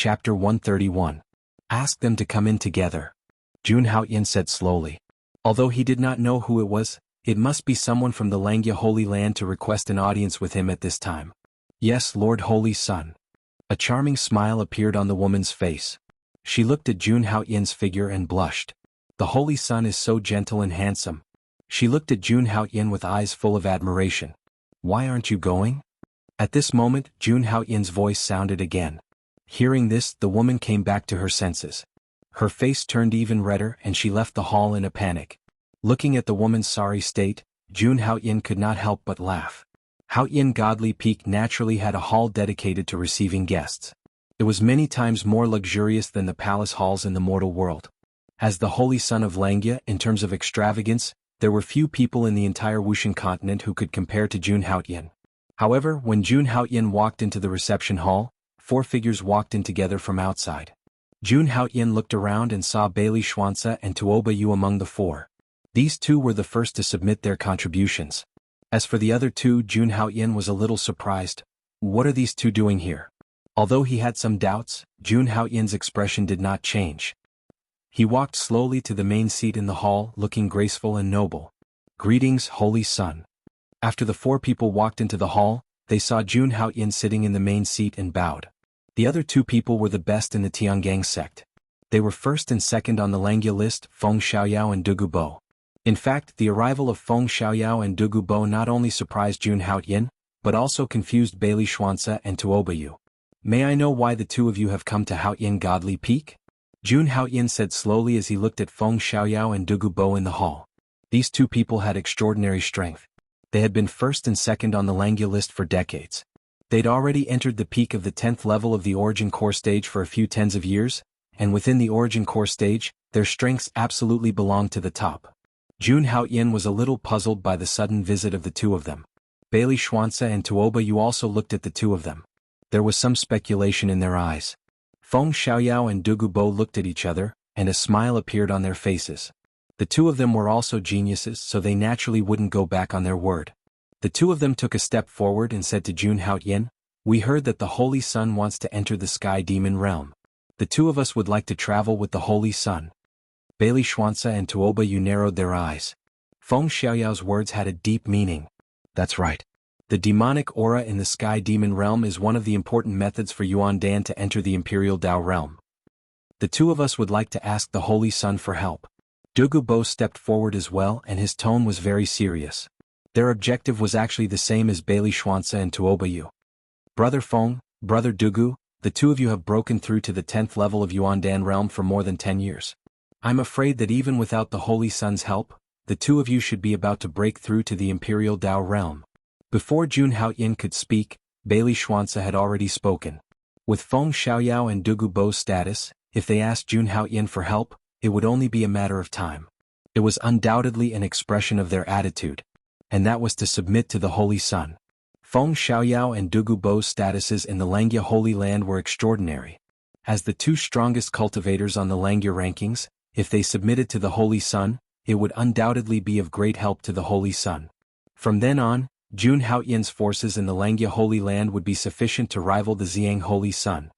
Chapter 131. Ask them to come in together. Jun Haoyan said slowly. Although he did not know who it was, it must be someone from the Langya Holy Land to request an audience with him at this time. Yes, Lord Holy Sun. A charming smile appeared on the woman's face. She looked at Jun Haoyan's figure and blushed. The Holy Sun is so gentle and handsome. She looked at Jun Haoyan with eyes full of admiration. Why aren't you going? At this moment, Jun Haoyan's voice sounded again. Hearing this, the woman came back to her senses. Her face turned even redder and she left the hall in a panic. Looking at the woman's sorry state, Jun Haoyan could not help but laugh. Haoyan Godly Peak naturally had a hall dedicated to receiving guests. It was many times more luxurious than the palace halls in the mortal world. As the Holy Sun of Langya, in terms of extravagance, there were few people in the entire Wuxian continent who could compare to Jun Haoyan. However, when Jun Haoyan walked into the reception hall, 4 figures walked in together from outside. Jun Haoyan looked around and saw Bailey Xuanzi and Tuoba Yu among the 4. These 2 were the first to submit their contributions. As for the other 2, Jun Haoyan was a little surprised. What are these 2 doing here? Although he had some doubts, Jun Haoyan's expression did not change. He walked slowly to the main seat in the hall, looking graceful and noble. Greetings, Holy Sun. After the 4 people walked into the hall, they saw Jun Haoyan sitting in the main seat and bowed. The other 2 people were the best in the Tiangang sect. They were first and second on the Langya list, Feng Xiaoyao and Dugu Bo. In fact, the arrival of Feng Xiaoyao and Dugu Bo not only surprised Jun Haoyan, but also confused Bailey Xuanzi and Tuoba Yu. May I know why the 2 of you have come to Haoyan Godly Peak? Jun Haoyan said slowly as he looked at Feng Xiaoyao and Dugu Bo in the hall. These 2 people had extraordinary strength. They had been first and second on the Langya list for decades. They'd already entered the peak of the 10th level of the Origin Core stage for a few tens of years, and within the Origin Core stage, their strengths absolutely belonged to the top. Jun Haoyan was a little puzzled by the sudden visit of the 2 of them. Bailey Xuanzi and Tuoba Yu also looked at the 2 of them. There was some speculation in their eyes. Feng Xiaoyao and Dugu Bo looked at each other, and a smile appeared on their faces. The 2 of them were also geniuses, so they naturally wouldn't go back on their word. The 2 of them took a step forward and said to Jun Haoyan, "We heard that the Holy Sun wants to enter the Sky Demon realm. The 2 of us would like to travel with the Holy Sun." Bailey Xuanzi and Tuoba Yu narrowed their eyes. Feng Xiaoyao's words had a deep meaning. That's right. The demonic aura in the Sky Demon realm is one of the important methods for Yuan Dan to enter the Imperial Dao realm. The 2 of us would like to ask the Holy Sun for help. Dugu Bo stepped forward as well and his tone was very serious. Their objective was actually the same as Bailey Xuanzi and Tuoba Yu. Brother Feng, Brother Dugu, the 2 of you have broken through to the 10th level of Yuan Dan realm for more than 10 years. I'm afraid that even without the Holy Sun's help, the 2 of you should be about to break through to the Imperial Dao realm. Before Jun Haoyan could speak, Bailey Xuanzi had already spoken. With Feng Xiaoyao and Dugu Bo's status, if they asked Jun Haoyan for help, it would only be a matter of time. It was undoubtedly an expression of their attitude. And that was to submit to the Holy Sun. Feng Xiaoyao and Dugu Bo's statuses in the Langya Holy Land were extraordinary. As the 2 strongest cultivators on the Langya rankings, if they submitted to the Holy Sun, it would undoubtedly be of great help to the Holy Sun. From then on, Jun Haoyan's forces in the Langya Holy Land would be sufficient to rival the Xiang Holy Sun.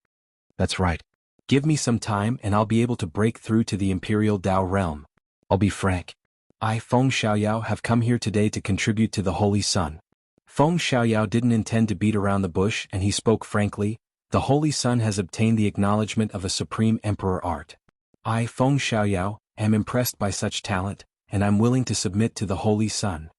That's right. Give me some time and I'll be able to break through to the Imperial Dao realm. I'll be frank. I, Feng Xiaoyao, have come here today to contribute to the Holy Sun. Feng Xiaoyao didn't intend to beat around the bush and he spoke frankly. The Holy Sun has obtained the acknowledgement of a supreme emperor art. I, Feng Xiaoyao, am impressed by such talent, and I'm willing to submit to the Holy Sun.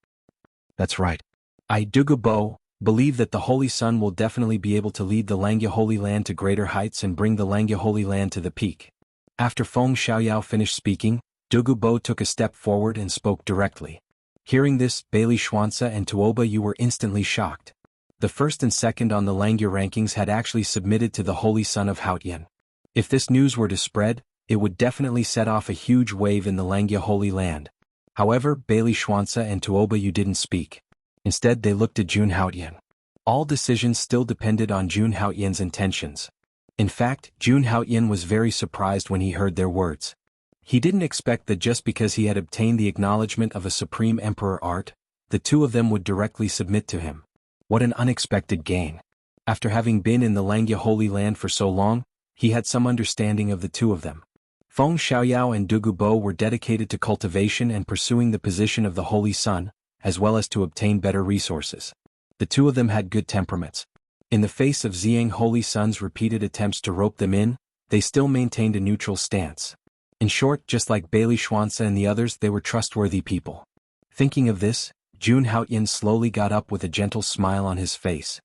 That's right. I, Dugu Bo, believe that the Holy Sun will definitely be able to lead the Langya Holy Land to greater heights and bring the Langya Holy Land to the peak. After Feng Xiaoyao finished speaking, Dugu Bo took a step forward and spoke directly. Hearing this, Bailey Xuanzi and Tuoba Yu were instantly shocked. The first and second on the Langya rankings had actually submitted to the Holy Sun of Haoyan. If this news were to spread, it would definitely set off a huge wave in the Langya Holy Land. However, Bailey Xuanzi and Tuoba Yu didn't speak. Instead they looked at Jun Haoyan. All decisions still depended on Jun Haoyan's intentions. In fact, Jun Haoyan was very surprised when he heard their words. He didn't expect that just because he had obtained the acknowledgement of a supreme emperor art, the 2 of them would directly submit to him. What an unexpected gain. After having been in the Langya Holy Land for so long, He had some understanding of the two of them. Feng Xiaoyao and Dugu Bo were dedicated to cultivation and pursuing the position of the Holy Sun, as well as to obtain better resources. The two of them had good temperaments. In the face of Ziyang Holy Sun's repeated attempts to rope them in, they still maintained a neutral stance. In short, just like Bailey Schwanza and the others, they were trustworthy people. Thinking of this, Jun Haoyin slowly got up with a gentle smile on his face.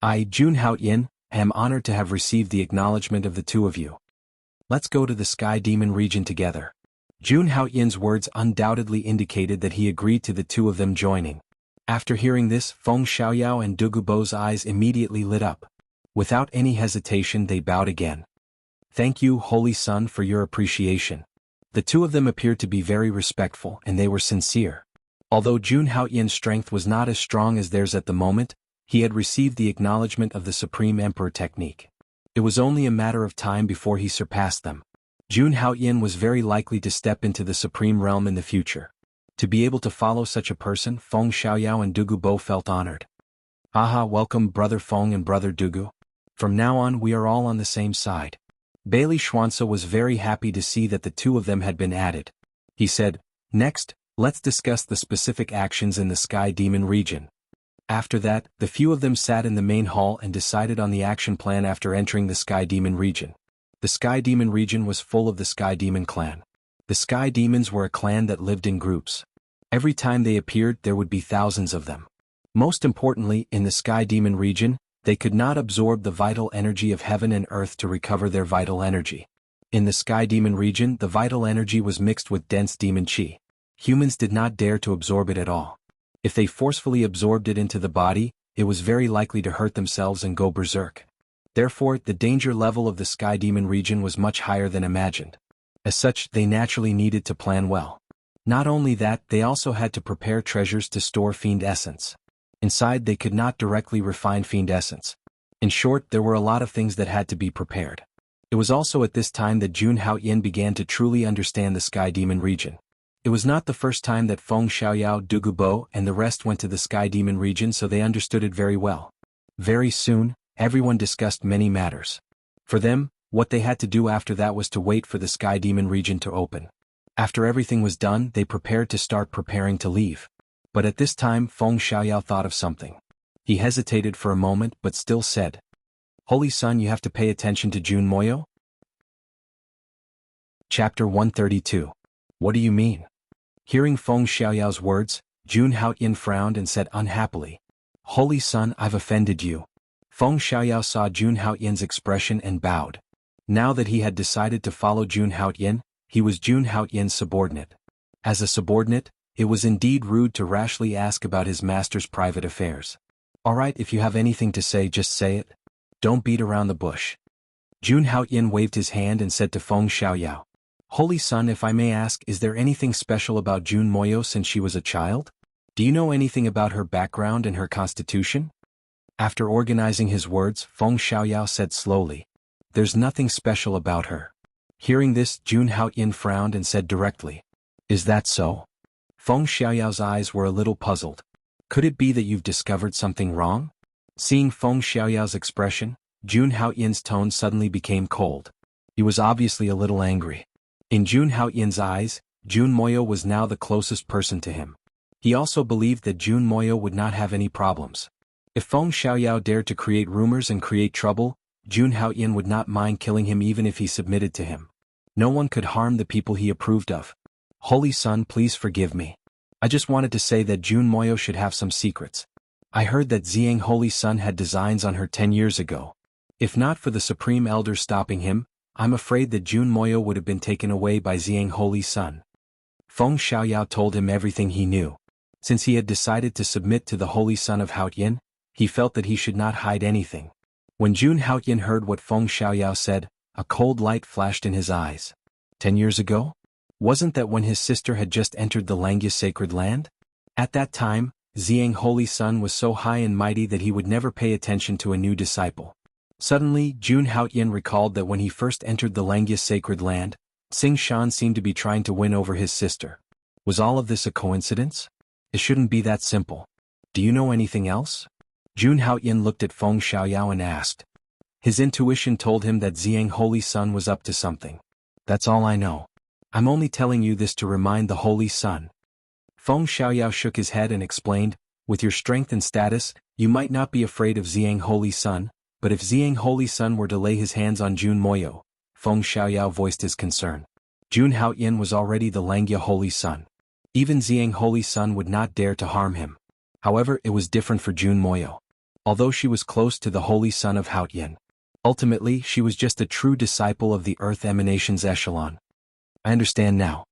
I, Jun Haoyin, am honored to have received the acknowledgement of the two of you. Let's go to the Sky Demon region together. Jun Haoyin's words undoubtedly indicated that he agreed to the two of them joining. After hearing this, Feng Xiaoyao and Dugu Bo's eyes immediately lit up. Without any hesitation, they bowed again. Thank you, Holy Sun, for your appreciation. The two of them appeared to be very respectful, and they were sincere. Although Jun Haoyin's strength was not as strong as theirs at the moment, he had received the acknowledgement of the Supreme Emperor technique. It was only a matter of time before he surpassed them. Jun Haoyin was very likely to step into the Supreme Realm in the future. To be able to follow such a person, Feng Xiaoyao and Dugu Bo felt honored. Aha, welcome Brother Feng and Brother Dugu. From now on we are all on the same side. Bailey Schwanza was very happy to see that the two of them had been added. He said, next, let's discuss the specific actions in the Sky Demon region. After that, the few of them sat in the main hall and decided on the action plan after entering the Sky Demon region. The Sky Demon region was full of the Sky Demon clan. The Sky Demons were a clan that lived in groups. Every time they appeared, there would be thousands of them. Most importantly, in the Sky Demon region, they could not absorb the vital energy of heaven and earth to recover their vital energy. In the Sky Demon region, the vital energy was mixed with dense demon chi. Humans did not dare to absorb it at all. If they forcefully absorbed it into the body, it was very likely to hurt themselves and go berserk. Therefore, the danger level of the Sky Demon region was much higher than imagined. As such, they naturally needed to plan well. Not only that, they also had to prepare treasures to store fiend essence. Inside, they could not directly refine fiend essence. In short, there were a lot of things that had to be prepared. It was also at this time that Jun Haoyin began to truly understand the Sky Demon region. It was not the first time that Feng Xiaoyao, Dugu Bo, and the rest went to the Sky Demon region, so they understood it very well. Very soon, everyone discussed many matters. For them, what they had to do after that was to wait for the Sky Demon region to open. After everything was done, they prepared to start preparing to leave. But at this time, Feng Xiaoyao thought of something. He hesitated for a moment but still said, Holy Sun, you have to pay attention to Jun Moyo? Chapter 132. What do you mean? Hearing Feng Xiaoyao's words, Jun Haoyin frowned and said unhappily, Holy Sun, I've offended you. Feng Xiaoyao saw Jun Haoyin's expression and bowed. Now that he had decided to follow Jun Haoyin, he was Jun Haoyin's subordinate. As a subordinate, it was indeed rude to rashly ask about his master's private affairs. Alright, if you have anything to say, just say it. Don't beat around the bush. Jun Haoyin waved his hand and said to Feng Xiaoyao, Holy Sun, if I may ask, is there anything special about Jun Moyo since she was a child? Do you know anything about her background and her constitution? After organizing his words, Feng Xiaoyao said slowly, There's nothing special about her. Hearing this, Jun Haoyin frowned and said directly, Is that so? Feng Xiaoyao's eyes were a little puzzled. Could it be that you've discovered something wrong? Seeing Feng Xiaoyao's expression, Jun Haoyin's tone suddenly became cold. He was obviously a little angry. In Jun Haoyin's eyes, Jun Moyo was now the closest person to him. He also believed that Jun Moyo would not have any problems. If Feng Xiaoyao dared to create rumors and create trouble, Jun Haoyin would not mind killing him even if he submitted to him. No one could harm the people he approved of. Holy Sun, please forgive me. I just wanted to say that Jun Moyo should have some secrets. I heard that Ziyang Holy Sun had designs on her 10 years ago. If not for the Supreme Elder stopping him, I'm afraid that Jun Moyo would have been taken away by Ziyang Holy Sun. Feng Xiaoyao told him everything he knew. Since he had decided to submit to the Holy Sun of Haoyin, he felt that he should not hide anything. When Jun Haoyin heard what Feng Xiaoyao said, a cold light flashed in his eyes. 10 years ago? Wasn't that when his sister had just entered the Langya sacred land? At that time, Ziyang Holy Sun was so high and mighty that he would never pay attention to a new disciple. Suddenly, Jun Haoyin recalled that when he first entered the Langya sacred land, Xing Shan seemed to be trying to win over his sister. Was all of this a coincidence? It shouldn't be that simple. Do you know anything else? Jun Haoyin looked at Feng Xiaoyao and asked. His intuition told him that Xiang Holy Sun was up to something. That's all I know. I'm only telling you this to remind the Holy Sun. Feng Xiaoyao shook his head and explained, with your strength and status, you might not be afraid of Xiang Holy Sun, but if Xiang Holy Sun were to lay his hands on Jun Moyo, Feng Xiaoyao voiced his concern. Jun Haoyin was already the Langya Holy Sun. Even Xiang Holy Sun would not dare to harm him. However, it was different for Jun Moyo. Although she was close to the Holy Sun of Haoyin, ultimately she was just a true disciple of the Earth Emanations echelon. I understand now.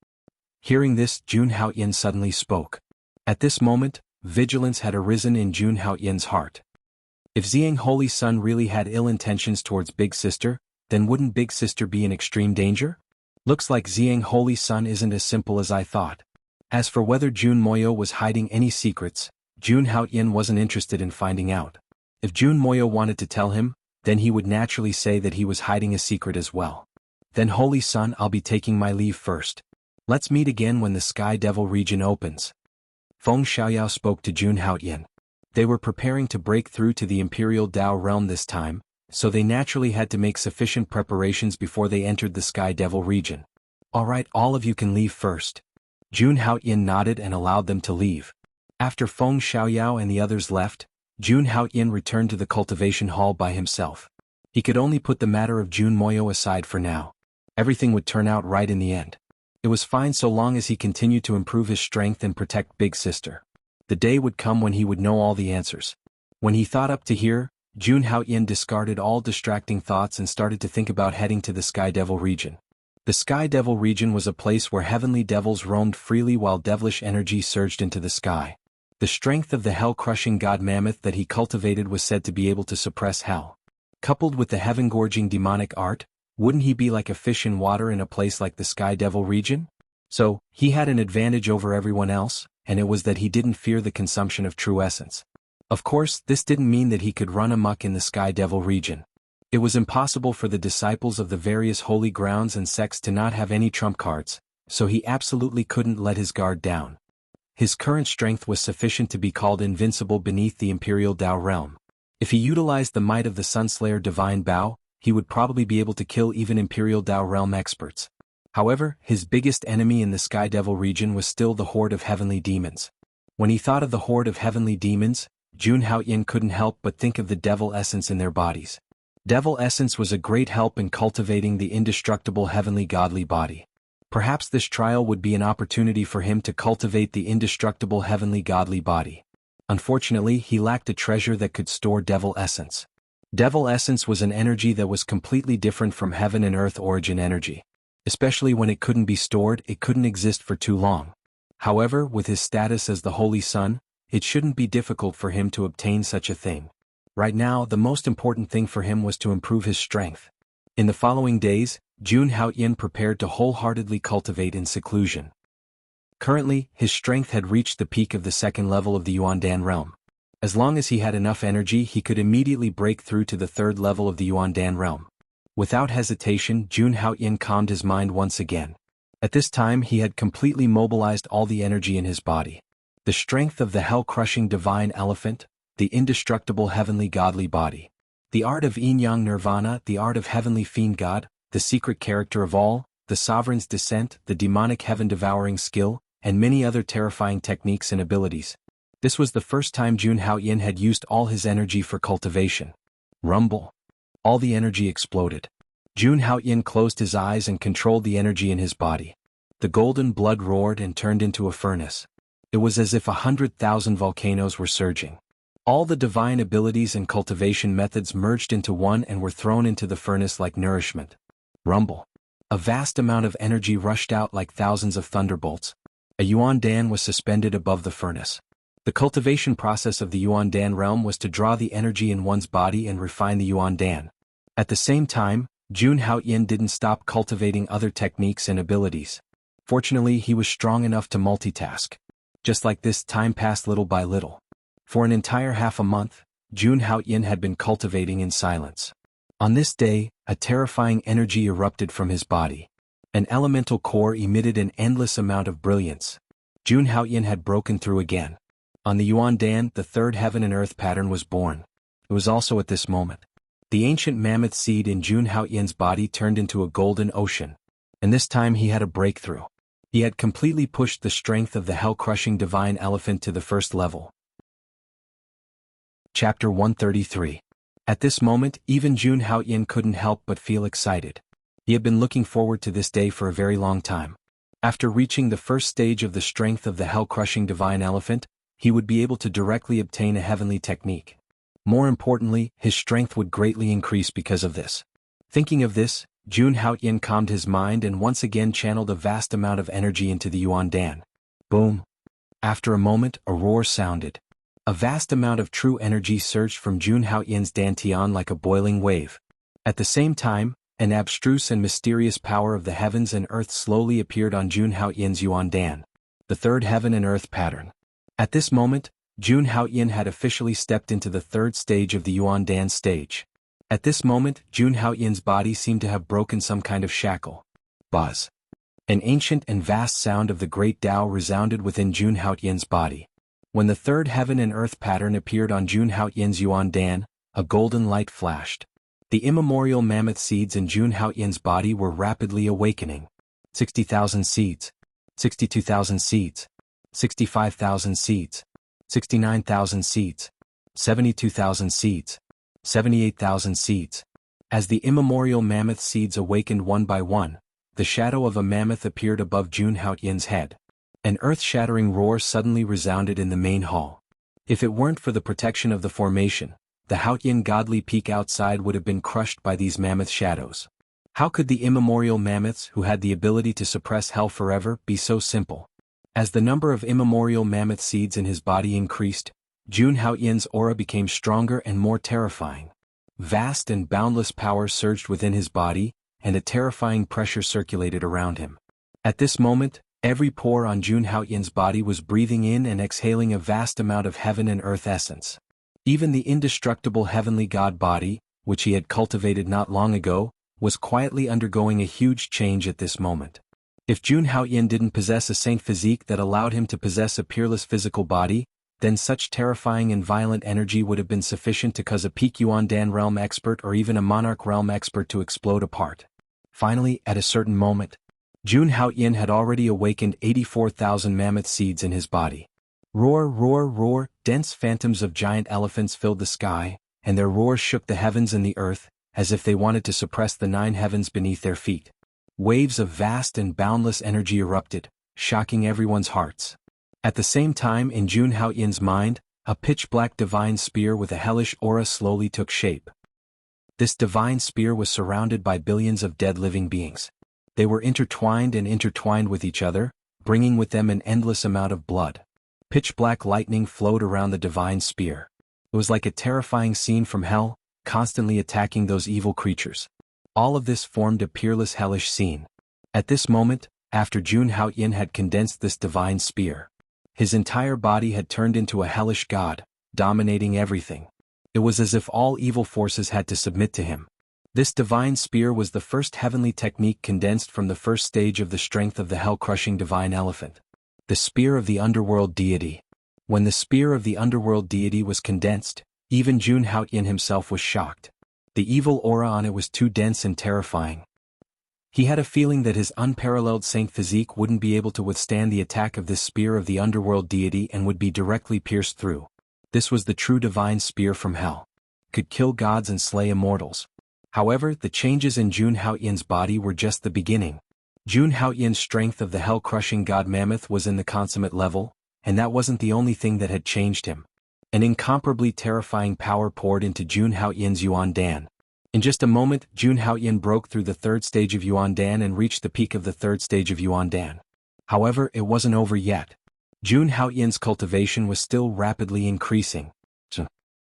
Hearing this, Jun Haoyin suddenly spoke. At this moment, vigilance had arisen in Jun Haoyin's heart. If Xiang Holy Sun really had ill intentions towards Big Sister, then wouldn't Big Sister be in extreme danger? Looks like Xiang Holy Sun isn't as simple as I thought. As for whether Jun Moyo was hiding any secrets, Jun Haoyin wasn't interested in finding out. If Jun Moyo wanted to tell him, then he would naturally say that he was hiding a secret as well. Then Holy Sun, I'll be taking my leave first. Let's meet again when the Sky Devil region opens. Feng Xiaoyao spoke to Jun Haoyin. They were preparing to break through to the Imperial Dao realm this time, so they naturally had to make sufficient preparations before they entered the Sky Devil region. Alright, all of you can leave first. Jun Haoyin nodded and allowed them to leave. After Feng Xiaoyao and the others left, Jun Haoyin returned to the cultivation hall by himself. He could only put the matter of Jun Moyo aside for now. Everything would turn out right in the end. It was fine so long as he continued to improve his strength and protect Big Sister. The day would come when he would know all the answers. When he thought up to here, Jun Haoyin discarded all distracting thoughts and started to think about heading to the Sky Devil region. The Sky Devil region was a place where heavenly devils roamed freely while devilish energy surged into the sky. The strength of the hell-crushing god mammoth that he cultivated was said to be able to suppress hell. Coupled with the heaven-gorging demonic art, wouldn't he be like a fish in water in a place like the Sky Devil region? So, he had an advantage over everyone else, and it was that he didn't fear the consumption of true essence. Of course, this didn't mean that he could run amok in the Sky Devil region. It was impossible for the disciples of the various holy grounds and sects to not have any trump cards, so he absolutely couldn't let his guard down. His current strength was sufficient to be called invincible beneath the Imperial Dao realm. If he utilized the might of the Sunslayer Divine Bow, he would probably be able to kill even Imperial Dao realm experts. However, his biggest enemy in the Sky Devil region was still the horde of heavenly demons. When he thought of the horde of heavenly demons, Jun Haoyin couldn't help but think of the devil essence in their bodies. Devil essence was a great help in cultivating the indestructible heavenly godly body. Perhaps this trial would be an opportunity for him to cultivate the indestructible heavenly godly body. Unfortunately, he lacked a treasure that could store devil essence. Devil essence was an energy that was completely different from heaven and earth origin energy. Especially when it couldn't be stored, it couldn't exist for too long. However, with his status as the Holy Sun, it shouldn't be difficult for him to obtain such a thing. Right now, the most important thing for him was to improve his strength. In the following days, Jun Haoyin prepared to wholeheartedly cultivate in seclusion. Currently, his strength had reached the peak of the second level of the Yuandan realm. As long as he had enough energy, he could immediately break through to the third level of the Yuandan realm. Without hesitation, Jun Haoyin calmed his mind once again. At this time, he had completely mobilized all the energy in his body. The strength of the hell-crushing divine elephant, the indestructible heavenly godly body. The art of yin-yang nirvana, the art of heavenly fiend god, the secret character of all, the sovereign's descent, the demonic heaven-devouring skill, and many other terrifying techniques and abilities. This was the first time Jun Haoyin had used all his energy for cultivation. Rumble. All the energy exploded. Jun Haoyin closed his eyes and controlled the energy in his body. The golden blood roared and turned into a furnace. It was as if 100,000 volcanoes were surging. All the divine abilities and cultivation methods merged into one and were thrown into the furnace like nourishment. Rumble. A vast amount of energy rushed out like thousands of thunderbolts. A Yuan Dan was suspended above the furnace. The cultivation process of the Yuan Dan realm was to draw the energy in one's body and refine the Yuan Dan. At the same time, Jun Haoyin didn't stop cultivating other techniques and abilities. Fortunately, he was strong enough to multitask. Just like this, time passed little by little. For an entire half a month, Jun Haoyin had been cultivating in silence. On this day, a terrifying energy erupted from his body. An elemental core emitted an endless amount of brilliance. Jun Haoyin had broken through again. On the Yuan Dan, the third heaven and earth pattern was born. It was also at this moment. The ancient mammoth seed in Jun Haoyin's body turned into a golden ocean. And this time he had a breakthrough. He had completely pushed the strength of the hell-crushing divine elephant to the first level. Chapter 133. At this moment, even Jun Haoyin couldn't help but feel excited. He had been looking forward to this day for a very long time. After reaching the first stage of the strength of the hell-crushing divine elephant, he would be able to directly obtain a heavenly technique. More importantly, his strength would greatly increase because of this. Thinking of this, Jun Haoyin calmed his mind and once again channeled a vast amount of energy into the Yuan Dan. Boom! After a moment, a roar sounded. A vast amount of true energy surged from Jun Haoyin's dantian like a boiling wave. At the same time, an abstruse and mysterious power of the heavens and earth slowly appeared on Jun Haoyin's Yuan Dan, the third heaven and earth pattern. At this moment, Jun Haoyin had officially stepped into the third stage of the Yuan Dan stage. At this moment, Jun Haoyin's body seemed to have broken some kind of shackle. Buzz! An ancient and vast sound of the great Tao resounded within Jun Haoyin's body. When the third heaven and earth pattern appeared on Jun Haoyin's Yuan Dan, a golden light flashed. The immemorial mammoth seeds in Jun Haoyin's body were rapidly awakening. 60,000 seeds. 62,000 seeds. 65,000 seeds. 69,000 seeds. 72,000 seeds. 78,000 seeds. As the immemorial mammoth seeds awakened one by one, the shadow of a mammoth appeared above Jun Haoyin's head. An earth-shattering roar suddenly resounded in the main hall. If it weren't for the protection of the formation, the Haoyin godly peak outside would have been crushed by these mammoth shadows. How could the immemorial mammoths who had the ability to suppress hell forever be so simple? As the number of immemorial mammoth seeds in his body increased, Jun Haoyin's aura became stronger and more terrifying. Vast and boundless power surged within his body, and a terrifying pressure circulated around him. At this moment, every pore on Jun Haoyin's body was breathing in and exhaling a vast amount of heaven and earth essence. Even the indestructible heavenly god body, which he had cultivated not long ago, was quietly undergoing a huge change at this moment. If Jun Haoyin didn't possess a saint physique that allowed him to possess a peerless physical body, then such terrifying and violent energy would have been sufficient to cause a peak Yuan Dan realm expert or even a monarch realm expert to explode apart. Finally, at a certain moment, Jun Haoyin had already awakened 84,000 mammoth seeds in his body. Roar, roar, roar, dense phantoms of giant elephants filled the sky, and their roars shook the heavens and the earth, as if they wanted to suppress the 9 heavens beneath their feet. Waves of vast and boundless energy erupted, shocking everyone's hearts. At the same time, in Jun Haoyin's mind, a pitch-black divine spear with a hellish aura slowly took shape. This divine spear was surrounded by billions of dead living beings. They were intertwined with each other, bringing with them an endless amount of blood. Pitch-black lightning flowed around the divine spear. It was like a terrifying scene from hell, constantly attacking those evil creatures. All of this formed a peerless hellish scene. At this moment, after Jun Haoyin had condensed this divine spear, his entire body had turned into a hellish god, dominating everything. It was as if all evil forces had to submit to him. This divine spear was the first heavenly technique condensed from the first stage of the strength of the hell-crushing divine elephant. The spear of the underworld deity. When the spear of the underworld deity was condensed, even Jun Haoyin himself was shocked. The evil aura on it was too dense and terrifying. He had a feeling that his unparalleled saint physique wouldn't be able to withstand the attack of this spear of the underworld deity and would be directly pierced through. This was the true divine spear from hell. Could kill gods and slay immortals. However, the changes in Jun Haoyin's body were just the beginning. Jun Haoyin's strength of the hell-crushing god mammoth was in the consummate level, and that wasn't the only thing that had changed him. An incomparably terrifying power poured into Jun Haoyin's Yuan Dan. In just a moment, Jun Haoyin broke through the third stage of Yuan Dan and reached the peak of the third stage of Yuan Dan. However, it wasn't over yet. Jun Haoyin's cultivation was still rapidly increasing.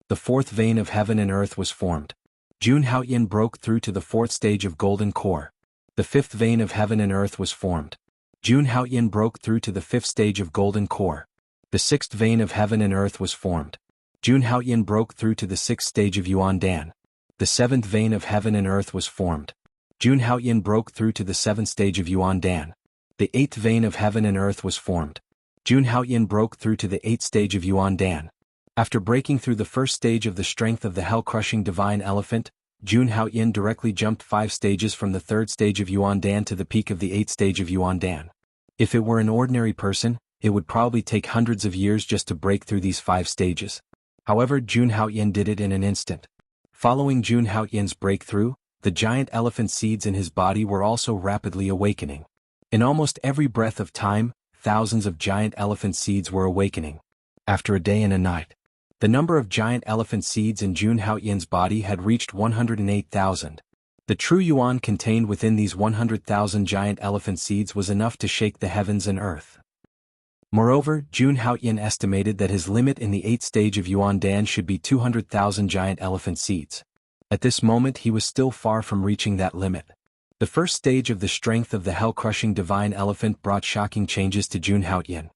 The fourth vein of heaven and earth was formed. Jun Haoyin broke through to the fourth stage of golden core. The fifth vein of heaven and earth was formed. Jun Haoyin broke through to the fifth stage of golden core. The sixth vein of heaven and earth was formed. Jun Haoyin broke through to the sixth stage of Yuan Dan. The seventh vein of heaven and earth was formed. Jun Haoyin broke through to the seventh stage of Yuan Dan. The eighth vein of heaven and earth was formed. Jun Haoyin broke through to the eighth stage of Yuan Dan. After breaking through the first stage of the strength of the hell-crushing divine elephant, Jun Haoyin directly jumped 5 stages from the 3rd stage of Yuandan to the peak of the 8th stage of Yuandan. If it were an ordinary person, it would probably take hundreds of years just to break through these 5 stages. However, Jun Haoyin did it in an instant. Following Jun Haoyin's breakthrough, the giant elephant seeds in his body were also rapidly awakening. In almost every breath of time, thousands of giant elephant seeds were awakening. After a day and a night, the number of giant elephant seeds in Jun Haoyin's body had reached 108,000. The true yuan contained within these 100,000 giant elephant seeds was enough to shake the heavens and earth. Moreover, Jun Haoyin estimated that his limit in the 8th stage of Yuandan should be 200,000 giant elephant seeds. At this moment he was still far from reaching that limit. The first stage of the strength of the hell-crushing divine elephant brought shocking changes to Jun Haoyin.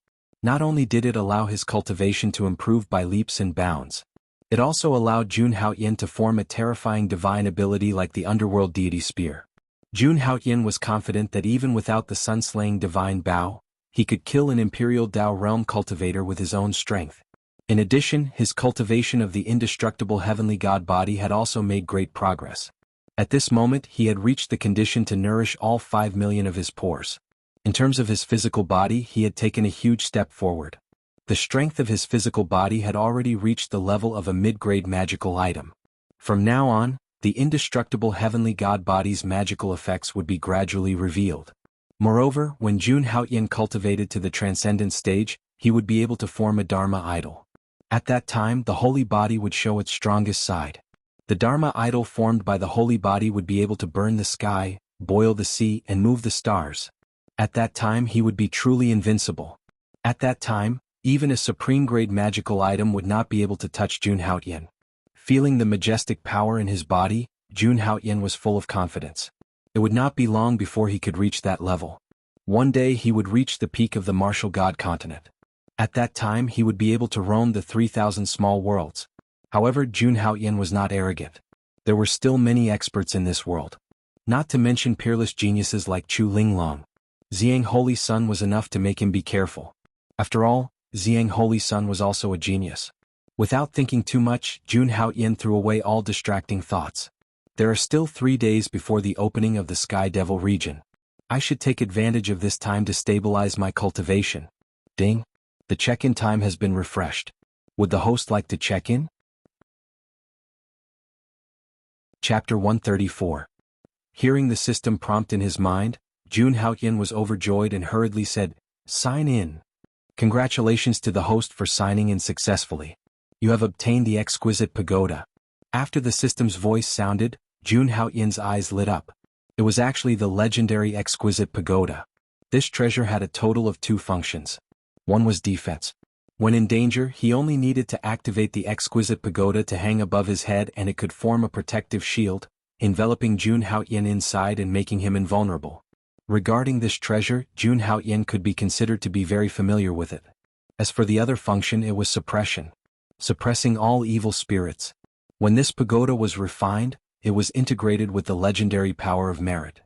Not only did it allow his cultivation to improve by leaps and bounds, it also allowed Jun Haoyin to form a terrifying divine ability like the underworld deity spear. Jun Haoyin was confident that even without the sun-slaying divine bow, he could kill an imperial Dao realm cultivator with his own strength. In addition, his cultivation of the indestructible heavenly god body had also made great progress. At this moment he had reached the condition to nourish all 5 million of his pores. In terms of his physical body he had taken a huge step forward. The strength of his physical body had already reached the level of a mid-grade magical item. From now on, the indestructible heavenly god body's magical effects would be gradually revealed. Moreover, when Jun Haoyin cultivated to the transcendent stage, he would be able to form a Dharma idol. At that time the holy body would show its strongest side. The Dharma idol formed by the holy body would be able to burn the sky, boil the sea, and move the stars. At that time he would be truly invincible. At that time, even a supreme-grade magical item would not be able to touch Jun Haoyin. Feeling the majestic power in his body, Jun Haoyin was full of confidence. It would not be long before he could reach that level. One day he would reach the peak of the martial god continent. At that time he would be able to roam the 3,000 small worlds. However, Jun Haoyin was not arrogant. There were still many experts in this world. Not to mention peerless geniuses like Chu Linglong. Xiang Holy Sun was enough to make him be careful. After all, Xiang Holy Sun was also a genius. Without thinking too much, Jun Haoyin threw away all distracting thoughts. There are still 3 days before the opening of the Sky Devil region. I should take advantage of this time to stabilize my cultivation. Ding! The check-in time has been refreshed. Would the host like to check in? Chapter 134. Hearing the system prompt in his mind, Jun Haoyin was overjoyed and hurriedly said, "Sign in." Congratulations to the host for signing in successfully. You have obtained the exquisite pagoda. After the system's voice sounded, Jun Haoyin's eyes lit up. It was actually the legendary exquisite pagoda. This treasure had a total of 2 functions. One was defense. When in danger, he only needed to activate the exquisite pagoda to hang above his head and it could form a protective shield, enveloping Jun Haoyin inside and making him invulnerable. Regarding this treasure, Jun Haoyin could be considered to be very familiar with it. As for the other function, it was suppression. Suppressing all evil spirits. When this pagoda was refined, it was integrated with the legendary power of merit.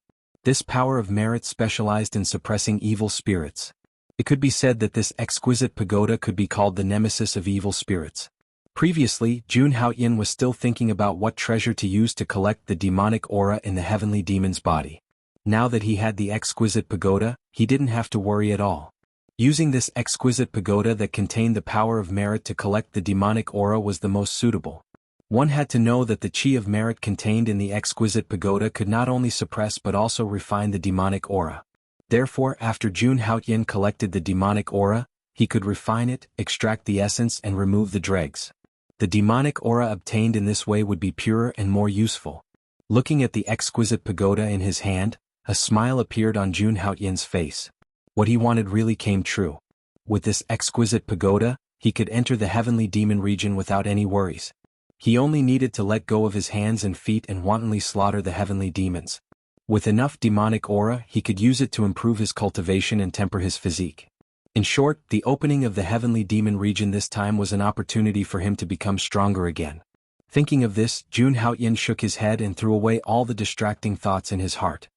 This power of merit specialized in suppressing evil spirits. It could be said that this exquisite pagoda could be called the nemesis of evil spirits. Previously, Jun Haoyin was still thinking about what treasure to use to collect the demonic aura in the heavenly demon's body. Now that he had the exquisite pagoda, he didn't have to worry at all. Using this exquisite pagoda that contained the power of merit to collect the demonic aura was the most suitable. One had to know that the chi of merit contained in the exquisite pagoda could not only suppress but also refine the demonic aura. Therefore, after Jun Haoyin collected the demonic aura, he could refine it, extract the essence and remove the dregs. The demonic aura obtained in this way would be purer and more useful. Looking at the exquisite pagoda in his hand, a smile appeared on Jun Haoyin's face. What he wanted really came true. With this exquisite pagoda, he could enter the heavenly demon region without any worries. He only needed to let go of his hands and feet and wantonly slaughter the heavenly demons. With enough demonic aura, he could use it to improve his cultivation and temper his physique. In short, the opening of the heavenly demon region this time was an opportunity for him to become stronger again. Thinking of this, Jun Haoyin shook his head and threw away all the distracting thoughts in his heart.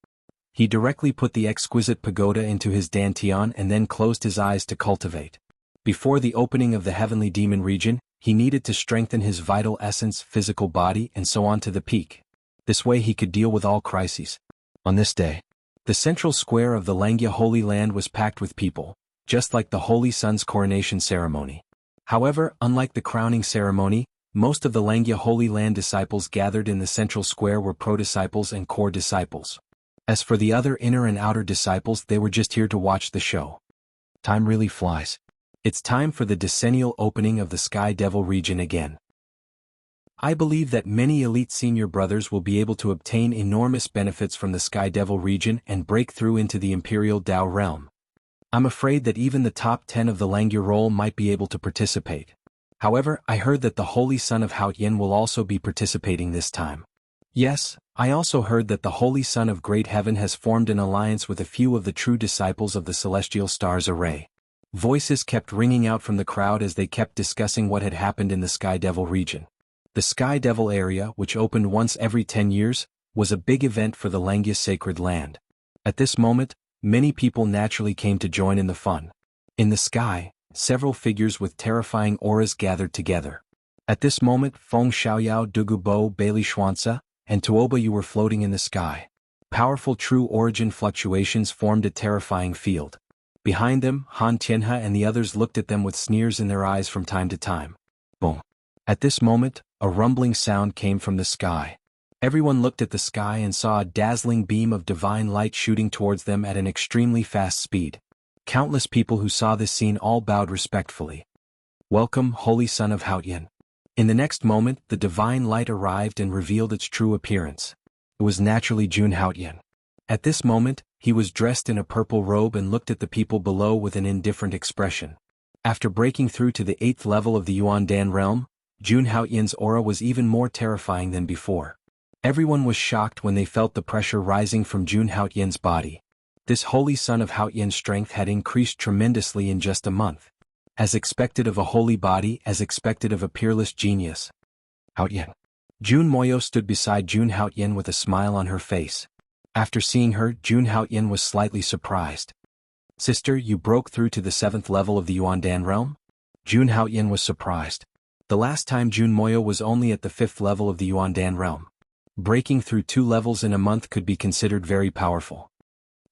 He directly put the exquisite pagoda into his dantian and then closed his eyes to cultivate. Before the opening of the heavenly demon region, he needed to strengthen his vital essence, physical body, and so on to the peak. This way he could deal with all crises. On this day, the central square of the Langya Holy Land was packed with people, just like the Holy Son's coronation ceremony. However, unlike the crowning ceremony, most of the Langya Holy Land disciples gathered in the central square were pro-disciples and core disciples. As for the other inner and outer disciples, they were just here to watch the show. Time really flies. It's time for the decennial opening of the Sky Devil region again. I believe that many elite senior brothers will be able to obtain enormous benefits from the Sky Devil region and break through into the Imperial Dao realm. I'm afraid that even the top 10 of the Langya role might be able to participate. However, I heard that the Holy Son of Haotian will also be participating this time. Yes, I also heard that the Holy Son of Great Heaven has formed an alliance with a few of the true disciples of the Celestial Stars Array. Voices kept ringing out from the crowd as they kept discussing what had happened in the Sky Devil region. The Sky Devil area, which opened once every 10 years, was a big event for the Langya sacred land. At this moment, many people naturally came to join in the fun. In the sky, several figures with terrifying auras gathered together. At this moment, Feng Xiaoyao, Dugubo, Bailey Xuanza, and Tuoba Yu were floating in the sky. Powerful true origin fluctuations formed a terrifying field. Behind them, Han Tianhe and the others looked at them with sneers in their eyes from time to time. Boom. At this moment, a rumbling sound came from the sky. Everyone looked at the sky and saw a dazzling beam of divine light shooting towards them at an extremely fast speed. Countless people who saw this scene all bowed respectfully. Welcome, Holy Son of Haotian. In the next moment, the divine light arrived and revealed its true appearance. It was naturally Jun Haotian. At this moment, he was dressed in a purple robe and looked at the people below with an indifferent expression. After breaking through to the 8th level of the Yuan Dan realm, Jun Haotian's aura was even more terrifying than before. Everyone was shocked when they felt the pressure rising from Jun Haotian's body. This Holy Son of Haotian's strength had increased tremendously in just a month. As expected of a holy body, as expected of a peerless genius. Haotian. Jun Moyo stood beside Jun Haotian with a smile on her face. After seeing her, Jun Haotian was slightly surprised. Sister, you broke through to the 7th level of the Yuan Dan realm? Jun Haotian was surprised. The last time Jun Moyo was only at the 5th level of the Yuan Dan realm. Breaking through 2 levels in a month could be considered very powerful.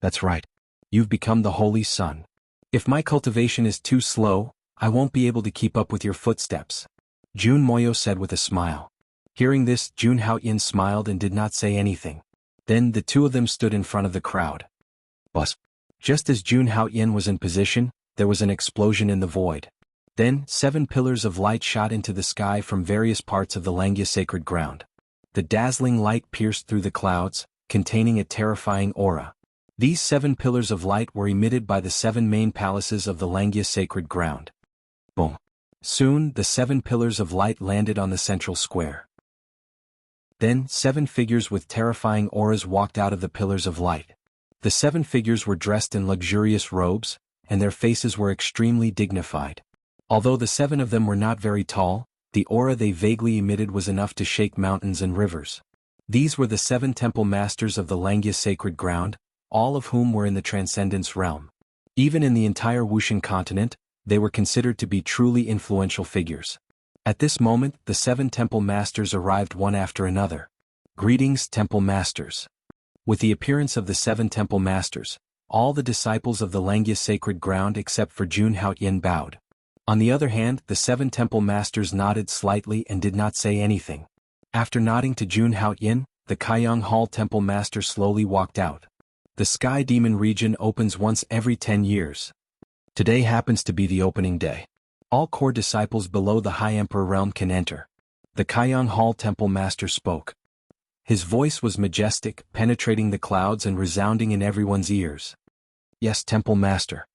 That's right. You've become the Holy Son. If my cultivation is too slow, I won't be able to keep up with your footsteps. Jun Moyo said with a smile. Hearing this, Jun Haotian smiled and did not say anything. Then the two of them stood in front of the crowd. Buzz. Just as Jun Haotian was in position, there was an explosion in the void. Then, 7 pillars of light shot into the sky from various parts of the Langya sacred ground. The dazzling light pierced through the clouds, containing a terrifying aura. These 7 pillars of light were emitted by the 7 main palaces of the Langya sacred ground. Boom. Soon, the 7 pillars of light landed on the central square. Then, 7 figures with terrifying auras walked out of the pillars of light. The 7 figures were dressed in luxurious robes, and their faces were extremely dignified. Although the 7 of them were not very tall, the aura they vaguely emitted was enough to shake mountains and rivers. These were the 7 temple masters of the Langya sacred ground, all of whom were in the Transcendence realm. Even in the entire Wuxian continent, they were considered to be truly influential figures. At this moment, the 7 temple masters arrived one after another. Greetings, temple masters. With the appearance of the 7 temple masters, all the disciples of the Langya sacred ground except for Jun Haotian bowed. On the other hand, the 7 temple masters nodded slightly and did not say anything. After nodding to Jun Haotian, the Kaiyang Hall temple master slowly walked out. The Sky Demon region opens once every 10 years. Today happens to be the opening day. All core disciples below the High Emperor realm can enter. The Kaiyang Hall temple master spoke. His voice was majestic, penetrating the clouds and resounding in everyone's ears. Yes, temple master.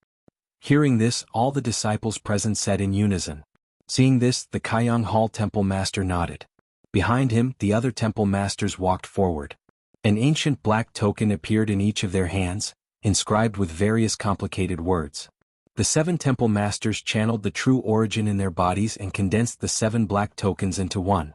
Hearing this, all the disciples present said in unison. Seeing this, the Kaiyang Hall temple master nodded. Behind him, the other temple masters walked forward. An ancient black token appeared in each of their hands, inscribed with various complicated words. The 7 temple masters channeled the true origin in their bodies and condensed the 7 black tokens into one.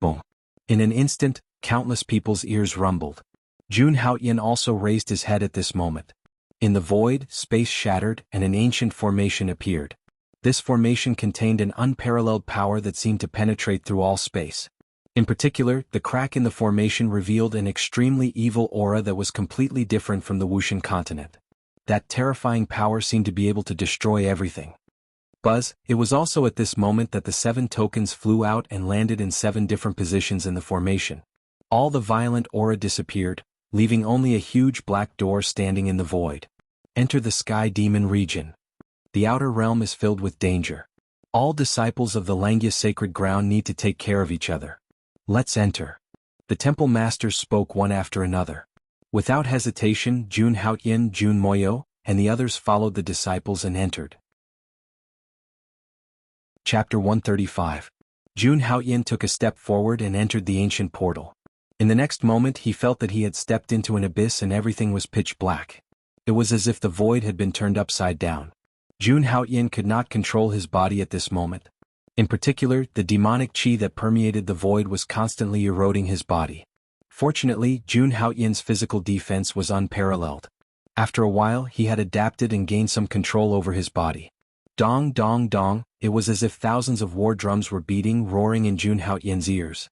Boom. In an instant, countless people's ears rumbled. Jun Haotian also raised his head at this moment. In the void, space shattered, and an ancient formation appeared. This formation contained an unparalleled power that seemed to penetrate through all space. In particular, the crack in the formation revealed an extremely evil aura that was completely different from the Wuxian continent. That terrifying power seemed to be able to destroy everything. Buzz, it was also at this moment that the 7 tokens flew out and landed in 7 different positions in the formation. All the violent aura disappeared, leaving only a huge black door standing in the void. Enter the Sky Demon region. The outer realm is filled with danger. All disciples of the Langya sacred ground need to take care of each other. Let's enter. The temple masters spoke one after another. Without hesitation, Jun Haoyin, Jun Moyo, and the others followed the disciples and entered. Chapter 135. Jun Haoyin took a step forward and entered the ancient portal. In the next moment he felt that he had stepped into an abyss and everything was pitch black. It was as if the void had been turned upside down. Jun Haoyin could not control his body at this moment. In particular, the demonic qi that permeated the void was constantly eroding his body. Fortunately, Jun Haoyin's physical defense was unparalleled. After a while he had adapted and gained some control over his body. Dong dong dong, it was as if thousands of war drums were beating, roaring in Jun Haoyin's ears.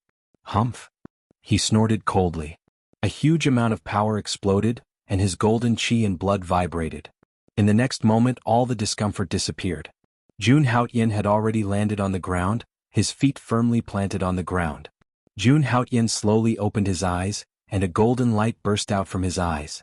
Humph! He snorted coldly. A huge amount of power exploded, and his golden qi and blood vibrated. In the next moment all the discomfort disappeared. Jun Haoyin had already landed on the ground, his feet firmly planted on the ground. Jun Haoyin slowly opened his eyes, and a golden light burst out from his eyes.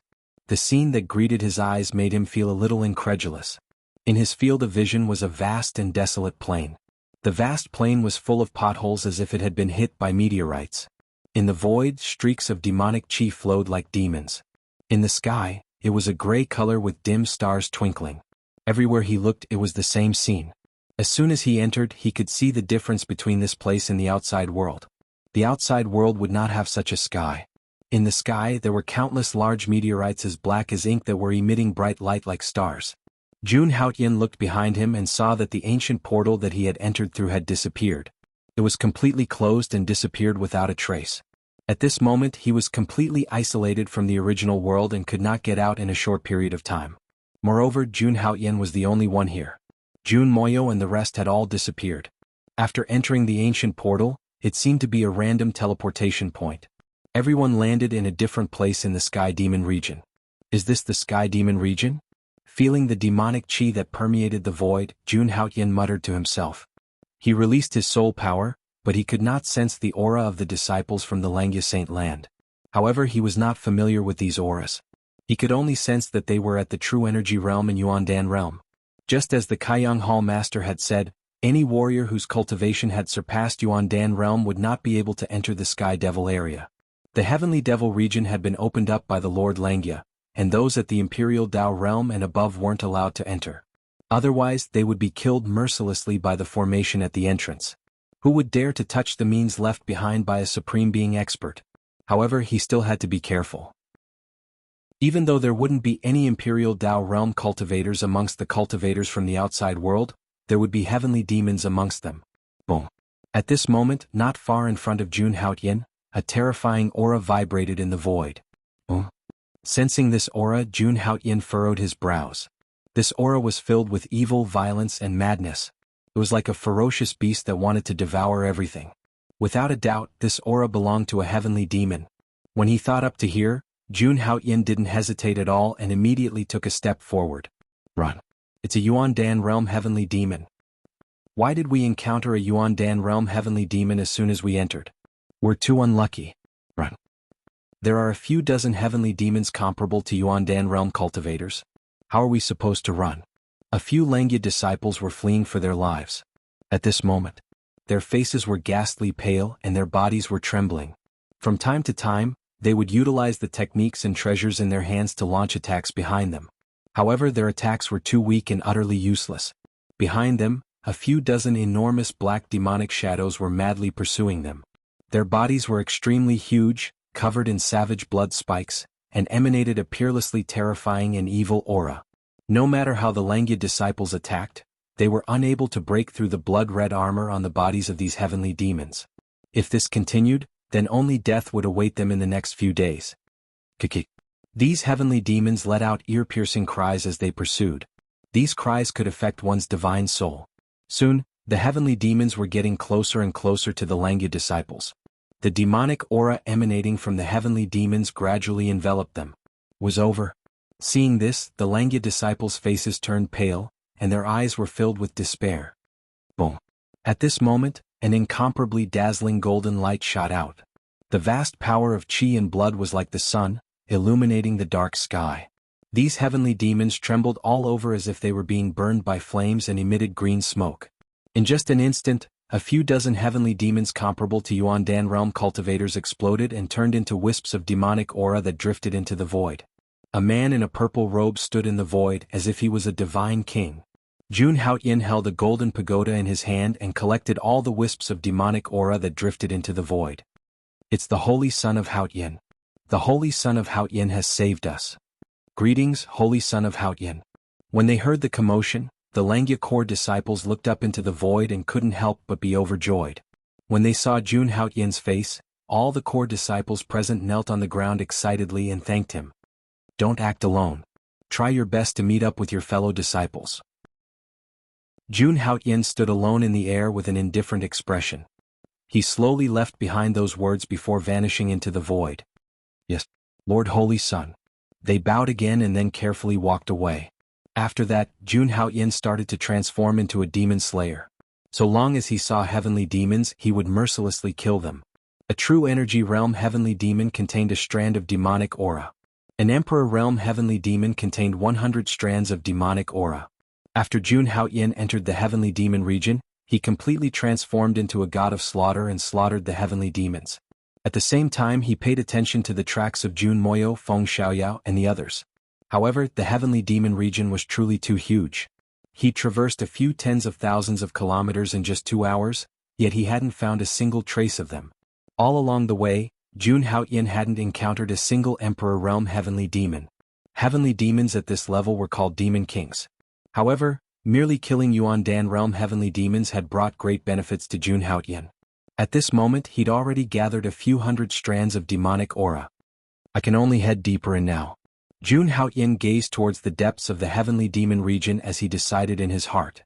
The scene that greeted his eyes made him feel a little incredulous. In his field of vision was a vast and desolate plain. The vast plain was full of potholes as if it had been hit by meteorites. In the void, streaks of demonic qi flowed like demons. In the sky, it was a gray color with dim stars twinkling. Everywhere he looked it was the same scene. As soon as he entered he could see the difference between this place and the outside world. The outside world would not have such a sky. In the sky there were countless large meteorites as black as ink that were emitting bright light like stars. Jun Haoyin looked behind him and saw that the ancient portal that he had entered through had disappeared. It was completely closed and disappeared without a trace. At this moment he was completely isolated from the original world and could not get out in a short period of time. Moreover, Jun Haoyin was the only one here. Jun Moyo and the rest had all disappeared. After entering the ancient portal, it seemed to be a random teleportation point. Everyone landed in a different place in the Sky Demon region. Is this the Sky Demon region? Feeling the demonic qi that permeated the void, Jun Haoyin muttered to himself. He released his soul power, but he could not sense the aura of the disciples from the Langya Saint land. However, he was not familiar with these auras. He could only sense that they were at the true energy realm and Yuandan realm. Just as the Kaiyang Hall master had said, any warrior whose cultivation had surpassed Yuandan realm would not be able to enter the Sky Devil area. The Heavenly Devil region had been opened up by the Lord Langya, and those at the Imperial Dao realm and above weren't allowed to enter. Otherwise, they would be killed mercilessly by the formation at the entrance. Who would dare to touch the means left behind by a supreme being expert? However, he still had to be careful. Even though there wouldn't be any Imperial Dao realm cultivators amongst the cultivators from the outside world, there would be heavenly demons amongst them. Boom. At this moment, not far in front of Jun Haoyin, a terrifying aura vibrated in the void. Sensing this aura, Jun Haoyin furrowed his brows. This aura was filled with evil, violence, and madness. It was like a ferocious beast that wanted to devour everything. Without a doubt, this aura belonged to a heavenly demon. When he thought up to here, Jun Haoyin didn't hesitate at all and immediately took a step forward. Run. It's a Yuandan realm heavenly demon. Why did we encounter a Yuandan realm heavenly demon as soon as we entered? We're too unlucky. Run. There are a few dozen heavenly demons comparable to Yuandan realm cultivators. How are we supposed to run? A few Langya disciples were fleeing for their lives. At this moment, their faces were ghastly pale and their bodies were trembling. From time to time, they would utilize the techniques and treasures in their hands to launch attacks behind them. However, their attacks were too weak and utterly useless. Behind them, a few dozen enormous black demonic shadows were madly pursuing them. Their bodies were extremely huge, covered in savage blood spikes, and emanated a peerlessly terrifying and evil aura. No matter how the Langya disciples attacked, they were unable to break through the blood-red armor on the bodies of these heavenly demons. If this continued, then only death would await them in the next few days. Kiki. These heavenly demons let out ear-piercing cries as they pursued. These cries could affect one's divine soul. Soon, the heavenly demons were getting closer and closer to the Langya disciples. The demonic aura emanating from the heavenly demons gradually enveloped them. Was over. Seeing this, the Langya disciples' faces turned pale, and their eyes were filled with despair. Boom. At this moment, an incomparably dazzling golden light shot out. The vast power of chi and blood was like the sun, illuminating the dark sky. These heavenly demons trembled all over as if they were being burned by flames and emitted green smoke. In just an instant, a few dozen heavenly demons comparable to Yuandan realm cultivators exploded and turned into wisps of demonic aura that drifted into the void. A man in a purple robe stood in the void as if he was a divine king. Jun Haoyin held a golden pagoda in his hand and collected all the wisps of demonic aura that drifted into the void. It's the Holy Son of Haoyin. The Holy Son of Haoyin has saved us. Greetings, Holy Son of Haoyin. When they heard the commotion, the Langya core disciples looked up into the void and couldn't help but be overjoyed. When they saw Jun Haoyin's face, all the core disciples present knelt on the ground excitedly and thanked him. Don't act alone. Try your best to meet up with your fellow disciples. Jun Haoyin stood alone in the air with an indifferent expression. He slowly left behind those words before vanishing into the void. Yes, Lord Holy Son. They bowed again and then carefully walked away. After that, Jun Haoyin started to transform into a demon slayer. So long as he saw heavenly demons, he would mercilessly kill them. A true energy realm heavenly demon contained a strand of demonic aura. An Emperor realm heavenly demon contained 100 strands of demonic aura. After Jun Haoyin entered the heavenly demon region, he completely transformed into a god of slaughter and slaughtered the heavenly demons. At the same time, he paid attention to the tracks of Jun Moyo, Feng Xiaoyao, and the others. However, the heavenly demon region was truly too huge. He traversed a few tens of thousands of kilometers in just 2 hours, yet he hadn't found a single trace of them. All along the way, Jun Haoyin hadn't encountered a single Emperor realm heavenly demon. Heavenly demons at this level were called demon kings. However, merely killing Yuandan realm heavenly demons had brought great benefits to Jun Haoyin. At this moment he'd already gathered a few hundred strands of demonic aura. I can only head deeper in now. Jun Haoyin gazed towards the depths of the heavenly demon region as he decided in his heart.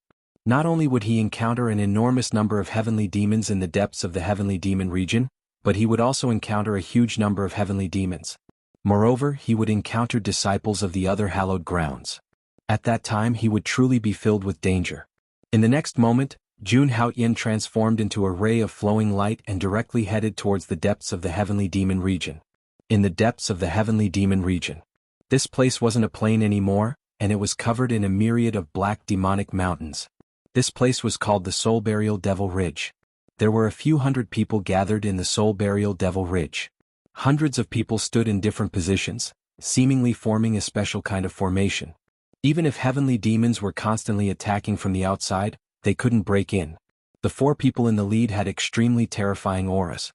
Not only would he encounter an enormous number of heavenly demons in the depths of the heavenly demon region, but he would also encounter a huge number of heavenly demons. Moreover, he would encounter disciples of the other hallowed grounds. At that time he would truly be filled with danger. In the next moment, Jun Haoyin transformed into a ray of flowing light and directly headed towards the depths of the heavenly demon region. In the depths of the heavenly demon region. This place wasn't a plain anymore, and it was covered in a myriad of black demonic mountains. This place was called the Soul Burial Devil Ridge. There were a few hundred people gathered in the Soul Burial Devil Ridge. Hundreds of people stood in different positions, seemingly forming a special kind of formation. Even if heavenly demons were constantly attacking from the outside, they couldn't break in. The 4 people in the lead had extremely terrifying auras.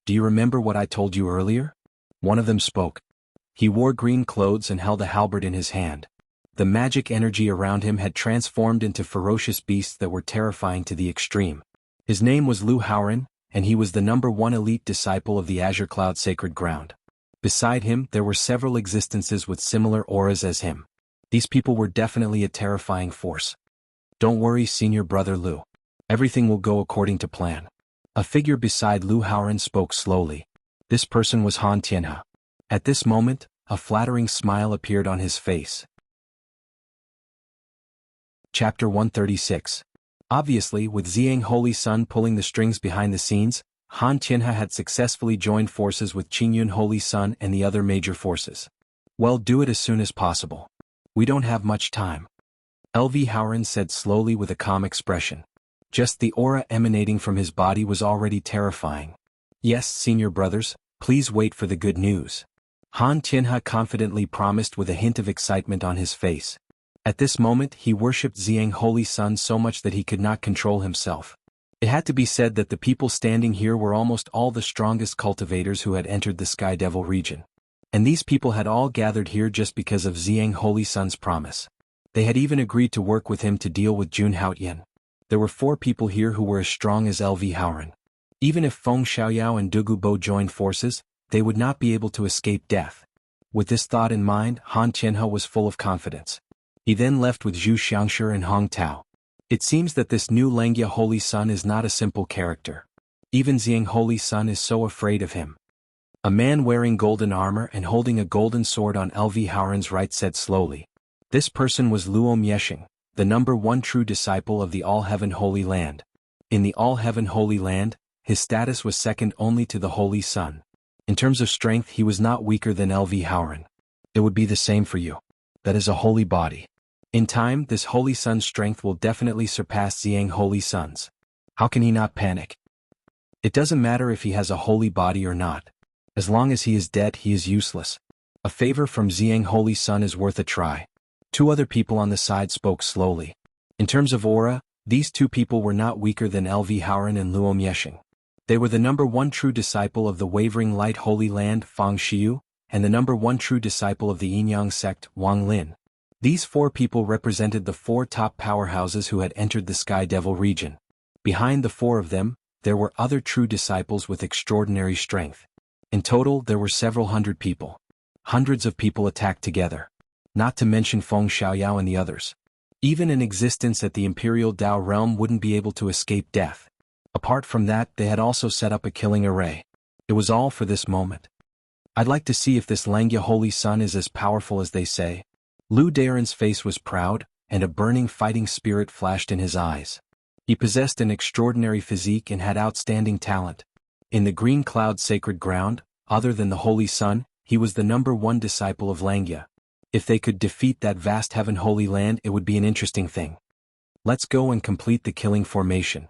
Do you remember what I told you earlier? One of them spoke. He wore green clothes and held a halberd in his hand. The magic energy around him had transformed into ferocious beasts that were terrifying to the extreme. His name was Lu Haoran, and he was the #1 elite disciple of the Azure Cloud Sacred Ground. Beside him, there were several existences with similar auras as him. These people were definitely a terrifying force. Don't worry, senior brother Lu. Everything will go according to plan. A figure beside Lu Haoran spoke slowly. This person was Han Tianhe. At this moment, a flattering smile appeared on his face. Chapter 136. Obviously, with Xiang Holy Sun pulling the strings behind the scenes, Han Tianhe had successfully joined forces with Qingyun Holy Sun and the other major forces. Well, do it as soon as possible. We don't have much time. LV Haoran said slowly with a calm expression. Just the aura emanating from his body was already terrifying. Yes, senior brothers, please wait for the good news. Han Tianhe confidently promised with a hint of excitement on his face. At this moment he worshipped Xiang Holy Sun so much that he could not control himself. It had to be said that the people standing here were almost all the strongest cultivators who had entered the Sky Devil region. And these people had all gathered here just because of Xiang Holy Sun's promise. They had even agreed to work with him to deal with Jun Haoyin. There were 4 people here who were as strong as LV Haoran. Even if Feng Xiaoyao and Dugu Bo joined forces, they would not be able to escape death. With this thought in mind, Han Tianhe was full of confidence. He then left with Zhu Xiangshi and Hong Tao. It seems that this new Langya Holy Sun is not a simple character. Even Xiang Holy Sun is so afraid of him. A man wearing golden armor and holding a golden sword on LV Howren's right said slowly. This person was Luo Mieshing, the #1 true disciple of the All-Heaven Holy Land. In the All-Heaven Holy Land, his status was second only to the Holy Sun. In terms of strength, he was not weaker than LV Howren. It would be the same for you. That is a holy body. In time, this Holy Sun's strength will definitely surpass Xiang Holy Sun's. How can he not panic? It doesn't matter if he has a holy body or not. As long as he is dead, he is useless. A favor from Xiang Holy Sun is worth a try. Two other people on the side spoke slowly. In terms of aura, these two people were not weaker than LV Howren and Luo Mieshing. They were the #1 true disciple of the Wavering Light Holy Land, Fang Xiu, and the #1 true disciple of the Yinyang sect, Wang Lin. These four people represented the four top powerhouses who had entered the Sky Devil region. Behind the four of them, there were other true disciples with extraordinary strength. In total, there were several hundred people. Hundreds of people attacked together. Not to mention Feng Xiaoyao and the others. Even an existence at the Imperial Dao realm wouldn't be able to escape death. Apart from that, they had also set up a killing array. It was all for this moment. I'd like to see if this Langya Holy Sun is as powerful as they say. Lu Daren's face was proud, and a burning fighting spirit flashed in his eyes. He possessed an extraordinary physique and had outstanding talent. In the Green Cloud sacred ground, other than the Holy Sun, he was the #1 disciple of Langya. If they could defeat that vast Heaven Holy Land, it would be an interesting thing. Let's go and complete the killing formation.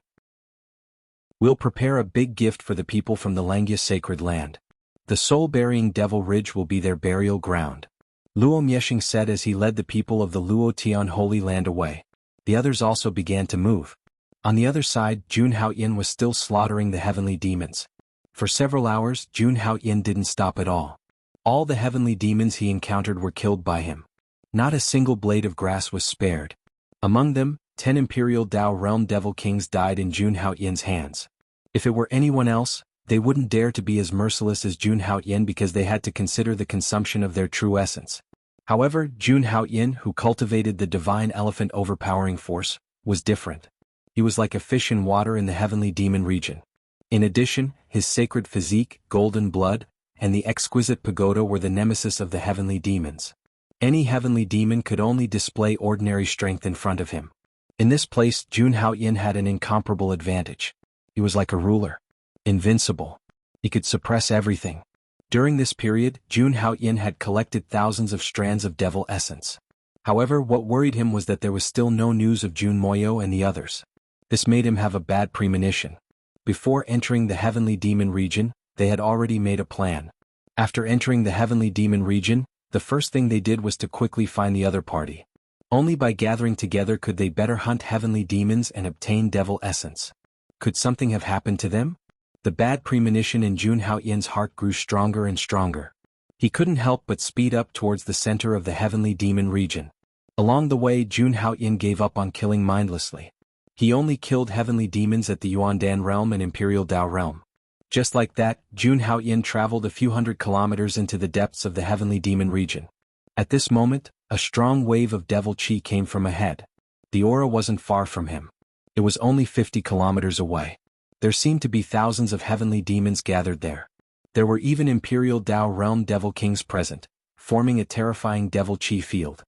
We'll prepare a big gift for the people from the Langya sacred land. The soul-burying Devil Ridge will be their burial ground. Luo Mieshing said as he led the people of the Luo Tian Holy Land away. The others also began to move. On the other side, Jun Haoyin was still slaughtering the heavenly demons. For several hours, Jun Haoyin didn't stop at all. All the heavenly demons he encountered were killed by him. Not a single blade of grass was spared. Among them, 10 Imperial Dao Realm Devil Kings died in Jun Haoyin's hands. If it were anyone else, they wouldn't dare to be as merciless as Jun Haoyin because they had to consider the consumption of their true essence. However, Jun Haoyin, who cultivated the divine elephant overpowering force, was different. He was like a fish in water in the heavenly demon region. In addition, his sacred physique, golden blood, and the exquisite pagoda were the nemesis of the heavenly demons. Any heavenly demon could only display ordinary strength in front of him. In this place, Jun Haoyin had an incomparable advantage. He was like a ruler. Invincible. He could suppress everything. During this period, Jun Haoyin had collected thousands of strands of devil essence. However, what worried him was that there was still no news of Jun Moyo and the others. This made him have a bad premonition. Before entering the heavenly demon region, they had already made a plan. After entering the heavenly demon region, the first thing they did was to quickly find the other party. Only by gathering together could they better hunt heavenly demons and obtain devil essence. Could something have happened to them? The bad premonition in Jun Haoyin's heart grew stronger and stronger. He couldn't help but speed up towards the center of the heavenly demon region. Along the way, Jun Haoyin gave up on killing mindlessly. He only killed heavenly demons at the Yuandan realm and Imperial Dao realm. Just like that, Jun Haoyin traveled a few hundred kilometers into the depths of the heavenly demon region. At this moment, a strong wave of devil chi came from ahead. The aura wasn't far from him. It was only 50 kilometers away. There seemed to be thousands of heavenly demons gathered there. There were even Imperial Dao realm devil kings present, forming a terrifying devil chi field.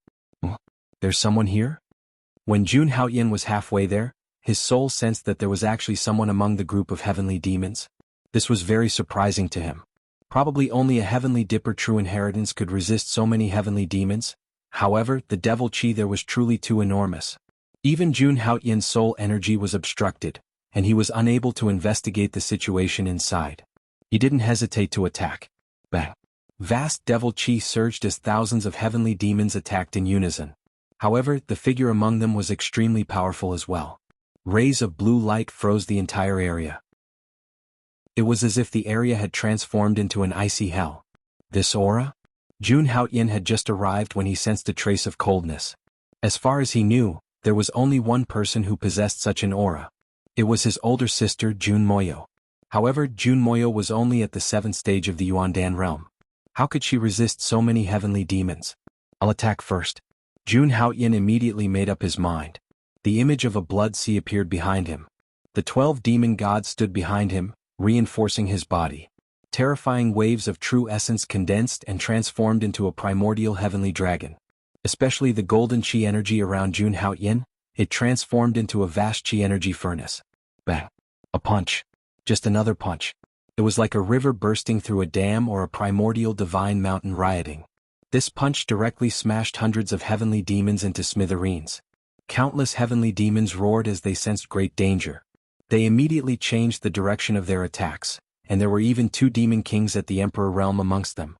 There's someone here? When Jun Haoyin was halfway there, his soul sensed that there was actually someone among the group of heavenly demons. This was very surprising to him. Probably only a heavenly dipper true inheritance could resist so many heavenly demons. However, the devil chi there was truly too enormous. Even Jun Haoyin's soul energy was obstructed, and he was unable to investigate the situation inside. He didn't hesitate to attack. Bang! Vast devil chi surged as thousands of heavenly demons attacked in unison. However, the figure among them was extremely powerful as well. Rays of blue light froze the entire area. It was as if the area had transformed into an icy hell. This aura? Jun Haoyin had just arrived when he sensed a trace of coldness. As far as he knew, there was only one person who possessed such an aura. It was his older sister Jun Moyo. However, Jun Moyo was only at the 7th stage of the Yuandan realm. How could she resist so many heavenly demons? I'll attack first. Jun Haoyin immediately made up his mind. The image of a blood sea appeared behind him. The 12 demon gods stood behind him, reinforcing his body. Terrifying waves of true essence condensed and transformed into a primordial heavenly dragon. Especially the golden chi energy around Jun Haoyin, it transformed into a vast chi energy furnace. Bang! A punch. Just another punch. It was like a river bursting through a dam or a primordial divine mountain rioting. This punch directly smashed hundreds of heavenly demons into smithereens. Countless heavenly demons roared as they sensed great danger. They immediately changed the direction of their attacks, and there were even 2 demon kings at the Emperor realm amongst them.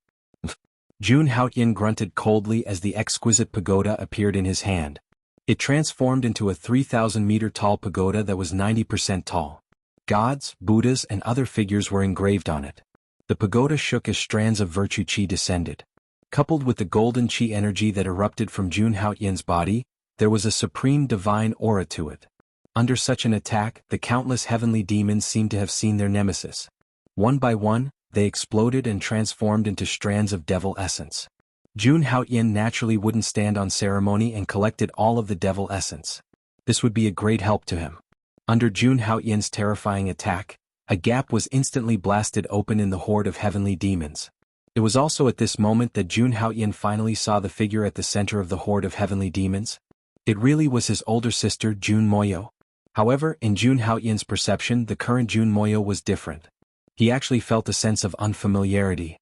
Jun Haoyin grunted coldly as the exquisite pagoda appeared in his hand. It transformed into a 3,000-meter tall pagoda that was 90% tall. Gods, Buddhas, and other figures were engraved on it. The pagoda shook as strands of virtue chi descended. Coupled with the golden chi energy that erupted from Jun Haoyin's body, there was a supreme divine aura to it. Under such an attack, the countless heavenly demons seemed to have seen their nemesis. One by one, they exploded and transformed into strands of devil essence. Jun Haoyin naturally wouldn't stand on ceremony and collected all of the devil essence. This would be a great help to him. Under Jun Haoyin's terrifying attack, a gap was instantly blasted open in the horde of heavenly demons. It was also at this moment that Jun Haoyin finally saw the figure at the center of the horde of heavenly demons. It really was his older sister Jun Moyo. However, in Jun Haoyin's perception, the current Jun Moyo was different. He actually felt a sense of unfamiliarity.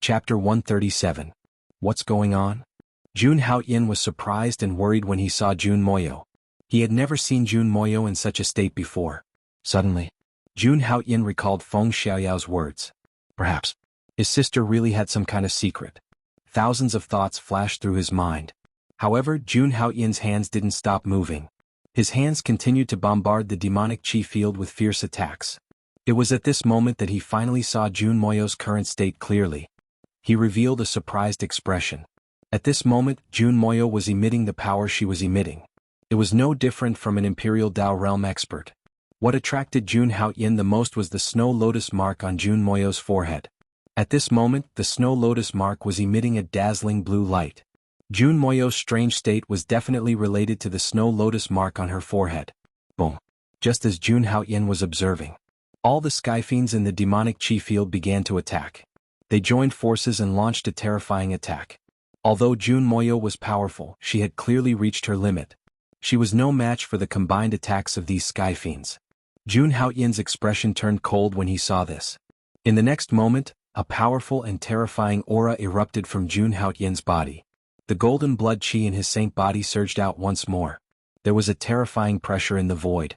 Chapter 137. What's going on? Jun Haoyin was surprised and worried when he saw Jun Moyo. He had never seen Jun Moyo in such a state before. Suddenly, Jun Haoyin recalled Feng Xiaoyao's words. Perhaps his sister really had some kind of secret. Thousands of thoughts flashed through his mind. However, Jun Haoyin's hands didn't stop moving. His hands continued to bombard the demonic chi field with fierce attacks. It was at this moment that he finally saw Jun Moyo's current state clearly. He revealed a surprised expression. At this moment, Jun Moyo was emitting the power she was emitting. It was no different from an Imperial Dao realm expert. What attracted Jun Haoyin the most was the snow lotus mark on Jun Moyo's forehead. At this moment, the snow lotus mark was emitting a dazzling blue light. Jun Moyo's strange state was definitely related to the snow lotus mark on her forehead. Boom. Just as Jun Haoyin was observing, all the sky fiends in the demonic chi field began to attack. They joined forces and launched a terrifying attack. Although Jun Moyo was powerful, she had clearly reached her limit. She was no match for the combined attacks of these sky fiends. Jun Haoyin's expression turned cold when he saw this. In the next moment, a powerful and terrifying aura erupted from Jun Haoyin's body. The golden blood chi in his saint body surged out once more. There was a terrifying pressure in the void.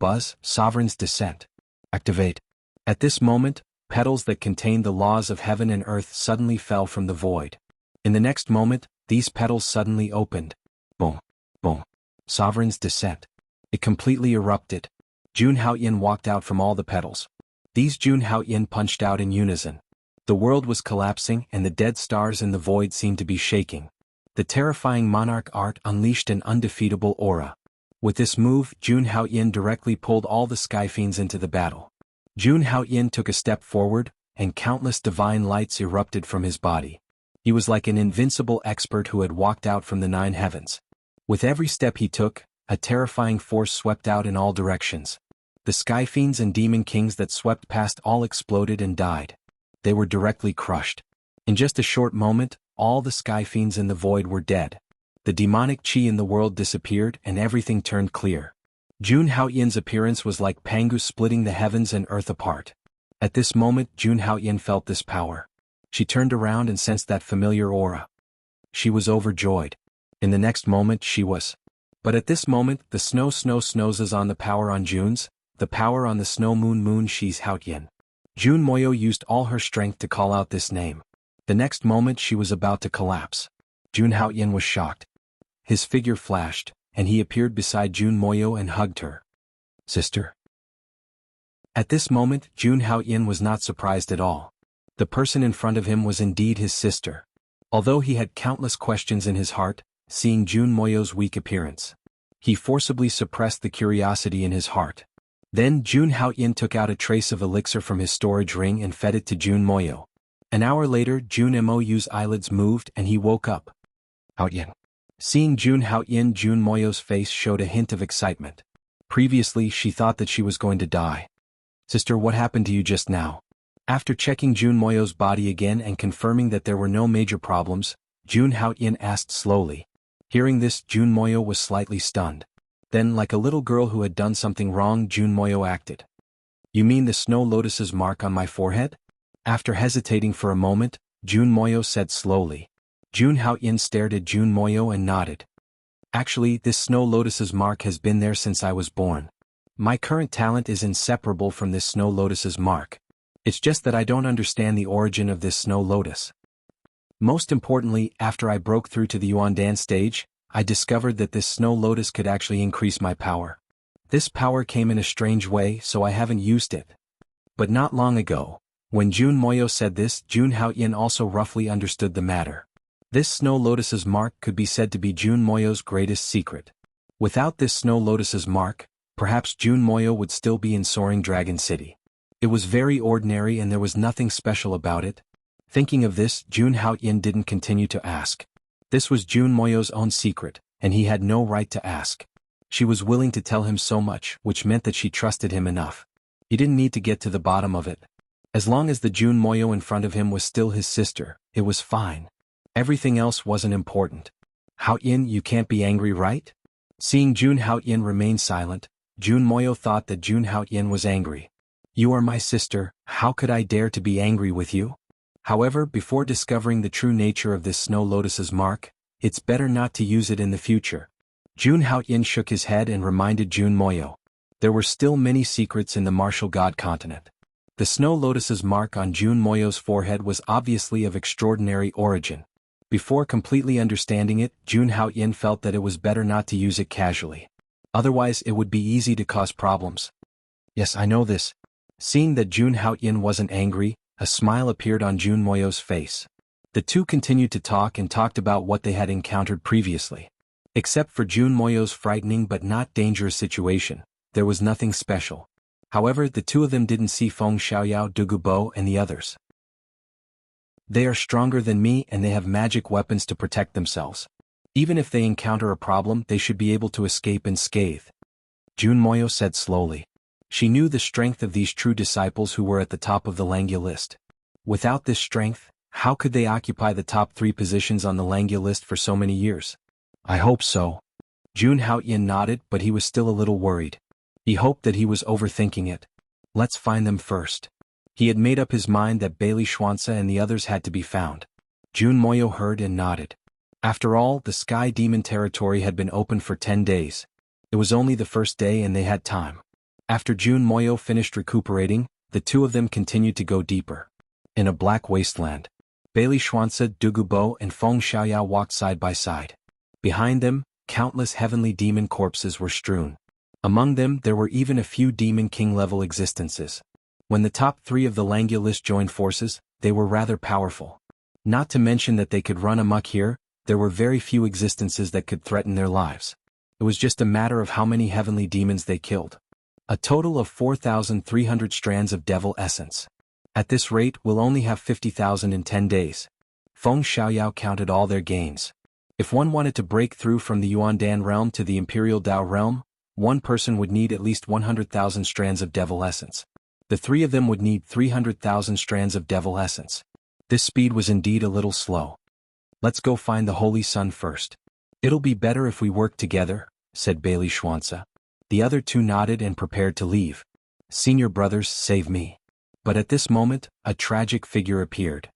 Buzz, Sovereign's Descent. Activate. At this moment, petals that contained the laws of heaven and earth suddenly fell from the void. In the next moment, these petals suddenly opened. Boom. Boom. Sovereign's Descent. It completely erupted. Jun Haoyin walked out from all the petals. These Jun Haoyin punched out in unison. The world was collapsing and the dead stars in the void seemed to be shaking. The terrifying monarch art unleashed an undefeatable aura. With this move, Jun Haoyin directly pulled all the sky fiends into the battle. Jun Haoyin took a step forward, and countless divine lights erupted from his body. He was like an invincible expert who had walked out from the 9 heavens. With every step he took, a terrifying force swept out in all directions. The sky fiends and demon kings that swept past all exploded and died. They were directly crushed. In just a short moment, all the sky fiends in the void were dead. The demonic chi in the world disappeared and everything turned clear. Jun Haoyin's appearance was like Pangu splitting the heavens and earth apart. At this moment, Jun Haoyin felt this power. She turned around and sensed that familiar aura. She was overjoyed. In the next moment she was. But at this moment, the snows on the power on Jun's, the power on the snow moon she's Haoyin. Jun Moyo used all her strength to call out this name. The next moment she was about to collapse. Jun Haoyin was shocked. His figure flashed, and he appeared beside Jun Moyo and hugged her. Sister. At this moment, Jun Haoyin was not surprised at all. The person in front of him was indeed his sister. Although he had countless questions in his heart, seeing Jun Moyo's weak appearance, he forcibly suppressed the curiosity in his heart. Then Jun Haoyin took out a trace of elixir from his storage ring and fed it to Jun Moyo. An hour later, Jun Moyo's eyelids moved and he woke up. Haoyin. Seeing Jun Haoyin, Jun Moyo's face showed a hint of excitement. Previously, she thought that she was going to die. Sister, what happened to you just now? After checking Jun Moyo's body again and confirming that there were no major problems, Jun Haoyin asked slowly. Hearing this, Jun Moyo was slightly stunned. Then, like a little girl who had done something wrong, Jun Moyo acted. You mean the snow lotus's mark on my forehead? After hesitating for a moment, Jun Moyo said slowly. Jun Haoyin stared at Jun Moyo and nodded. Actually, this snow lotus's mark has been there since I was born. My current talent is inseparable from this snow lotus's mark. It's just that I don't understand the origin of this snow lotus. Most importantly, after I broke through to the Yuandan stage, I discovered that this snow lotus could actually increase my power. This power came in a strange way, so I haven't used it. But not long ago, when Jun Moyo said this, Jun Haoyin also roughly understood the matter. This snow lotus's mark could be said to be Jun Moyo's greatest secret. Without this snow lotus's mark, perhaps Jun Moyo would still be in Soaring Dragon City. It was very ordinary and there was nothing special about it. Thinking of this, Jun Haoyin didn't continue to ask. This was Jun Moyo's own secret, and he had no right to ask. She was willing to tell him so much, which meant that she trusted him enough. He didn't need to get to the bottom of it. As long as the Jun Moyo in front of him was still his sister, it was fine. Everything else wasn't important. Haoyin, you can't be angry, right? Seeing Jun Haoyin remain silent, Jun Moyo thought that Jun Haoyin was angry. You are my sister, how could I dare to be angry with you? However, before discovering the true nature of this snow lotus's mark, it's better not to use it in the future. Jun Haoyin shook his head and reminded Jun Moyo. There were still many secrets in the martial god continent. The snow lotus's mark on Jun Moyo's forehead was obviously of extraordinary origin. Before completely understanding it, Jun Haoyin felt that it was better not to use it casually. Otherwise it would be easy to cause problems. Yes, I know this. Seeing that Jun Haoyin wasn't angry, a smile appeared on Jun Moyo's face. The two continued to talk and talked about what they had encountered previously. Except for Jun Moyo's frightening but not dangerous situation, there was nothing special. However, the two of them didn't see Feng Xiaoyao, Dugubo, and the others. They are stronger than me and they have magic weapons to protect themselves. Even if they encounter a problem, they should be able to escape unscathed. Jun Moyo said slowly. She knew the strength of these true disciples who were at the top of the Langya list. Without this strength, how could they occupy the top 3 positions on the Langya list for so many years? I hope so. Jun Haoyin nodded, but he was still a little worried. He hoped that he was overthinking it. Let's find them first. He had made up his mind that Bailey Schwanza and the others had to be found. Jun Moyo heard and nodded. After all, the Sky Demon territory had been open for 10 days. It was only the first day and they had time. After Jun Moyo finished recuperating, the two of them continued to go deeper. In a black wasteland, Bailey Schwanza, Dugubo, and Feng Xiaoyao walked side by side. Behind them, countless heavenly demon corpses were strewn. Among them, there were even a few Demon King-level existences. When the top 3 of the Langya list joined forces, they were rather powerful. Not to mention that they could run amok here, there were very few existences that could threaten their lives. It was just a matter of how many heavenly demons they killed. A total of 4,300 strands of devil essence. At this rate, we'll only have 50,000 in 10 days. Feng Xiaoyao counted all their gains. If one wanted to break through from the Yuandan realm to the Imperial Dao realm, one person would need at least 100,000 strands of devil essence. The 3 of them would need 300,000 strands of devil essence. This speed was indeed a little slow. Let's go find the Holy Sun first. It'll be better if we work together, said Bailey Schwanza. The other 2 nodded and prepared to leave. Senior brothers, save me. But at this moment, a tragic figure appeared.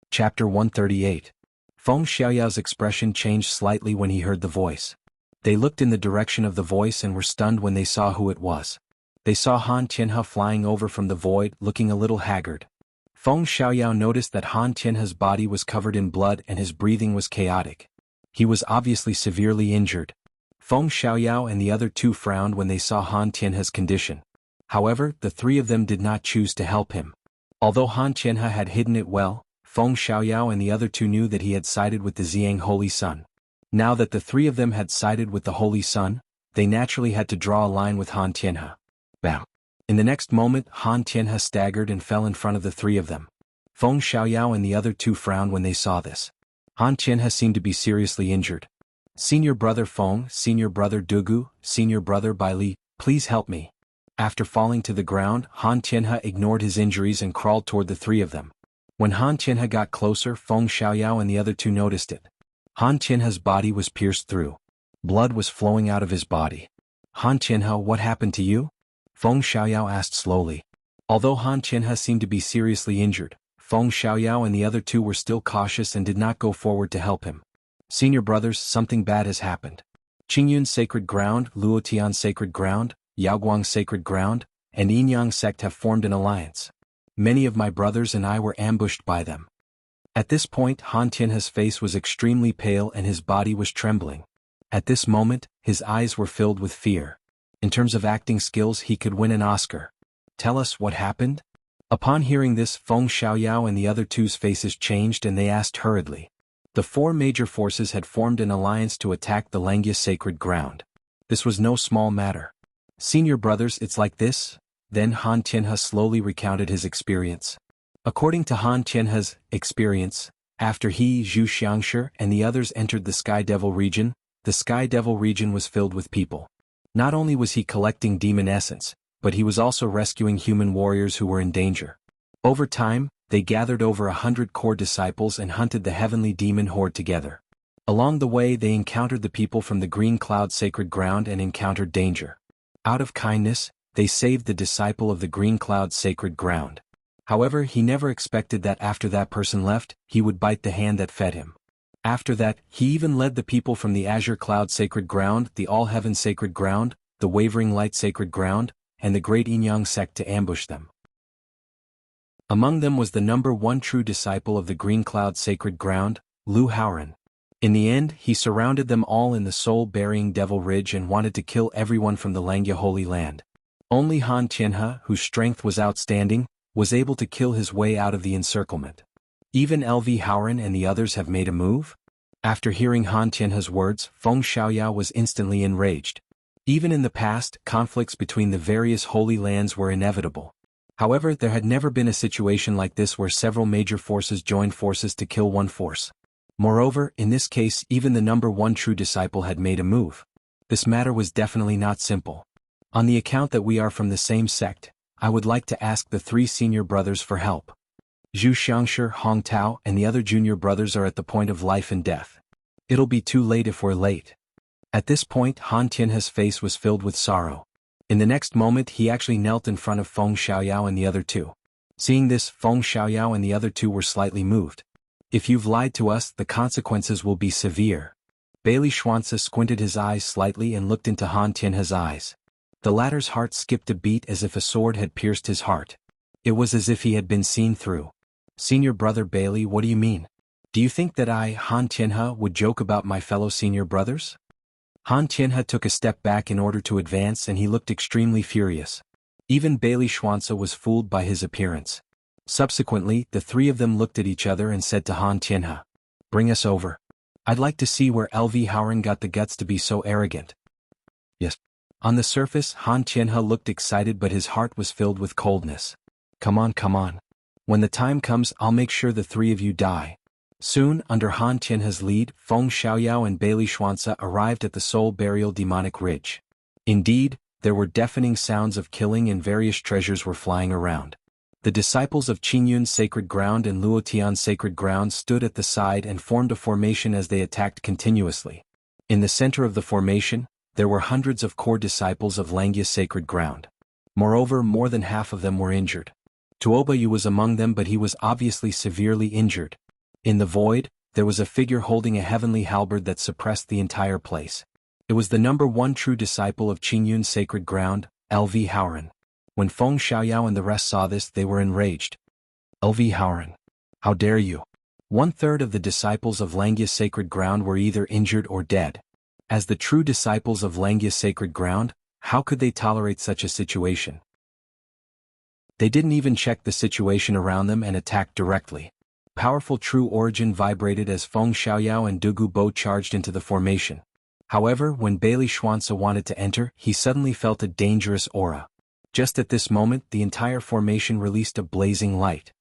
Chapter 138. Feng Xiaoyao's expression changed slightly when he heard the voice. They looked in the direction of the voice and were stunned when they saw who it was. They saw Han Tianhe flying over from the void, looking a little haggard. Feng Xiaoyao noticed that Han Tianhe's body was covered in blood and his breathing was chaotic. He was obviously severely injured. Feng Xiaoyao and the other 2 frowned when they saw Han Tianhe's condition. However, the 3 of them did not choose to help him. Although Han Tianhe had hidden it well, Feng Xiaoyao and the other 2 knew that he had sided with the Xiang Holy Sun. Now that the 3 of them had sided with the Holy Sun, they naturally had to draw a line with Han Tianhe. Bam! In the next moment, Han Tianhe staggered and fell in front of the 3 of them. Feng Xiaoyao and the other 2 frowned when they saw this. Han Qianhe seemed to be seriously injured. Senior brother Feng, senior brother Dugu, senior brother Bai Li, please help me. After falling to the ground, Han Qianhe ignored his injuries and crawled toward the three of them. When Han Qianhe got closer, Feng Xiaoyao and the other two noticed it. Han Qianhe's body was pierced through. Blood was flowing out of his body. Han Qianhe, what happened to you? Feng Xiaoyao asked slowly. Although Han Qianhe seemed to be seriously injured, Feng Xiaoyao and the other two were still cautious and did not go forward to help him. Senior brothers, something bad has happened. Qingyun's sacred ground, Luotian's sacred ground, Yaoguang's sacred ground, and Yinyang sect have formed an alliance. Many of my brothers and I were ambushed by them. At this point, Han Qianhe's face was extremely pale and his body was trembling. At this moment, his eyes were filled with fear. In terms of acting skills, he could win an Oscar. Tell us what happened? Upon hearing this, Feng Xiaoyao and the other two's faces changed and they asked hurriedly. The four major forces had formed an alliance to attack the Langya sacred ground. This was no small matter. Senior brothers, it's like this? Then Han Qianhe slowly recounted his experience. According to Han Qianhe's experience, after he, Zhu Xiangshi, and the others entered the Sky Devil region, the Sky Devil region was filled with people. Not only was he collecting demon essence, but he was also rescuing human warriors who were in danger. Over time, they gathered over 100 core disciples and hunted the heavenly demon horde together. Along the way they encountered the people from the Green Cloud sacred ground and encountered danger. Out of kindness, they saved the disciple of the Green Cloud sacred ground. However, he never expected that after that person left, he would bite the hand that fed him. After that, he even led the people from the Azure Cloud sacred ground, the All Heaven sacred ground, the Wavering Light sacred ground, and the Great Yinyang sect to ambush them. Among them was the number one true disciple of the Green Cloud sacred ground, Lu Haoran. In the end, he surrounded them all in the soul-burying Devil Ridge and wanted to kill everyone from the Langya Holy Land. Only Han Qianhe, whose strength was outstanding, was able to kill his way out of the encirclement. Even LV Haoran and the others have made a move? After hearing Han Qianhe's words, Feng Xiaoyao was instantly enraged. Even in the past, conflicts between the various holy lands were inevitable. However, there had never been a situation like this where several major forces joined forces to kill one force. Moreover, in this case, even the number one true disciple had made a move. This matter was definitely not simple. On the account that we are from the same sect, I would like to ask the three senior brothers for help. Zhu Xiangshi, Hong Tao, and the other junior brothers are at the point of life and death. It'll be too late if we're late. At this point, Han Qianhe's face was filled with sorrow. In the next moment, he actually knelt in front of Feng Xiaoyao and the other two. Seeing this, Feng Xiaoyao and the other two were slightly moved. If you've lied to us, the consequences will be severe. Bailey Schwanze squinted his eyes slightly and looked into Han Qianhe's eyes. The latter's heart skipped a beat as if a sword had pierced his heart. It was as if he had been seen through. Senior brother Bailey, what do you mean? Do you think that I, Han Qianhe, would joke about my fellow senior brothers? Han Qianhe took a step back in order to advance and he looked extremely furious. Even Bailey Schwanze was fooled by his appearance. Subsequently, the three of them looked at each other and said to Han Qianhe, "Bring us over. I'd like to see where LV Haoran got the guts to be so arrogant." Yes. On the surface, Han Qianhe looked excited but his heart was filled with coldness. Come on, come on. When the time comes, I'll make sure the three of you die. Soon, under Han Qianhe's lead, Feng Xiaoyao and Bailey Schwanze arrived at the Soul Burial Demonic Ridge. Indeed, there were deafening sounds of killing and various treasures were flying around. The disciples of Qingyun's sacred ground and Luotian's sacred ground stood at the side and formed a formation as they attacked continuously. In the center of the formation, there were hundreds of core disciples of Langya's sacred ground. Moreover, more than half of them were injured. Tuobayu was among them, but he was obviously severely injured. In the void, there was a figure holding a heavenly halberd that suppressed the entire place. It was the number one true disciple of Qingyun's sacred ground, LV Haoran. When Feng Xiaoyao and the rest saw this, they were enraged. LV Haoran, how dare you? 1/3 of the disciples of Langya's sacred ground were either injured or dead. As the true disciples of Langya's sacred ground, how could they tolerate such a situation? They didn't even check the situation around them and attacked directly. Powerful true origin vibrated as Feng Xiaoyao and Dugu Bo charged into the formation. However, when Bailey Schwanze wanted to enter, he suddenly felt a dangerous aura. Just at this moment, the entire formation released a blazing light.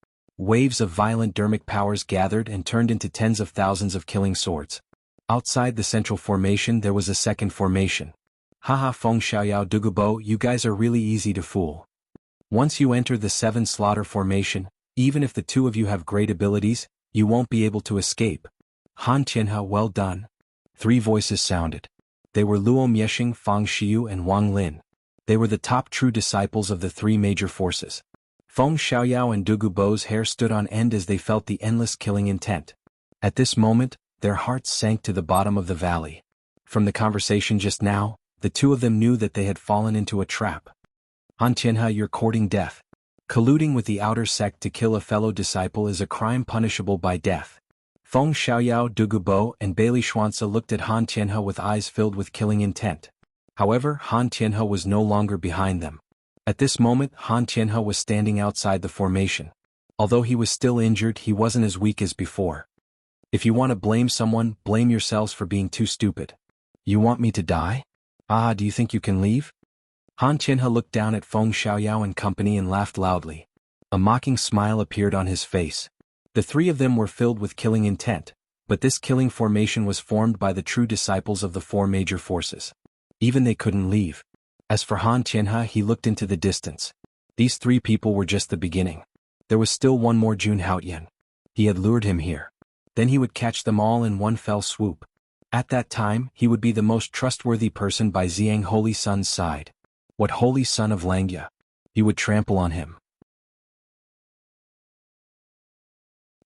Waves of violent dermic powers gathered and turned into tens of thousands of killing swords. Outside the central formation there was a second formation. Haha Feng Xiaoyao Dugubo, you guys are really easy to fool. Once you enter the 7 slaughter formation, even if the two of you have great abilities, you won't be able to escape. Han Tianhe, well done. 3 voices sounded. They were Luo Miexing, Fang Xiu and Wang Lin. They were the top true disciples of the 3 major forces. Feng Xiaoyao and Dugubo's hair stood on end as they felt the endless killing intent. At this moment, their hearts sank to the bottom of the valley. From the conversation just now, the two of them knew that they had fallen into a trap. Han Tianhe, you're courting death. Colluding with the outer sect to kill a fellow disciple is a crime punishable by death. Feng Xiaoyao, Dugubo, and Bailey Xuanzi looked at Han Tianhe with eyes filled with killing intent. However, Han Tianhe was no longer behind them. At this moment, Han Tianhe was standing outside the formation. Although he was still injured, he wasn't as weak as before. If you want to blame someone, blame yourselves for being too stupid. You want me to die? Ah, do you think you can leave? Han Tianhe looked down at Feng Xiaoyao and company and laughed loudly. A mocking smile appeared on his face. The 3 of them were filled with killing intent, but this killing formation was formed by the true disciples of the 4 major forces. Even they couldn't leave. As for Han Tianhe, he looked into the distance. These 3 people were just the beginning. There was still one more Jun Haoyan. He had lured him here. Then he would catch them all in one fell swoop. At that time, he would be the most trustworthy person by Xiang Holy Sun's side. What Holy Son of Langya? He would trample on him.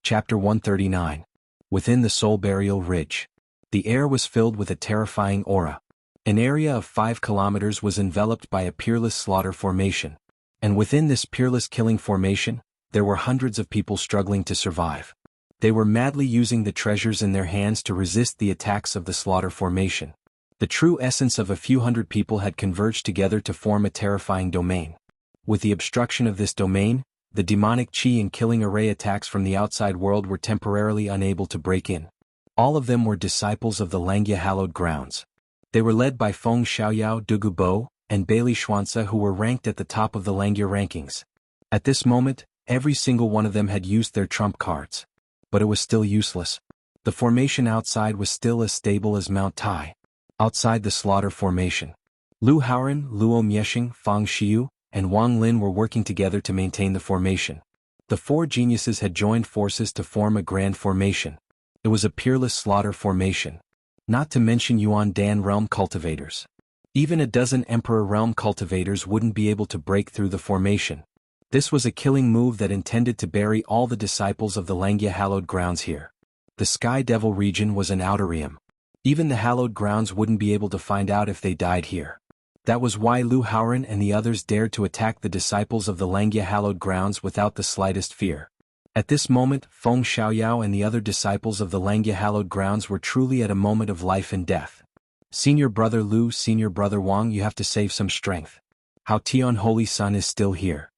Chapter 139. Within the Soul Burial Ridge. The air was filled with a terrifying aura. An area of 5 kilometers was enveloped by a peerless slaughter formation. And within this peerless killing formation, there were hundreds of people struggling to survive. They were madly using the treasures in their hands to resist the attacks of the slaughter formation. The true essence of a few hundred people had converged together to form a terrifying domain. With the obstruction of this domain, the demonic chi and killing array attacks from the outside world were temporarily unable to break in. All of them were disciples of the Langya hallowed grounds. They were led by Feng Xiaoyao, Dugubo, and Bailey Xuanzi, who were ranked at the top of the Langya rankings. At this moment, every single one of them had used their trump cards. But it was still useless. The formation outside was still as stable as Mount Tai. Outside the slaughter formation, Lu Haoran, Luo Miexing, Fang Xiu, and Wang Lin were working together to maintain the formation. The 4 geniuses had joined forces to form a grand formation. It was a peerless slaughter formation. Not to mention Yuan Dan realm cultivators. Even a dozen Emperor realm cultivators wouldn't be able to break through the formation. This was a killing move that intended to bury all the disciples of the Langya hallowed grounds here. The Sky Devil region was an outerium. Even the hallowed grounds wouldn't be able to find out if they died here. That was why Lu Haoran and the others dared to attack the disciples of the Langya hallowed grounds without the slightest fear. At this moment, Feng Xiaoyao and the other disciples of the Langya hallowed grounds were truly at a moment of life and death. Senior brother Lu, senior brother Wang, you have to save some strength. Hao Tian Holy Sun is still here.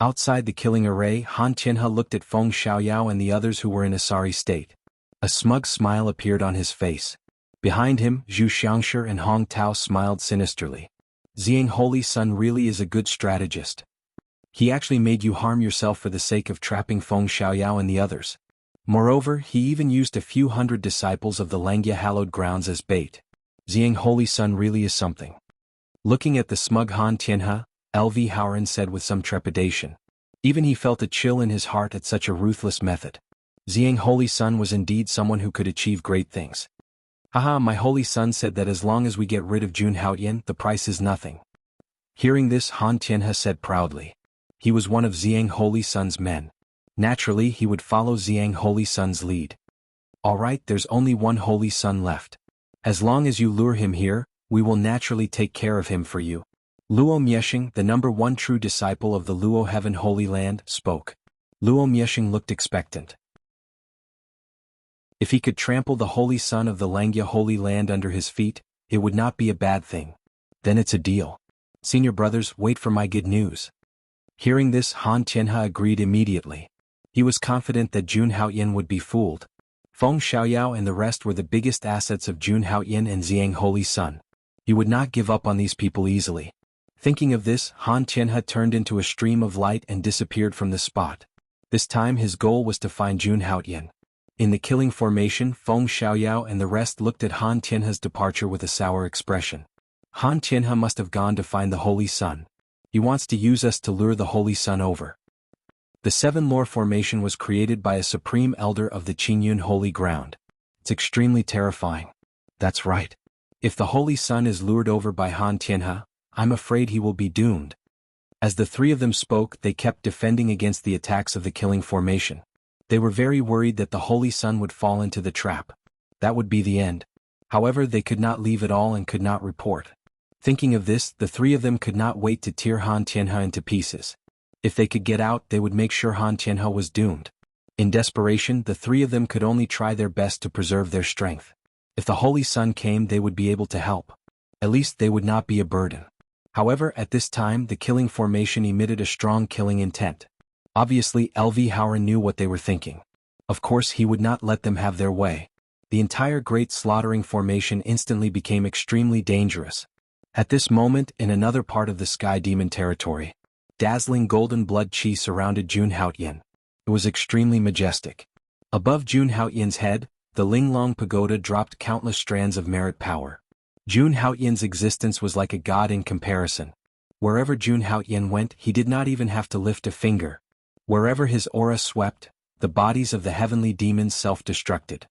Outside the killing array, Han Tianhe looked at Feng Xiaoyao and the others who were in a sorry state. A smug smile appeared on his face. Behind him, Zhu Xiangshi and Hong Tao smiled sinisterly. Xiang Holy Sun really is a good strategist. He actually made you harm yourself for the sake of trapping Feng Xiaoyao and the others. Moreover, he even used a few hundred disciples of the Langya hallowed grounds as bait. Xiang Holy Sun really is something. Looking at the smug Han Tianhe, L.V. Haoran said with some trepidation. Even he felt a chill in his heart at such a ruthless method. Xiang Holy Sun was indeed someone who could achieve great things. Haha, my Holy Sun said that as long as we get rid of Jun Haoyan, the price is nothing. Hearing this, Han Tianhe said proudly. He was one of Xiang Holy Sun's men. Naturally, he would follow Xiang Holy Sun's lead. Alright, there's only one Holy Sun left. As long as you lure him here, we will naturally take care of him for you. Luo Miexing, the number 1 true disciple of the Luo Heaven Holy Land, spoke. Luo Miexing looked expectant. If he could trample the Holy Sun of the Langya Holy Land under his feet, it would not be a bad thing. Then it's a deal. Senior brothers, wait for my good news. Hearing this, Han Tianhe agreed immediately. He was confident that Jun Haoyan would be fooled. Feng Xiaoyao and the rest were the biggest assets of Jun Haoyan and Xiang Holy Sun. He would not give up on these people easily. Thinking of this, Han Tianhe turned into a stream of light and disappeared from the spot. This time his goal was to find Jun Haotian. In the killing formation, Feng Xiaoyao and the rest looked at Han Tianhe's departure with a sour expression. Han Tianhe must have gone to find the Holy Sun. He wants to use us to lure the Holy Sun over. The Seven Lore formation was created by a supreme elder of the Qingyun Holy Ground. It's extremely terrifying. That's right. If the Holy Sun is lured over by Han Tianhe, I'm afraid he will be doomed. As the three of them spoke, they kept defending against the attacks of the killing formation. They were very worried that the Holy Sun would fall into the trap. That would be the end. However, they could not leave at all and could not report. Thinking of this, the three of them could not wait to tear Han Tianhe into pieces. If they could get out, they would make sure Han Tianhe was doomed. In desperation, the three of them could only try their best to preserve their strength. If the Holy Sun came, they would be able to help. At least they would not be a burden. However, at this time, the killing formation emitted a strong killing intent. Obviously, LV Howard knew what they were thinking. Of course, he would not let them have their way. The entire great slaughtering formation instantly became extremely dangerous. At this moment, in another part of the Sky Demon territory, dazzling golden blood chi surrounded Jun Haotian. It was extremely majestic. Above Jun Haotian's head, the Linglong Pagoda dropped countless strands of merit power. Jun Haotian's existence was like a god in comparison. Wherever Jun Haotian went, he did not even have to lift a finger. Wherever his aura swept, the bodies of the heavenly demons self-destructed.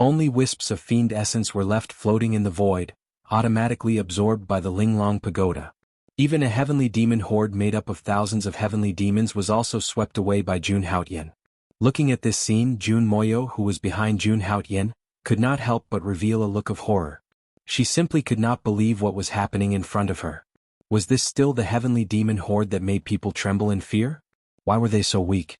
Only wisps of fiend essence were left floating in the void, automatically absorbed by the Linglong Pagoda. Even a heavenly demon horde made up of thousands of heavenly demons was also swept away by Jun Haotian. Looking at this scene, Jun Moyo, who was behind Jun Haotian, could not help but reveal a look of horror. She simply could not believe what was happening in front of her. Was this still the heavenly demon horde that made people tremble in fear? Why were they so weak?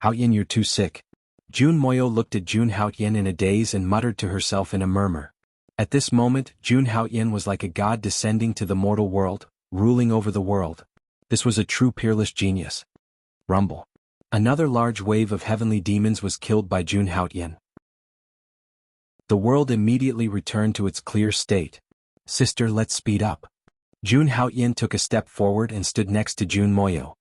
Haotian, you're too sick. Jun Moyo looked at Jun Haotian in a daze and muttered to herself in a murmur. At this moment, Jun Haotian was like a god descending to the mortal world, ruling over the world. This was a true peerless genius. Rumble. Another large wave of heavenly demons was killed by Jun Haotian. The world immediately returned to its clear state. Sister, let's speed up. Jun Haotian took a step forward and stood next to Jun Moyo.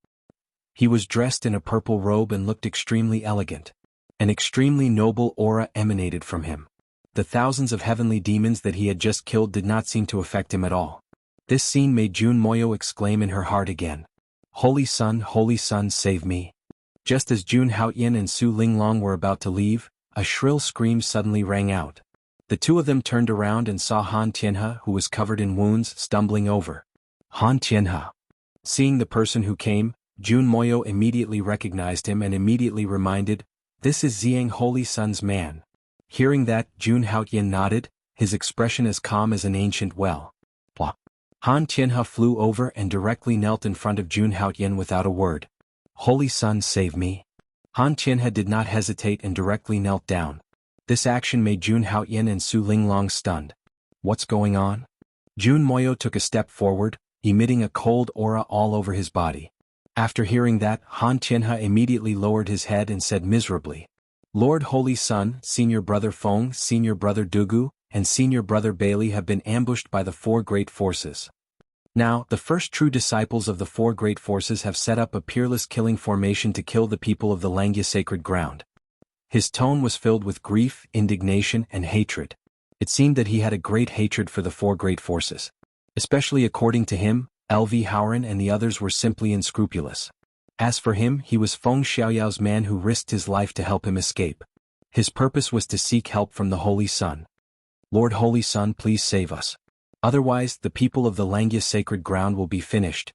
He was dressed in a purple robe and looked extremely elegant. An extremely noble aura emanated from him. The thousands of heavenly demons that he had just killed did not seem to affect him at all. This scene made Jun Moyo exclaim in her heart again. Holy Sun, save me. Just as Jun Haotian and Su Linglong were about to leave, a shrill scream suddenly rang out. The two of them turned around and saw Han Tianhe, who was covered in wounds, stumbling over. Han Tianhe. Seeing the person who came, Jun Moyo immediately recognized him and immediately reminded, this is Xiang Holy Sun's man. Hearing that, Jun Haotian nodded, his expression as calm as an ancient well. Blah. Han Tianhe flew over and directly knelt in front of Jun Haotian without a word. Holy Sun, save me. Han Tianhe did not hesitate and directly knelt down. This action made Jun Haotian and Su Linglong stunned. What's going on? Jun Moyo took a step forward, emitting a cold aura all over his body. After hearing that, Han Tianhe immediately lowered his head and said miserably, Lord Holy Sun, Senior Brother Feng, Senior Brother Dugu, and Senior Brother Bailey have been ambushed by the four great forces. Now, the first true disciples of the four great forces have set up a peerless killing formation to kill the people of the Langya sacred ground. His tone was filled with grief, indignation, and hatred. It seemed that he had a great hatred for the four great forces. Especially according to him, LV Howard and the others were simply unscrupulous. As for him, he was Feng Xiaoyao's man who risked his life to help him escape. His purpose was to seek help from the Holy Sun. Lord Holy Sun, please save us. Otherwise, the people of the Langya sacred ground will be finished.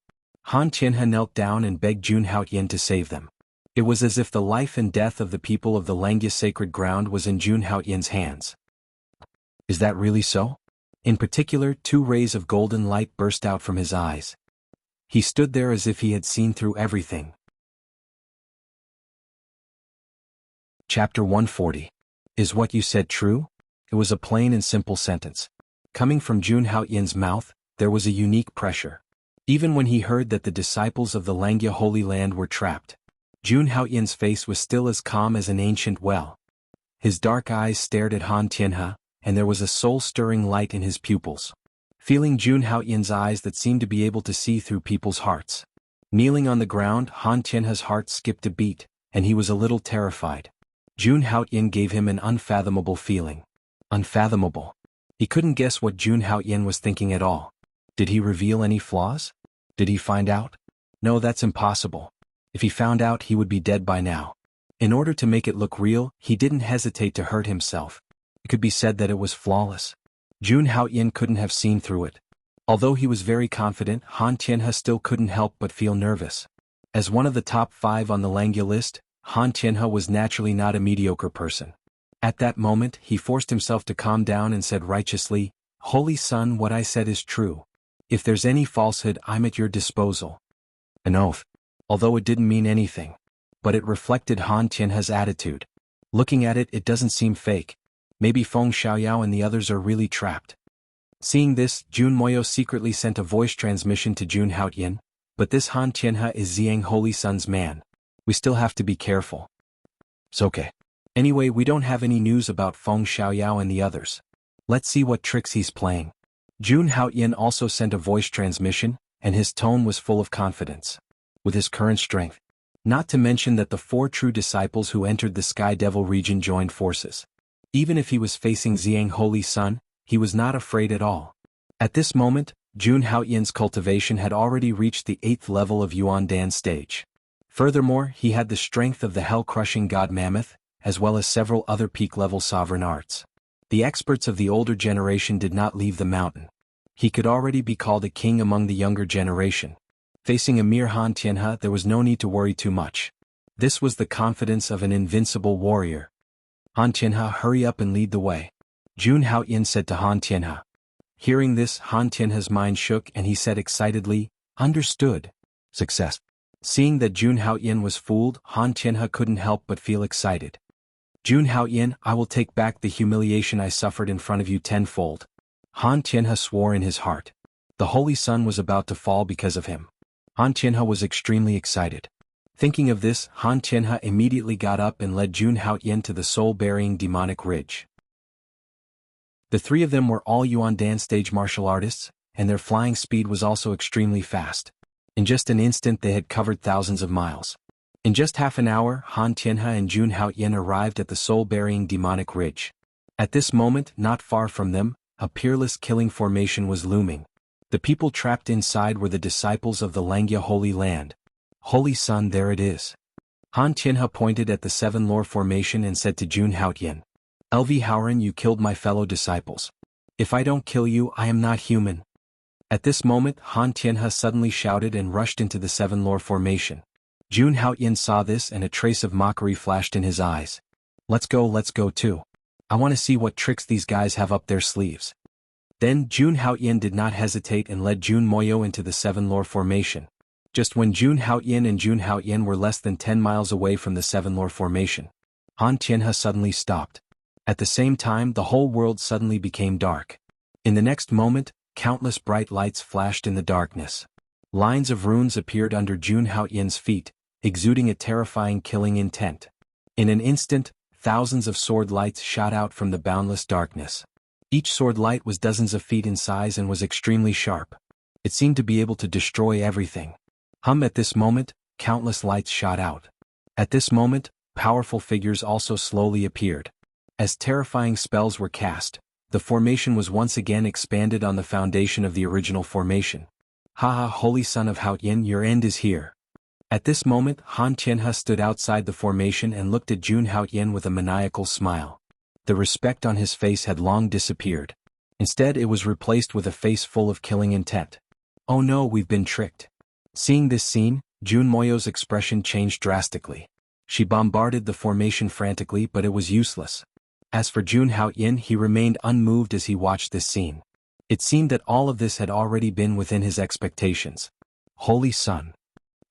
Han Tianhe knelt down and begged Jun Haotian to save them. It was as if the life and death of the people of the Langya sacred ground was in Jun Haotian's hands. Is that really so? In particular, two rays of golden light burst out from his eyes. He stood there as if he had seen through everything. Chapter 140. Is what you said true? It was a plain and simple sentence. Coming from Jun Haotian's mouth, there was a unique pressure. Even when he heard that the disciples of the Langya Holy Land were trapped, Jun Haotian's face was still as calm as an ancient well. His dark eyes stared at Han Tianhe, and there was a soul-stirring light in his pupils. Feeling Jun Haotian's eyes that seemed to be able to see through people's hearts. Kneeling on the ground, Han Tianhe's heart skipped a beat, and he was a little terrified. Jun Haoyin gave him an unfathomable feeling. Unfathomable. He couldn't guess what Jun Haoyin was thinking at all. Did he reveal any flaws? Did he find out? No, that's impossible. If he found out, he would be dead by now. In order to make it look real, he didn't hesitate to hurt himself. It could be said that it was flawless. Jun Haoyin couldn't have seen through it. Although he was very confident, Han Tianhe still couldn't help but feel nervous. As one of the top 5 on the Langya list, Han Tianhe was naturally not a mediocre person. At that moment, he forced himself to calm down and said righteously, "Holy Son, what I said is true. If there's any falsehood, I'm at your disposal." An oath. Although it didn't mean anything. But it reflected Han Tianhe's attitude. Looking at it, it doesn't seem fake. Maybe Feng Xiaoyao and the others are really trapped. Seeing this, Jun Moyo secretly sent a voice transmission to Jun Haoyin, "But this Han Tianhe is Xiang Holy Sun's man. We still have to be careful." It's okay. Anyway, we don't have any news about Feng Xiaoyao and the others. Let's see what tricks he's playing. Jun Haoyin also sent a voice transmission, and his tone was full of confidence. With his current strength. Not to mention that the 4 true disciples who entered the Sky Devil region joined forces. Even if he was facing Xiang Holy Sun, he was not afraid at all. At this moment, Jun Haoyin's cultivation had already reached the 8th level of Yuan Dan stage. Furthermore, he had the strength of the hell-crushing god Mammoth, as well as several other peak-level sovereign arts. The experts of the older generation did not leave the mountain. He could already be called a king among the younger generation. Facing a mere Han Tianhe, there was no need to worry too much. This was the confidence of an invincible warrior. "Han Tianhe, hurry up and lead the way," Jun Haoyin said to Han Tianhe. Hearing this, Han Tianhe's mind shook and he said excitedly, "Understood." Success. Seeing that Jun Haoyin was fooled, Han Tianhe couldn't help but feel excited. "Jun Haoyin, I will take back the humiliation I suffered in front of you tenfold." Han Tianhe swore in his heart. The Holy Sun was about to fall because of him. Han Tianhe was extremely excited. Thinking of this, Han Tianhe immediately got up and led Jun Haoyin to the soul-burying demonic ridge. The 3 of them were all Yuan Dan stage martial artists, and their flying speed was also extremely fast. In just an instant they had covered thousands of miles. In just half an hour, Han Tianhe and Jun Haoyin arrived at the soul-burying demonic ridge. At this moment, not far from them, a peerless killing formation was looming. The people trapped inside were the disciples of the Langya Holy Land. "Holy Sun, there it is." Han Tianhe pointed at the 7 lore formation and said to Jun Haoyin, "LV Haoran, you killed my fellow disciples. If I don't kill you, I am not human." At this moment, Han Tianhe suddenly shouted and rushed into the 7 lore formation. Jun Haoyin saw this and a trace of mockery flashed in his eyes. Let's go too. I want to see what tricks these guys have up their sleeves." Then Jun Haoyin did not hesitate and led Jun Moyo into the 7 lore formation. Just when Jun Haoyin and Jun Haoyin were less than 10 miles away from the 7 lore formation, Han Tianhe suddenly stopped. At the same time, the whole world suddenly became dark. In the next moment, countless bright lights flashed in the darkness. Lines of runes appeared under Jun Haoyin's feet, exuding a terrifying killing intent. In an instant, thousands of sword lights shot out from the boundless darkness. Each sword light was dozens of feet in size and was extremely sharp. It seemed to be able to destroy everything. At this moment, countless lights shot out. At this moment, powerful figures also slowly appeared. As terrifying spells were cast, the formation was once again expanded on the foundation of the original formation. "Haha, Holy Son of Haoyin, your end is here." At this moment, Han Tianhe stood outside the formation and looked at Jun Haoyin with a maniacal smile. The respect on his face had long disappeared. Instead, it was replaced with a face full of killing intent. "Oh no, we've been tricked." Seeing this scene, Jun Moyo's expression changed drastically. She bombarded the formation frantically, but it was useless. As for Jun Haoyin, he remained unmoved as he watched this scene. It seemed that all of this had already been within his expectations. Holy Sun.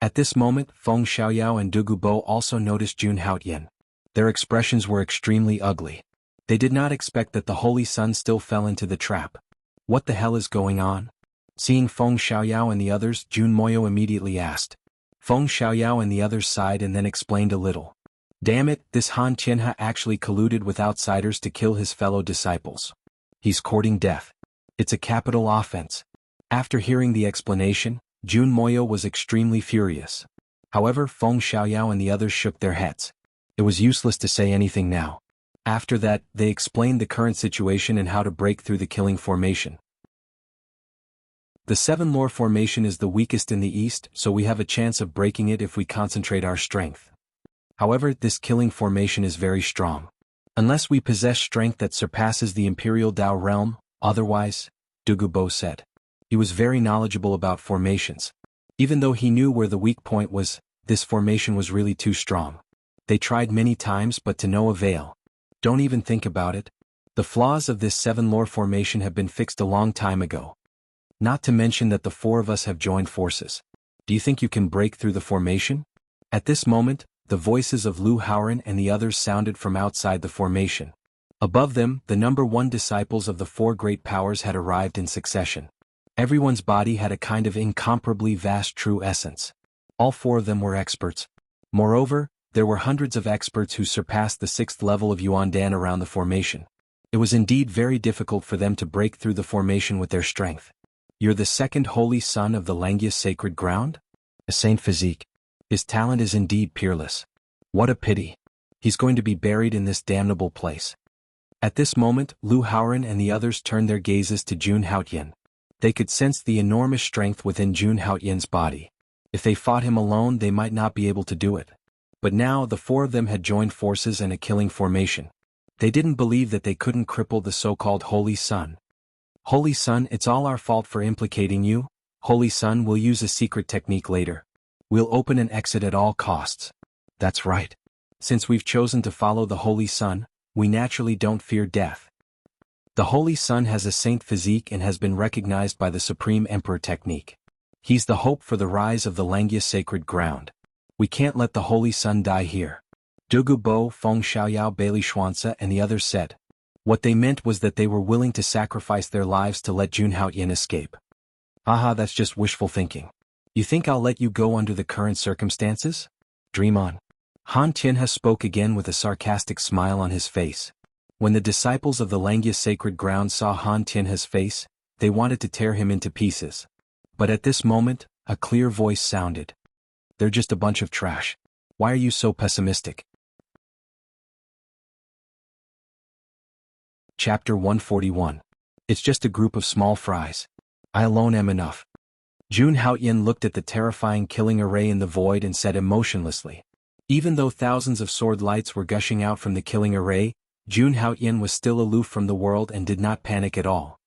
At this moment, Feng Xiaoyao and Dugu Bo also noticed Jun Haoyin. Their expressions were extremely ugly. They did not expect that the Holy Sun still fell into the trap. What the hell is going on? Seeing Feng Xiaoyao and the others, Jun Moyo immediately asked. Feng Xiaoyao and the others sighed and then explained a little. Damn it, this Han Tianhe actually colluded with outsiders to kill his fellow disciples. He's courting death. It's a capital offense. After hearing the explanation, Jun Moyo was extremely furious. However, Feng Xiaoyao and the others shook their heads. It was useless to say anything now. After that, they explained the current situation and how to break through the killing formation. The Seven Lore formation is the weakest in the east, so we have a chance of breaking it if we concentrate our strength. However, this killing formation is very strong. Unless we possess strength that surpasses the Imperial Dao realm, otherwise, Dugubo said. He was very knowledgeable about formations. Even though he knew where the weak point was, this formation was really too strong. They tried many times but to no avail. Don't even think about it. The flaws of this Seven Lore formation have been fixed a long time ago. Not to mention that the four of us have joined forces. Do you think you can break through the formation? At this moment, the voices of Lu Haoran and the others sounded from outside the formation. Above them, the number 1 disciples of the 4 great powers had arrived in succession. Everyone's body had a kind of incomparably vast true essence. All 4 of them were experts. Moreover, there were hundreds of experts who surpassed the 6th level of Yuandan around the formation. It was indeed very difficult for them to break through the formation with their strength. You're the second holy son of the Langya sacred ground? A saint physique. His talent is indeed peerless. What a pity. He's going to be buried in this damnable place. At this moment, Lu Haoran and the others turned their gazes to Jun Haotian. They could sense the enormous strength within Jun Haotian's body. If they fought him alone, they might not be able to do it. But now the 4 of them had joined forces in a killing formation. They didn't believe that they couldn't cripple the so-called Holy Sun. Holy Sun, it's all our fault for implicating you. Holy Sun, we'll use a secret technique later. We'll open an exit at all costs. That's right. Since we've chosen to follow the Holy Sun, we naturally don't fear death. The Holy Sun has a saint physique and has been recognized by the Supreme Emperor technique. He's the hope for the rise of the Langya sacred ground. We can't let the Holy Sun die here. Dugu Bo, Feng Xiaoyao, Bailey Xuanzi and the others said. What they meant was that they were willing to sacrifice their lives to let Jun Haotian escape. Aha, that's just wishful thinking. You think I'll let you go under the current circumstances? Dream on. Han Tianhe spoke again with a sarcastic smile on his face. When the disciples of the Langya sacred ground saw Han Tianhe's face, they wanted to tear him into pieces. But at this moment, a clear voice sounded. They're just a bunch of trash. Why are you so pessimistic? Chapter 141. It's just a group of small fries. I alone am enough. Jun Haotian looked at the terrifying killing array in the void and said emotionlessly. Even though thousands of sword lights were gushing out from the killing array, Jun Haotian was still aloof from the world and did not panic at all.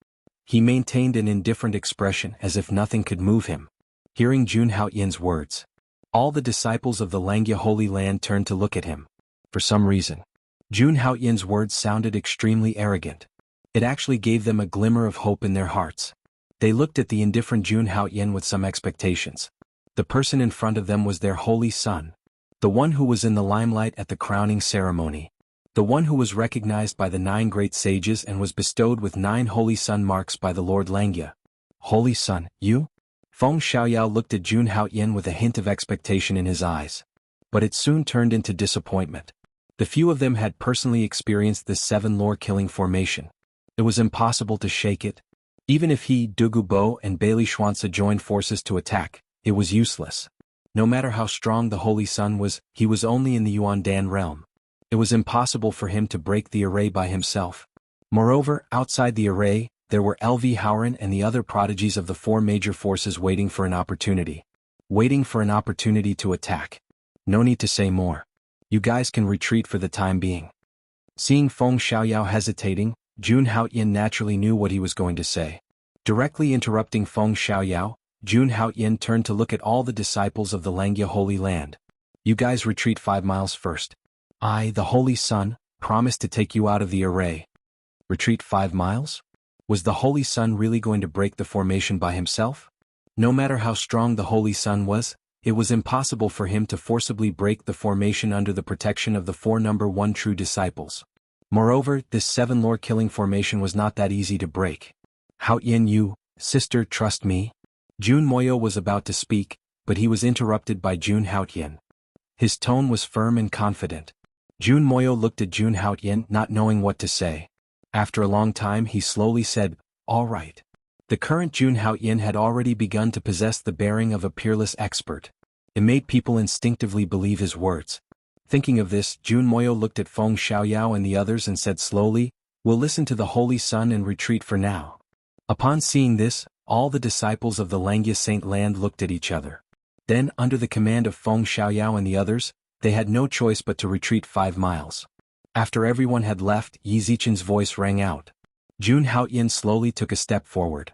He maintained an indifferent expression as if nothing could move him. Hearing Jun Haotian's words, all the disciples of the Langya Holy Land turned to look at him. For some reason, Jun Haotian's words sounded extremely arrogant. It actually gave them a glimmer of hope in their hearts. They looked at the indifferent Jun Haotian with some expectations. The person in front of them was their holy son. The one who was in the limelight at the crowning ceremony. The one who was recognized by the 9 great sages and was bestowed with 9 holy sun marks by the Lord Langya. Holy Sun, you? Feng Xiaoyao looked at Jun Haotian with a hint of expectation in his eyes. But it soon turned into disappointment. The few of them had personally experienced this 7 lore killing formation. It was impossible to shake it. Even if he, Dugu Bo and Bailey Xuanzi joined forces to attack, it was useless. No matter how strong the Holy Sun was, he was only in the Yuandan realm. It was impossible for him to break the array by himself. Moreover, outside the array, there were Lv Haoran and the other prodigies of the 4 major forces waiting for an opportunity. Waiting for an opportunity to attack. No need to say more. You guys can retreat for the time being. Seeing Feng Xiaoyao hesitating, Jun Haotian naturally knew what he was going to say. Directly interrupting Feng Xiaoyao, Jun Haotian turned to look at all the disciples of the Langya Holy Land. You guys retreat 5 miles first. I, the Holy Sun, promise to take you out of the array. Retreat 5 miles? Was the Holy Sun really going to break the formation by himself? No matter how strong the Holy Sun was, it was impossible for him to forcibly break the formation under the protection of the 4 number 1 true disciples. Moreover, this 7 lore killing formation was not that easy to break. Haotian, you, sister, trust me? Jun Moyo was about to speak, but he was interrupted by Jun Haotian. His tone was firm and confident. Jun Moyo looked at Jun Haotian, not knowing what to say. After a long time he slowly said, all right. The current Jun Haotian had already begun to possess the bearing of a peerless expert. It made people instinctively believe his words. Thinking of this, Jun Moyo looked at Feng Xiaoyao and the others and said slowly, "We'll listen to the Holy Sun and retreat for now." Upon seeing this, all the disciples of the Langya Saint Land looked at each other. Then, under the command of Feng Xiaoyao and the others, they had no choice but to retreat 5 miles. After everyone had left, Yi Zichen's voice rang out. Jun Haoyan slowly took a step forward.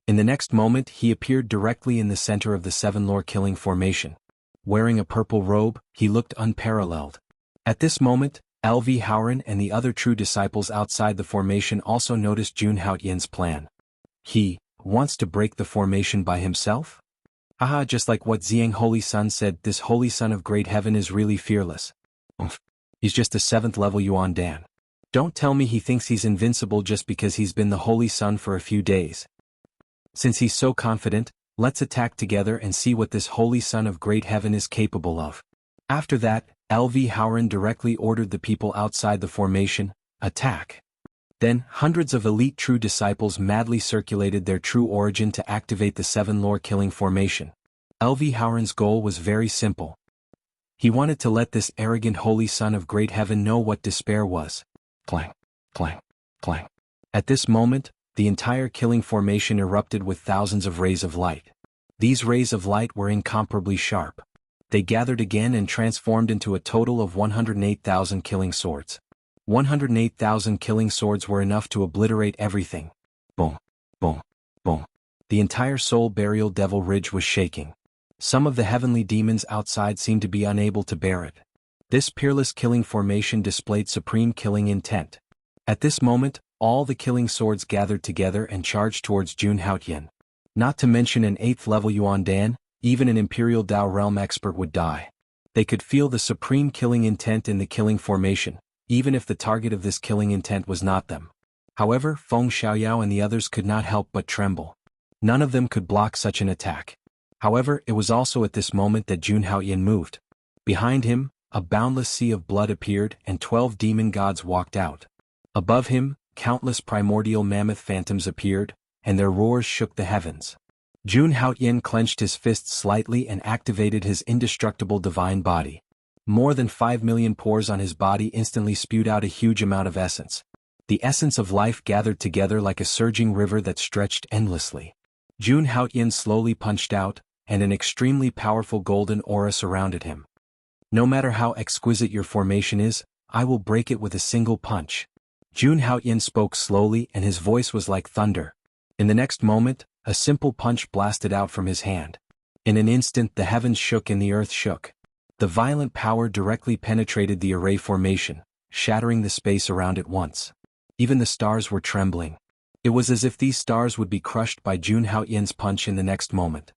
In the next moment he appeared directly in the center of the 7 lore killing formation. Wearing a purple robe, he looked unparalleled. At this moment, LV Howren and the other true disciples outside the formation also noticed Jun Haoyan's plan. He wants to break the formation by himself? Haha, just like what Ziyang Holy Sun said, this Holy Sun of Great Heaven is really fearless. He's just a 7th level Yuan Dan. Don't tell me he thinks he's invincible just because he's been the Holy Sun for a few days. Since he's so confident, let's attack together and see what this Holy Sun of Great Heaven is capable of. After that, LV Howren directly ordered the people outside the formation, attack. Then, hundreds of elite true disciples madly circulated their true origin to activate the 7 lore killing formation. LV Howren's goal was very simple. He wanted to let this arrogant Holy Sun of Great Heaven know what despair was. Clang, clang, clang. At this moment, the entire killing formation erupted with thousands of rays of light. These rays of light were incomparably sharp. They gathered again and transformed into a total of 108,000 killing swords. 108,000 killing swords were enough to obliterate everything. Boom, boom, boom. The entire Soul Burial Devil Ridge was shaking. Some of the heavenly demons outside seemed to be unable to bear it. This peerless killing formation displayed supreme killing intent. At this moment, all the killing swords gathered together and charged towards Jun Haoyan. Not to mention an 8th level Yuan Dan, even an Imperial Dao Realm expert would die. They could feel the supreme killing intent in the killing formation, even if the target of this killing intent was not them. However, Feng Xiaoyao and the others could not help but tremble. None of them could block such an attack. However, it was also at this moment that Jun Haoyan moved. Behind him, a boundless sea of blood appeared and 12 demon gods walked out. Above him, countless primordial mammoth phantoms appeared, and their roars shook the heavens. Jun Haoyan clenched his fists slightly and activated his indestructible divine body. More than 5 million pores on his body instantly spewed out a huge amount of essence. The essence of life gathered together like a surging river that stretched endlessly. Jun Haoyan slowly punched out, and an extremely powerful golden aura surrounded him. No matter how exquisite your formation is, I will break it with a single punch. Jun Haoyan spoke slowly and his voice was like thunder. In the next moment, a simple punch blasted out from his hand. In an instant the heavens shook and the earth shook. The violent power directly penetrated the array formation, shattering the space around it once. Even the stars were trembling. It was as if these stars would be crushed by Jun Haoyan's punch in the next moment.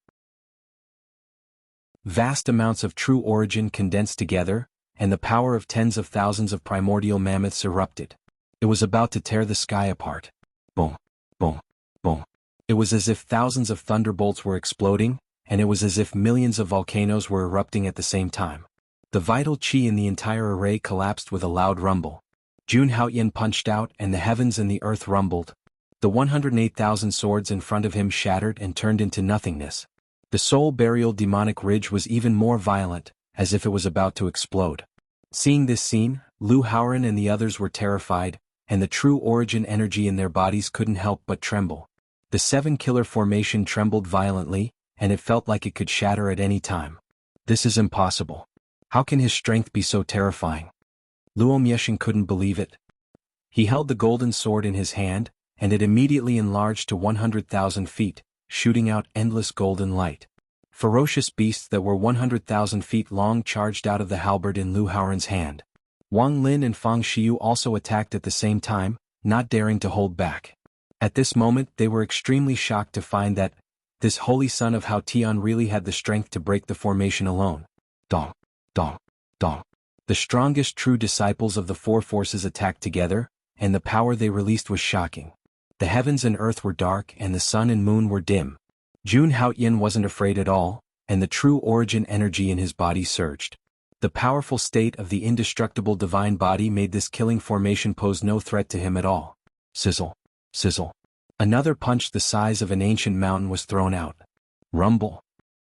Vast amounts of true origin condensed together, and the power of tens of thousands of primordial mammoths erupted. It was about to tear the sky apart. Boom, boom, boom. It was as if thousands of thunderbolts were exploding, and it was as if millions of volcanoes were erupting at the same time. The vital chi in the entire array collapsed with a loud rumble. Jun Haoyan punched out and the heavens and the earth rumbled. The 108,000 swords in front of him shattered and turned into nothingness. The Soul Burial Demonic Ridge was even more violent, as if it was about to explode. Seeing this scene, Lu Howren and the others were terrified, and the true origin energy in their bodies couldn't help but tremble. The 7 killer formation trembled violently, and it felt like it could shatter at any time. This is impossible. How can his strength be so terrifying? Luo Mieshan couldn't believe it. He held the golden sword in his hand, and it immediately enlarged to 100,000 feet, shooting out endless golden light. Ferocious beasts that were 100,000 feet long charged out of the halberd in Lu Howren's hand. Wang Lin and Fang Xiu also attacked at the same time, not daring to hold back. At this moment they were extremely shocked to find that this holy son of Hao Tian really had the strength to break the formation alone. Dong, dong, dong. The strongest true disciples of the 4 forces attacked together, and the power they released was shocking. The heavens and earth were dark and the sun and moon were dim. Jun Haoyan wasn't afraid at all, and the true origin energy in his body surged. The powerful state of the indestructible divine body made this killing formation pose no threat to him at all. Sizzle, sizzle. Another punch the size of an ancient mountain was thrown out. Rumble.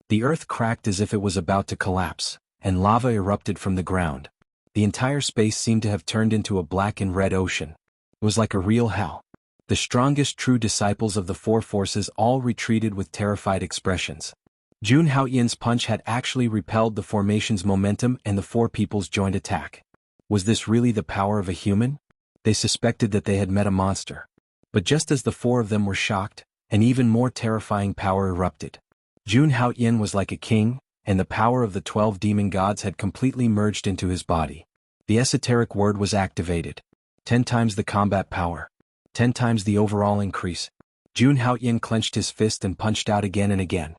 The earth cracked as if it was about to collapse, and lava erupted from the ground. The entire space seemed to have turned into a black and red ocean. It was like a real hell. The strongest true disciples of the four forces all retreated with terrified expressions. Jun Haoyan's punch had actually repelled the formation's momentum and the four people's joint attack. Was this really the power of a human? They suspected that they had met a monster. But just as the four of them were shocked, an even more terrifying power erupted. Jun Haoyan was like a king, and the power of the 12 demon gods had completely merged into his body. The esoteric word was activated. 10 times the combat power. 10 times the overall increase. Jun Haoyan clenched his fist and punched out again and again.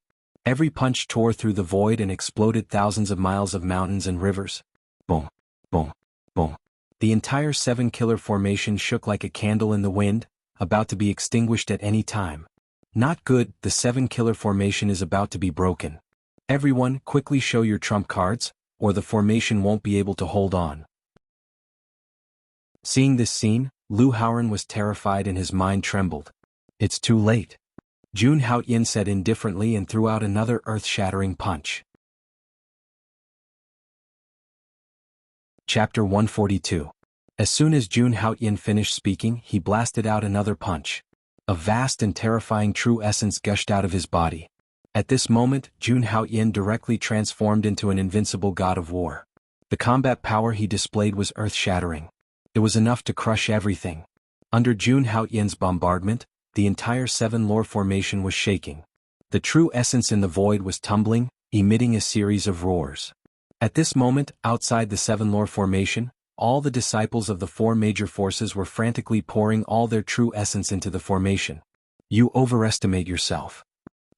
Every punch tore through the void and exploded thousands of miles of mountains and rivers. Boom, boom, boom. The entire 7-killer formation shook like a candle in the wind, about to be extinguished at any time. Not good, the 7-killer formation is about to be broken. Everyone, quickly show your trump cards, or the formation won't be able to hold on. Seeing this scene, Lu Haoran was terrified and his mind trembled. It's too late. Jun Haoyan said indifferently and threw out another earth-shattering punch. Chapter 142. As soon as Jun Haoyan finished speaking, he blasted out another punch. A vast and terrifying true essence gushed out of his body. At this moment, Jun Haoyan directly transformed into an invincible god of war. The combat power he displayed was earth-shattering. It was enough to crush everything. Under Jun Haoyan's bombardment, the entire 7-lore formation was shaking. The true essence in the void was tumbling, emitting a series of roars. At this moment, outside the 7-lore formation, all the disciples of the 4 major forces were frantically pouring all their true essence into the formation. You overestimate yourself.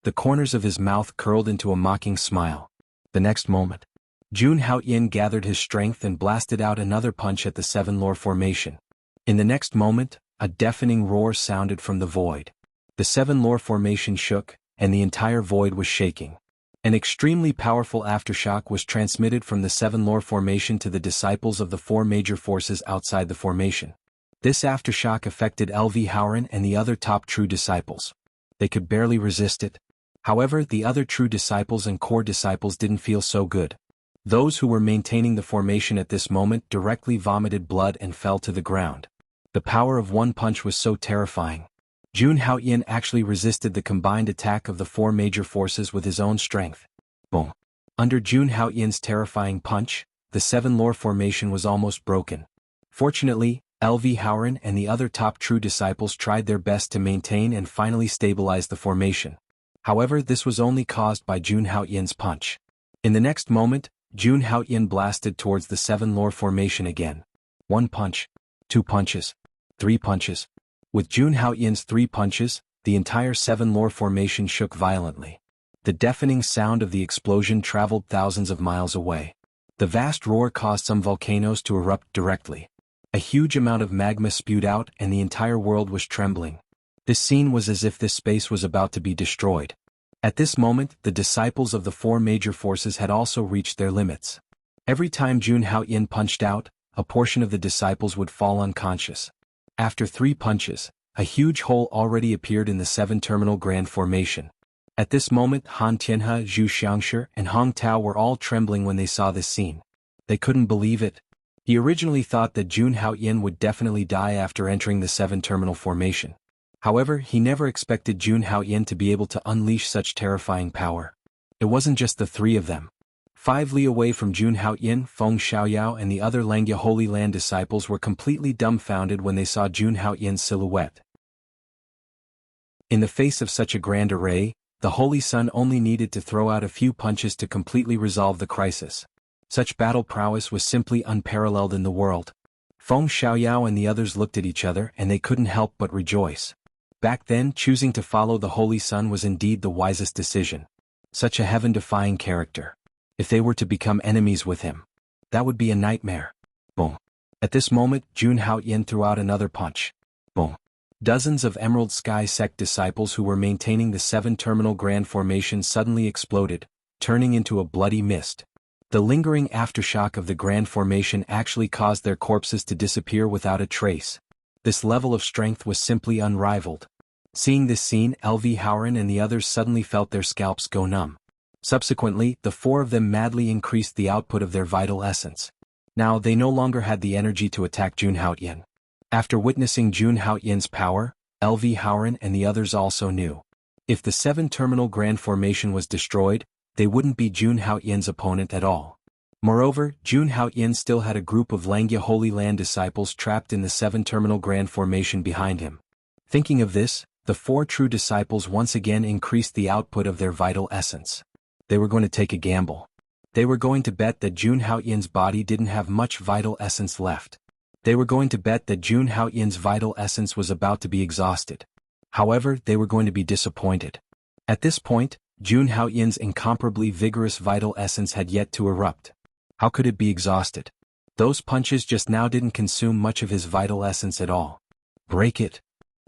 The corners of his mouth curled into a mocking smile. The next moment, Jun Haoyan gathered his strength and blasted out another punch at the 7-lore formation. In the next moment, a deafening roar sounded from the void. The 7-lore formation shook, and the entire void was shaking. An extremely powerful aftershock was transmitted from the 7-lore formation to the disciples of the 4 major forces outside the formation. This aftershock affected LV Haoran and the other top true disciples. They could barely resist it. However, the other true disciples and core disciples didn't feel so good. Those who were maintaining the formation at this moment directly vomited blood and fell to the ground. The power of one punch was so terrifying. Jun Haoyan actually resisted the combined attack of the 4 major forces with his own strength. Boom. Under Jun Haoyan's terrifying punch, the 7-lore formation was almost broken. Fortunately, LV Haoran and the other top true disciples tried their best to maintain and finally stabilize the formation. However, this was only caused by Jun Haoyan's punch. In the next moment, Jun Haoyan blasted towards the 7-lore formation again. 1 punch, 2 punches, 3 punches. With Jun Haoyan's 3 punches, the entire 7-lore formation shook violently. The deafening sound of the explosion traveled thousands of miles away. The vast roar caused some volcanoes to erupt directly. A huge amount of magma spewed out and the entire world was trembling. This scene was as if this space was about to be destroyed. At this moment, the disciples of the 4 major forces had also reached their limits. Every time Jun Haoyan punched out, a portion of the disciples would fall unconscious. After 3 punches, a huge hole already appeared in the 7-terminal grand formation. At this moment, Han Tianhe, Zhu Xiangshi, and Hong Tao were all trembling when they saw this scene. They couldn't believe it. He originally thought that Jun Haoyan would definitely die after entering the 7-terminal formation. However, he never expected Jun Haoyan to be able to unleash such terrifying power. It wasn't just the 3 of them. 5 li away from Jun Haoyan, Feng Xiaoyao and the other Langya Holy Land disciples were completely dumbfounded when they saw Jun Haoyan's silhouette. In the face of such a grand array, the Holy Sun only needed to throw out a few punches to completely resolve the crisis. Such battle prowess was simply unparalleled in the world. Feng Xiaoyao and the others looked at each other and they couldn't help but rejoice. Back then, choosing to follow the Holy Sun was indeed the wisest decision. Such a heaven-defying character. If they were to become enemies with him, that would be a nightmare. Boom. At this moment, Jun Haoyan threw out another punch. Boom. Dozens of Emerald Sky sect disciples who were maintaining the 7-terminal grand formation suddenly exploded, turning into a bloody mist. The lingering aftershock of the grand formation actually caused their corpses to disappear without a trace. This level of strength was simply unrivaled. Seeing this scene, LV Haoran and the others suddenly felt their scalps go numb. Subsequently, the four of them madly increased the output of their vital essence. Now they no longer had the energy to attack Jun Haoyan. After witnessing Jun Haoyan's power, LV Howren and the others also knew. If the 7-terminal Grand Formation was destroyed, they wouldn't be Jun Haoyan's opponent at all. Moreover, Jun Haoyan still had a group of Langya Holy Land disciples trapped in the 7-terminal Grand Formation behind him. Thinking of this, the 4 true disciples once again increased the output of their vital essence. They were going to take a gamble. They were going to bet that Jun Haoyan's body didn't have much vital essence left. They were going to bet that Jun Haoyan's vital essence was about to be exhausted. However, they were going to be disappointed. At this point, Jun Haoyan's incomparably vigorous vital essence had yet to erupt. How could it be exhausted? Those punches just now didn't consume much of his vital essence at all. Break it!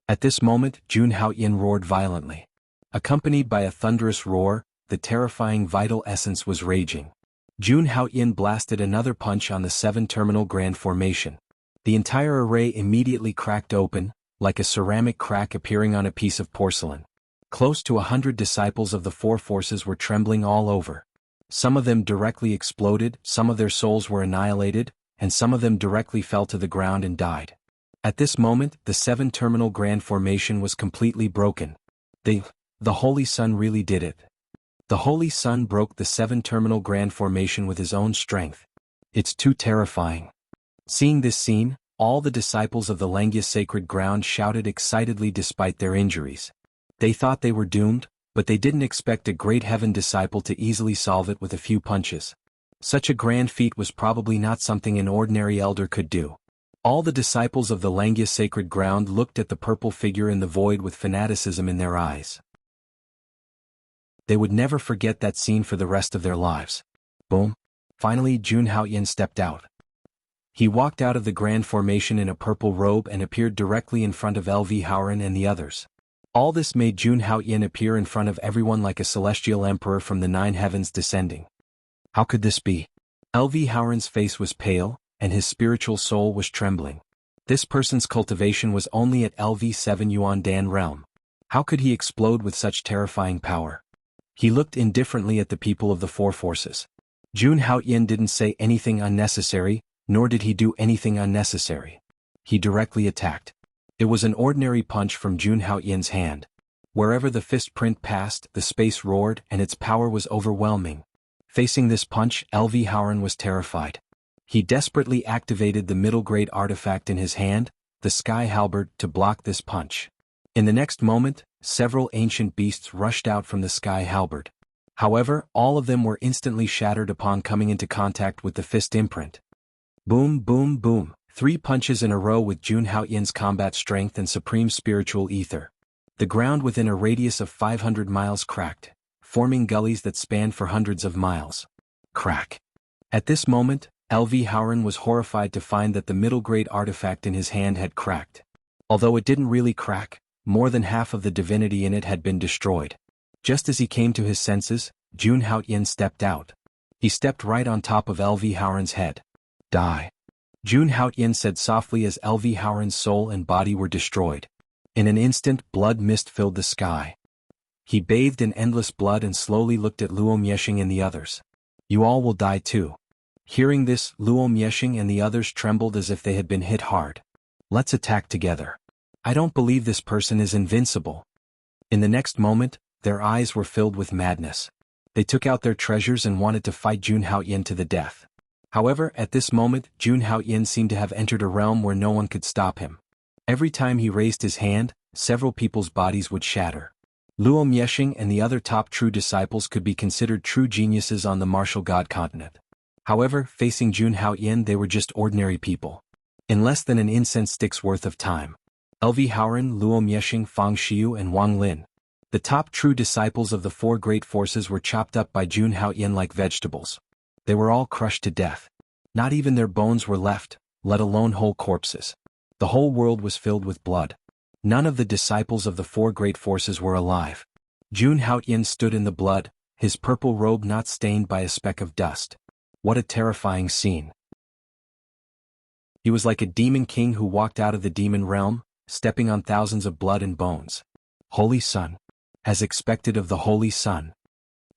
At this moment, Jun Haoyan roared violently. Accompanied by a thunderous roar, the terrifying vital essence was raging. Jun Haoyan blasted another punch on the 7-terminal Grand Formation. The entire array immediately cracked open, like a ceramic crack appearing on a piece of porcelain. Close to 100 disciples of the 4 forces were trembling all over. Some of them directly exploded, some of their souls were annihilated, and some of them directly fell to the ground and died. At this moment, the 7-terminal Grand Formation was completely broken. The Holy Sun really did it. The Holy Sun broke the 7-terminal Grand Formation with his own strength. It's too terrifying. Seeing this scene, all the disciples of the Langya sacred ground shouted excitedly despite their injuries. They thought they were doomed, but they didn't expect a great heaven disciple to easily solve it with a few punches. Such a grand feat was probably not something an ordinary elder could do. All the disciples of the Langya sacred ground looked at the purple figure in the void with fanaticism in their eyes. They would never forget that scene for the rest of their lives. Boom! Finally Jun Haoyan stepped out. He walked out of the Grand Formation in a purple robe and appeared directly in front of LV Howren and the others. All this made Jun Haoyan appear in front of everyone like a celestial emperor from the 9 heavens descending. How could this be? LV Howren's face was pale, and his spiritual soul was trembling. This person's cultivation was only at LV7 Yuan Dan realm. How could he explode with such terrifying power? He looked indifferently at the people of the 4 forces. Jun Haoyan didn't say anything unnecessary, nor did he do anything unnecessary. He directly attacked. It was an ordinary punch from Jun Haoyan's hand. Wherever the fist print passed, the space roared and its power was overwhelming. Facing this punch, LV Howren was terrified. He desperately activated the middle-grade artifact in his hand, the Sky Halberd, to block this punch. In the next moment, several ancient beasts rushed out from the Sky Halberd. However, all of them were instantly shattered upon coming into contact with the fist imprint. Boom, boom, boom. 3 punches in a row with Jun Haoyan's combat strength and supreme spiritual ether. The ground within a radius of 500 miles cracked, forming gullies that spanned for hundreds of miles. Crack. At this moment, LV Howren was horrified to find that the middle-grade artifact in his hand had cracked. Although it didn't really crack, more than half of the divinity in it had been destroyed. Just as he came to his senses, Jun Haoyan stepped out. He stepped right on top of LV Howren's head. Die. Jun Haoyan said softly as LV Howren's soul and body were destroyed. In an instant, blood mist filled the sky. He bathed in endless blood and slowly looked at Luo Mieshing and the others. You all will die too. Hearing this, Luo Mieshing and the others trembled as if they had been hit hard. Let's attack together. I don't believe this person is invincible. In the next moment, their eyes were filled with madness. They took out their treasures and wanted to fight Jun Haoyan to the death. However, at this moment, Jun Haoyan seemed to have entered a realm where no one could stop him. Every time he raised his hand, several people's bodies would shatter. Luo Mieshing and the other top true disciples could be considered true geniuses on the martial god continent. However, facing Jun Haoyan they were just ordinary people. In less than an incense stick's worth of time, LV Howren, Luo Mieshing, Fang Xiu and Wang Lin, the top true disciples of the 4 great forces, were chopped up by Jun Haoyan like vegetables. They were all crushed to death. Not even their bones were left, let alone whole corpses. The whole world was filled with blood. None of the disciples of the 4 great forces were alive. Jun Haoyan stood in the blood, his purple robe not stained by a speck of dust. What a terrifying scene. He was like a demon king who walked out of the demon realm, stepping on thousands of blood and bones. Holy Sun. As expected of the Holy Sun.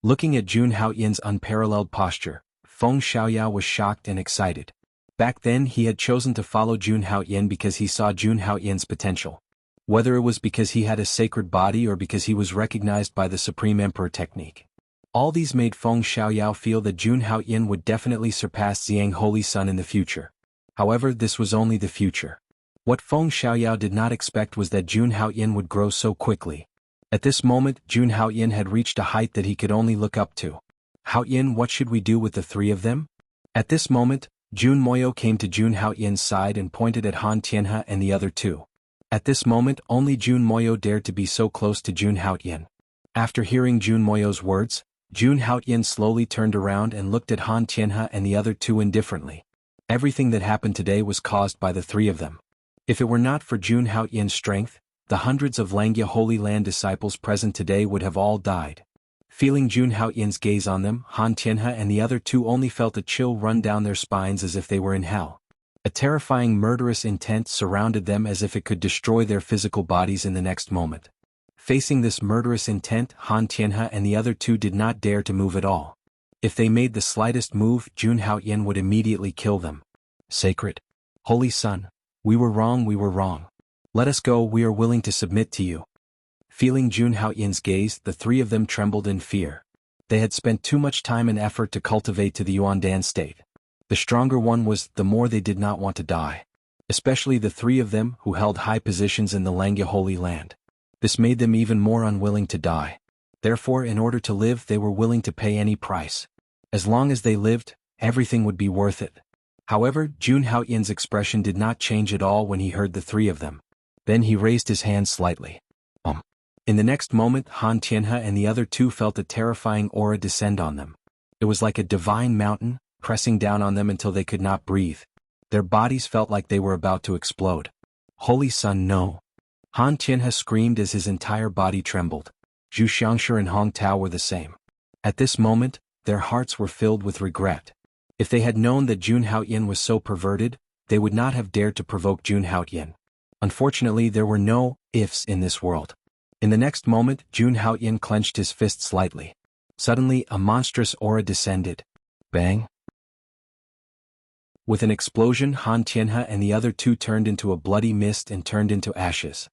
Looking at Jun Haoyin's unparalleled posture, Feng Xiaoyao was shocked and excited. Back then he had chosen to follow Jun Haoyin because he saw Jun Haoyin's potential. Whether it was because he had a sacred body or because he was recognized by the Supreme Emperor technique. All these made Feng Xiaoyao feel that Jun Haoyin would definitely surpass Xiang Holy Sun in the future. However, this was only the future. What Feng Xiaoyao did not expect was that Jun Haoyin would grow so quickly. At this moment, Jun Haoyin had reached a height that he could only look up to. Haoyin, what should we do with the three of them? At this moment, Jun Moyo came to Jun Haoyin's side and pointed at Han Tianhe and the other two. At this moment, only Jun Moyo dared to be so close to Jun Haoyin. After hearing Jun Moyo's words, Jun Haoyin slowly turned around and looked at Han Tianhe and the other two indifferently. Everything that happened today was caused by the three of them. If it were not for Jun Haoyin's strength, the hundreds of Langya Holy Land disciples present today would have all died. Feeling Jun Haoyin's gaze on them, Han Tianhe and the other two only felt a chill run down their spines as if they were in hell. A terrifying murderous intent surrounded them as if it could destroy their physical bodies in the next moment. Facing this murderous intent, Han Tianhe and the other two did not dare to move at all. If they made the slightest move, Jun Haoyin would immediately kill them. Sacred, Holy Sun, we were wrong. Let us go, we are willing to submit to you. Feeling Jun Haoyin's gaze, the three of them trembled in fear. They had spent too much time and effort to cultivate to the Yuandan state. The stronger one was, the more they did not want to die. Especially the three of them who held high positions in the Langya Holy Land. This made them even more unwilling to die. Therefore, in order to live, they were willing to pay any price. As long as they lived, everything would be worth it. However, Jun Haoyin's expression did not change at all when he heard the three of them. Then he raised his hand slightly. In the next moment, Han Tianhe and the other two felt a terrifying aura descend on them. It was like a divine mountain, pressing down on them until they could not breathe. Their bodies felt like they were about to explode. Holy Sun, no! Han Tianhe screamed as his entire body trembled. Zhu Xiangshi and Hong Tao were the same. At this moment, their hearts were filled with regret. If they had known that Jun Haoyin was so perverted, they would not have dared to provoke Jun Haoyin. Unfortunately, there were no ifs in this world. In the next moment, Jun Haoyin clenched his fist slightly. Suddenly, a monstrous aura descended. Bang! With an explosion, Han Tianhe and the other two turned into a bloody mist and turned into ashes.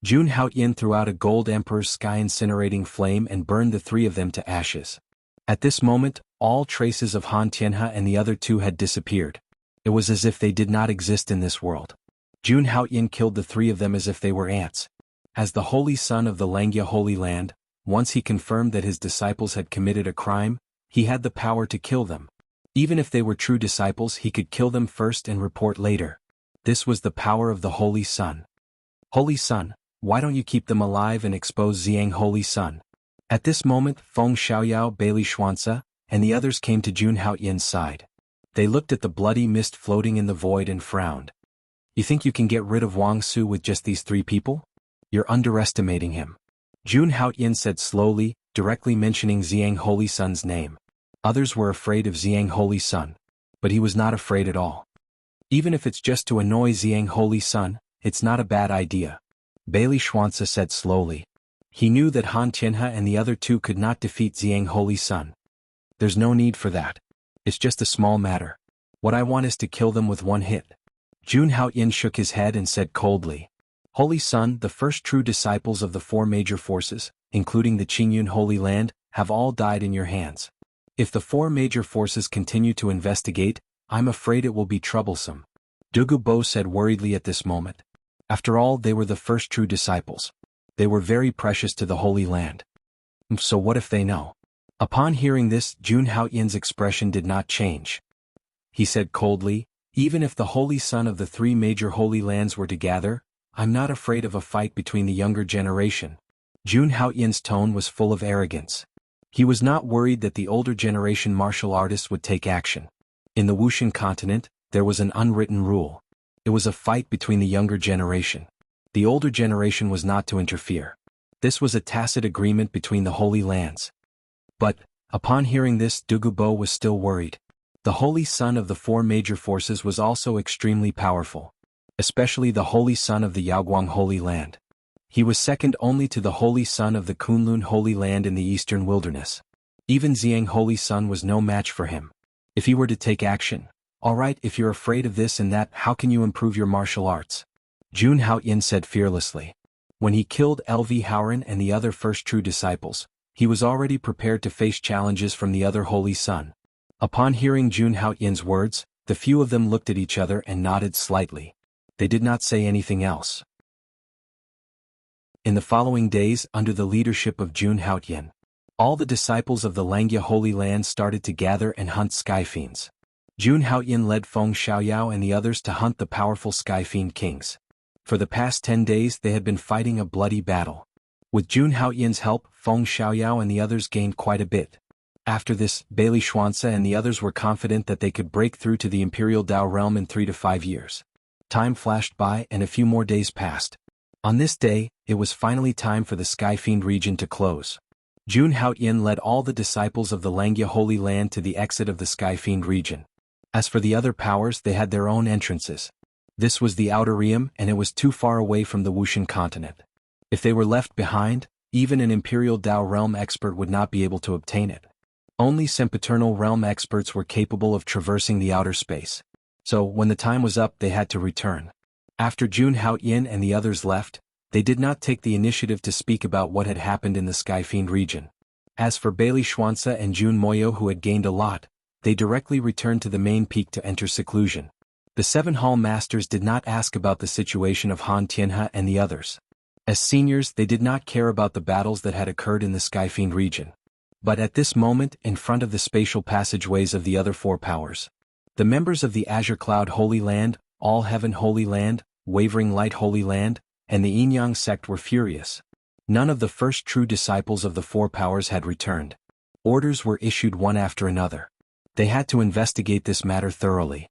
Jun Haoyin threw out a gold emperor's sky-incinerating flame and burned the three of them to ashes. At this moment, all traces of Han Tianhe and the other two had disappeared. It was as if they did not exist in this world. Jun Haoyin killed the three of them as if they were ants. As the Holy Son of the Langya Holy Land, once he confirmed that his disciples had committed a crime, he had the power to kill them. Even if they were true disciples, he could kill them first and report later. This was the power of the Holy Sun. Holy Sun, why don't you keep them alive and expose Xiang Holy Sun? At this moment, Feng Xiaoyao, Bailey Xuanzi, and the others came to Jun Haoyin's side. They looked at the bloody mist floating in the void and frowned. You think you can get rid of Wang Su with just these three people? You're underestimating him. Jun Haoyin said slowly, directly mentioning Xiang Holy Sun's name. Others were afraid of Xiang Holy Sun, but he was not afraid at all. Even if it's just to annoy Xiang Holy Sun, it's not a bad idea. Bailey Xuanzi said slowly. He knew that Han Tianhe and the other two could not defeat Xiang Holy Sun. There's no need for that. It's just a small matter. What I want is to kill them with one hit. Jun Haoyin shook his head and said coldly. Holy Sun, the first true disciples of the four major forces, including the Qingyun Holy Land, have all died in your hands. If the four major forces continue to investigate, I'm afraid it will be troublesome. Dugu Bo said worriedly at this moment. After all, they were the first true disciples. They were very precious to the Holy Land. So what if they know? Upon hearing this, Jun Haoyin's expression did not change. He said coldly, even if the Holy Sun of the three major Holy Lands were to gather, I'm not afraid of a fight between the younger generation. Jun Haoyin's tone was full of arrogance. He was not worried that the older generation martial artists would take action. In the Wuxian continent, there was an unwritten rule. It was a fight between the younger generation. The older generation was not to interfere. This was a tacit agreement between the Holy Lands. But, upon hearing this, Dugu Bo was still worried. The Holy Sun of the four major forces was also extremely powerful. Especially the Holy Sun of the Yaoguang Holy Land. He was second only to the Holy Sun of the Kunlun Holy Land in the Eastern Wilderness. Even Xiang Holy Sun was no match for him. If he were to take action, alright, if you're afraid of this and that, how can you improve your martial arts? Jun Haoyin said fearlessly. When he killed LV Haoran and the other first true disciples, he was already prepared to face challenges from the other Holy Sun. Upon hearing Jun Haoyin's words, the few of them looked at each other and nodded slightly. They did not say anything else. In the following days, under the leadership of Jun Haoyin, all the disciples of the Langya Holy Land started to gather and hunt sky fiends. Jun Haoyin led Feng Xiaoyao and the others to hunt the powerful sky fiend kings. For the past 10 days they had been fighting a bloody battle. With Jun Haoyin's help, Feng Xiaoyao and the others gained quite a bit. After this, Bailey Xuanza and the others were confident that they could break through to the Imperial Dao realm in 3 to 5 years. Time flashed by and a few more days passed. On this day, it was finally time for the Sky Fiend region to close. Jun Haoyin led all the disciples of the Langya Holy Land to the exit of the Sky Fiend region. As for the other powers, they had their own entrances. This was the Outer Realm and it was too far away from the Wuxian continent. If they were left behind, even an Imperial Dao realm expert would not be able to obtain it. Only sempiternal realm experts were capable of traversing the outer space. So, when the time was up, they had to return. After Jun Haoyin and the others left, they did not take the initiative to speak about what had happened in the Sky Fiend region. As for Bailey Xuanza and Jun Moyo, who had gained a lot, they directly returned to the main peak to enter seclusion. The 7 Hall Masters did not ask about the situation of Han Tianhe and the others. As seniors, they did not care about the battles that had occurred in the Sky Fiend region. But at this moment, in front of the spatial passageways of the other 4 powers, the members of the Azure Cloud Holy Land, All Heaven Holy Land, Wavering Light Holy Land, and the Yin-Yang sect were furious. None of the first true disciples of the 4 powers had returned. Orders were issued one after another. They had to investigate this matter thoroughly.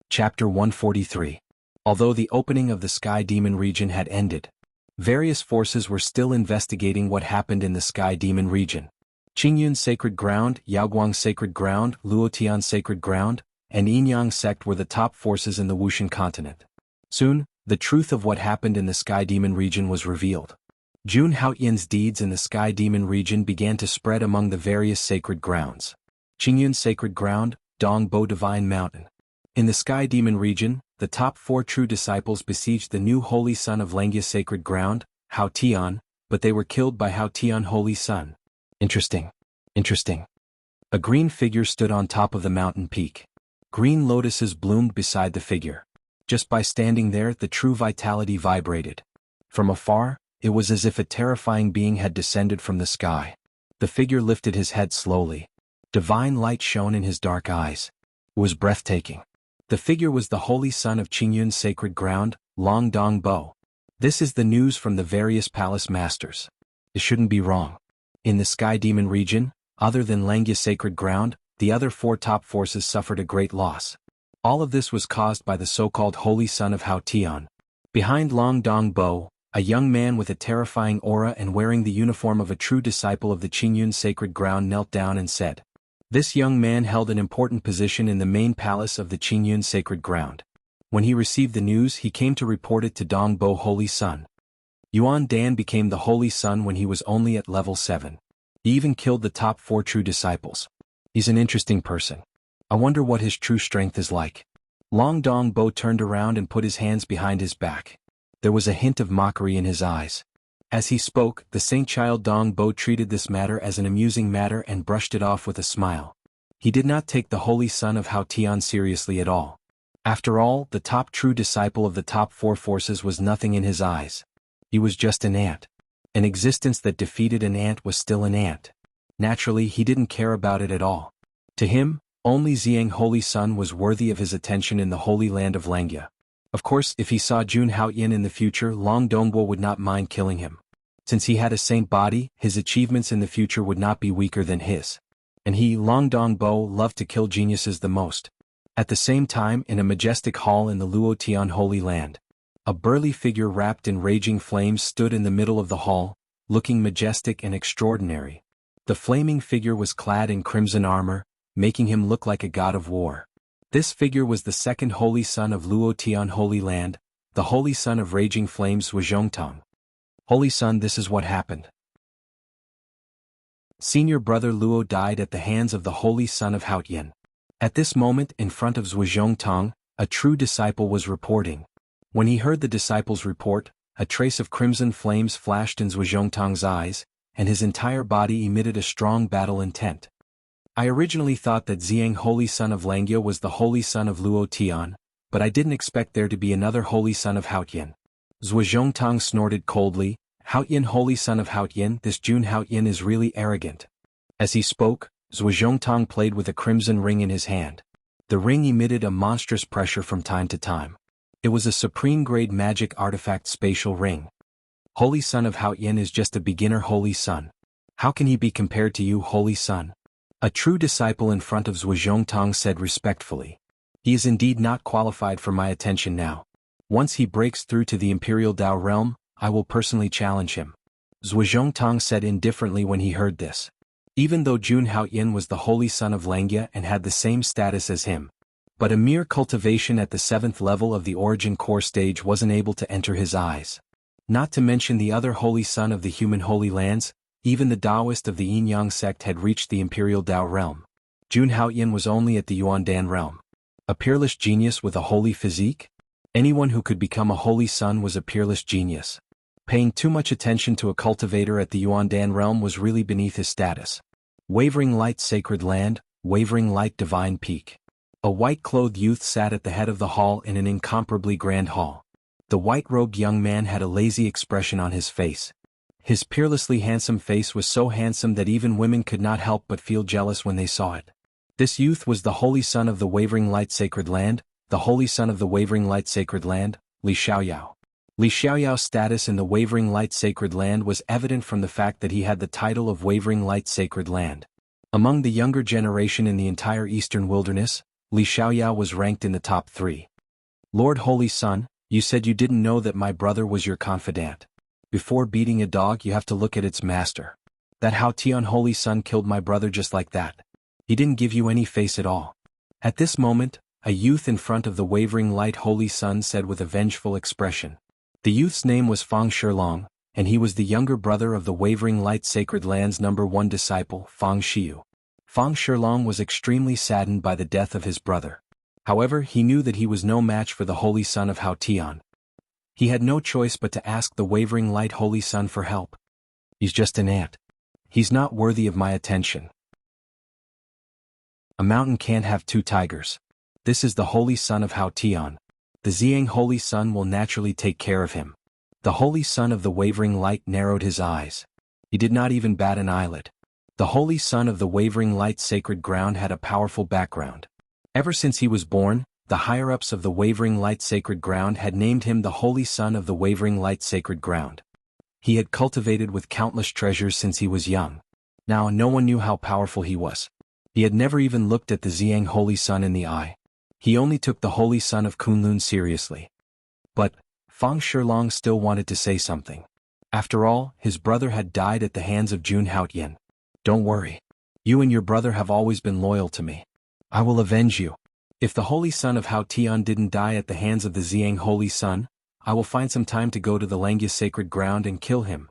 Chapter 143. Although the opening of the Sky Demon region had ended, various forces were still investigating what happened in the Sky Demon region. Qingyun Sacred Ground, Yaoguang Sacred Ground, Luotian Sacred Ground, and Yin-Yang sect were the top forces in the Wuxian continent. Soon, the truth of what happened in the Sky Demon region was revealed. Jun Haoyin's deeds in the Sky Demon region began to spread among the various sacred grounds. Qingyun Sacred Ground, Dongbo Divine Mountain. In the Sky Demon region, the top 4 true disciples besieged the new Holy Sun of Langya Sacred Ground, Hao Tian, but they were killed by Hao Tian Holy Sun. Interesting. A green figure stood on top of the mountain peak. Green lotuses bloomed beside the figure. Just by standing there, the true vitality vibrated. From afar, it was as if a terrifying being had descended from the sky. The figure lifted his head slowly. Divine light shone in his dark eyes. It was breathtaking. The figure was the Holy Son of Qingyun Sacred Ground, Long Dongbo. This is the news from the various palace masters. It shouldn't be wrong. In the Sky Demon region, other than Langya Sacred Ground, the other 4 top forces suffered a great loss. All of this was caused by the so-called Holy Son of Hao Tian. Behind Long Dongbo, a young man with a terrifying aura and wearing the uniform of a true disciple of the Qingyun Sacred Ground knelt down and said. This young man held an important position in the main palace of the Qingyun Sacred Ground. When he received the news, he came to report it to Dongbo Holy Sun. Yuan Dan became the Holy Sun when he was only at level 7. He even killed the top 4 true disciples. He's an interesting person. I wonder what his true strength is like. Long Dongbo turned around and put his hands behind his back. There was a hint of mockery in his eyes. As he spoke, the saint child Dongbo treated this matter as an amusing matter and brushed it off with a smile. He did not take the Holy Son of Hao Tian seriously at all. After all, the top true disciple of the top 4 forces was nothing in his eyes. He was just an ant. An existence that defeated an ant was still an ant. Naturally, he didn't care about it at all. To him, only Xiang Holy Sun was worthy of his attention in the Holy Land of Langya. Of course, if he saw Jun Haoyin in the future, Long Dongbo would not mind killing him. Since he had a saint body, his achievements in the future would not be weaker than his. And he, Long Dongbo, loved to kill geniuses the most. At the same time, in a majestic hall in the Luotian Holy Land, a burly figure wrapped in raging flames stood in the middle of the hall, looking majestic and extraordinary. The flaming figure was clad in crimson armor, making him look like a god of war. This figure was the 2nd Holy Son of Luotian Holy Land, the Holy Son of Raging Flames Wuzhongtong. Holy Son, this is what happened. Senior brother Luo died at the hands of the Holy Son of Haotian. At this moment, in front of Zhuozhongtong, a true disciple was reporting. When he heard the disciple's report, a trace of crimson flames flashed in Zhuozhongtong's eyes, and his entire body emitted a strong battle intent. I originally thought that Ziyang Holy Son of Langya was the Holy Son of Luo Tian, but I didn't expect there to be another Holy Son of Haotian. Zhuozhongtong snorted coldly, Haotian Holy Son of Haotian, this Jun Haotian is really arrogant. As he spoke, Zhuozhongtong played with a crimson ring in his hand. The ring emitted a monstrous pressure from time to time. It was a supreme-grade magic artifact spatial ring. Holy Son of Haotian is just a beginner Holy Son. How can he be compared to you, Holy Son? A true disciple in front of Zhuozhongtong said respectfully. He is indeed not qualified for my attention now. Once he breaks through to the Imperial Dao realm, I will personally challenge him. Zhuozhongtong said indifferently when he heard this. Even though Jun Haotian was the Holy Son of Langya and had the same status as him, but a mere cultivation at the 7th level of the Origin Core stage wasn't able to enter his eyes. Not to mention the other Holy Son of the human Holy Lands, even the Taoist of the Yin-Yang sect had reached the Imperial Dao realm. Jun Haotian was only at the Yuandan realm. A peerless genius with a holy physique? Anyone who could become a Holy Son was a peerless genius. Paying too much attention to a cultivator at the Yuandan realm was really beneath his status. Wavering Light Sacred Land, Wavering Light Divine Peak. A white-clothed youth sat at the head of the hall in an incomparably grand hall. The white-robed young man had a lazy expression on his face. His peerlessly handsome face was so handsome that even women could not help but feel jealous when they saw it. This youth was the Holy Son of the Wavering Light Sacred Land, the Holy Son of the Wavering Light Sacred Land, Li Xiaoyao. Li Xiaoyao's status in the Wavering Light Sacred Land was evident from the fact that he had the title of Wavering Light Sacred Land. Among the younger generation in the entire Eastern Wilderness, Li Xiaoyao was ranked in the top 3. Lord Holy Son, you said you didn't know that my brother was your confidant. Before beating a dog you have to look at its master. That Haotian Holy Son killed my brother just like that. He didn't give you any face at all. At this moment, a youth in front of the Wavering Light Holy Son said with a vengeful expression. The youth's name was Fang Shilong, and he was the younger brother of the Wavering Light Sacred Land's #1 disciple, Fang Xiu. Fang Shilong was extremely saddened by the death of his brother. However, he knew that he was no match for the Holy Son of Haotian. He had no choice but to ask the Wavering Light Holy Son for help. He's just an ant. He's not worthy of my attention. A mountain can't have 2 tigers. This is the Holy Son of Haotian. The Ziyang Holy Son will naturally take care of him. The Holy Son of the Wavering Light narrowed his eyes. He did not even bat an eyelid. The Holy Son of the Wavering Light Sacred Ground had a powerful background. Ever since he was born, the higher-ups of the Wavering Light Sacred Ground had named him the Holy Son of the Wavering Light Sacred Ground. He had cultivated with countless treasures since he was young. Now no one knew how powerful he was. He had never even looked at the Ziyang Holy Son in the eye. He only took the Holy Son of Kunlun seriously. But Fang Shilong still wanted to say something. After all, his brother had died at the hands of Jun Haotian. Don't worry. You and your brother have always been loyal to me. I will avenge you. If the Holy Son of Haotian didn't die at the hands of the Ziyang Holy Son, I will find some time to go to the Langya Sacred Ground and kill him.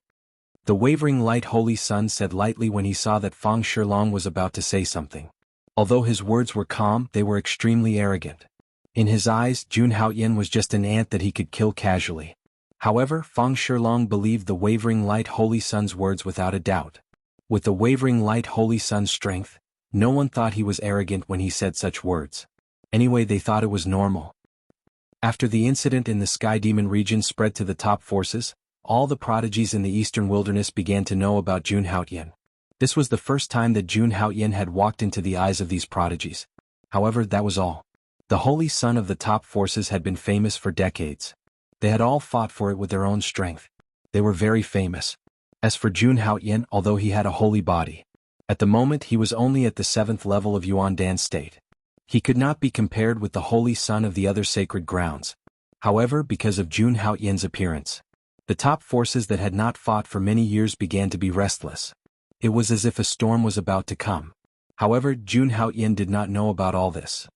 The Wavering Light Holy Son said lightly when he saw that Fang Shilong was about to say something. Although his words were calm, they were extremely arrogant. In his eyes, Jun Haotian was just an ant that he could kill casually. However, Fang Shilong believed the Wavering Light Holy Son's words without a doubt. With the Wavering Light Holy Son's strength, no one thought he was arrogant when he said such words. Anyway, they thought it was normal. After the incident in the Sky Demon region spread to the top forces, all the prodigies in the Eastern Wilderness began to know about Jun Haotian. This was the first time that Jun Haotian had walked into the eyes of these prodigies. However, that was all. The Holy Son of the top forces had been famous for decades. They had all fought for it with their own strength. They were very famous. As for Jun Haotian, although he had a holy body, at the moment he was only at the 7th level of Yuandan state. He could not be compared with the Holy Son of the other sacred grounds. However, because of Jun Haotian's appearance, the top forces that had not fought for many years began to be restless. It was as if a storm was about to come. However, Jun Haotian did not know about all this.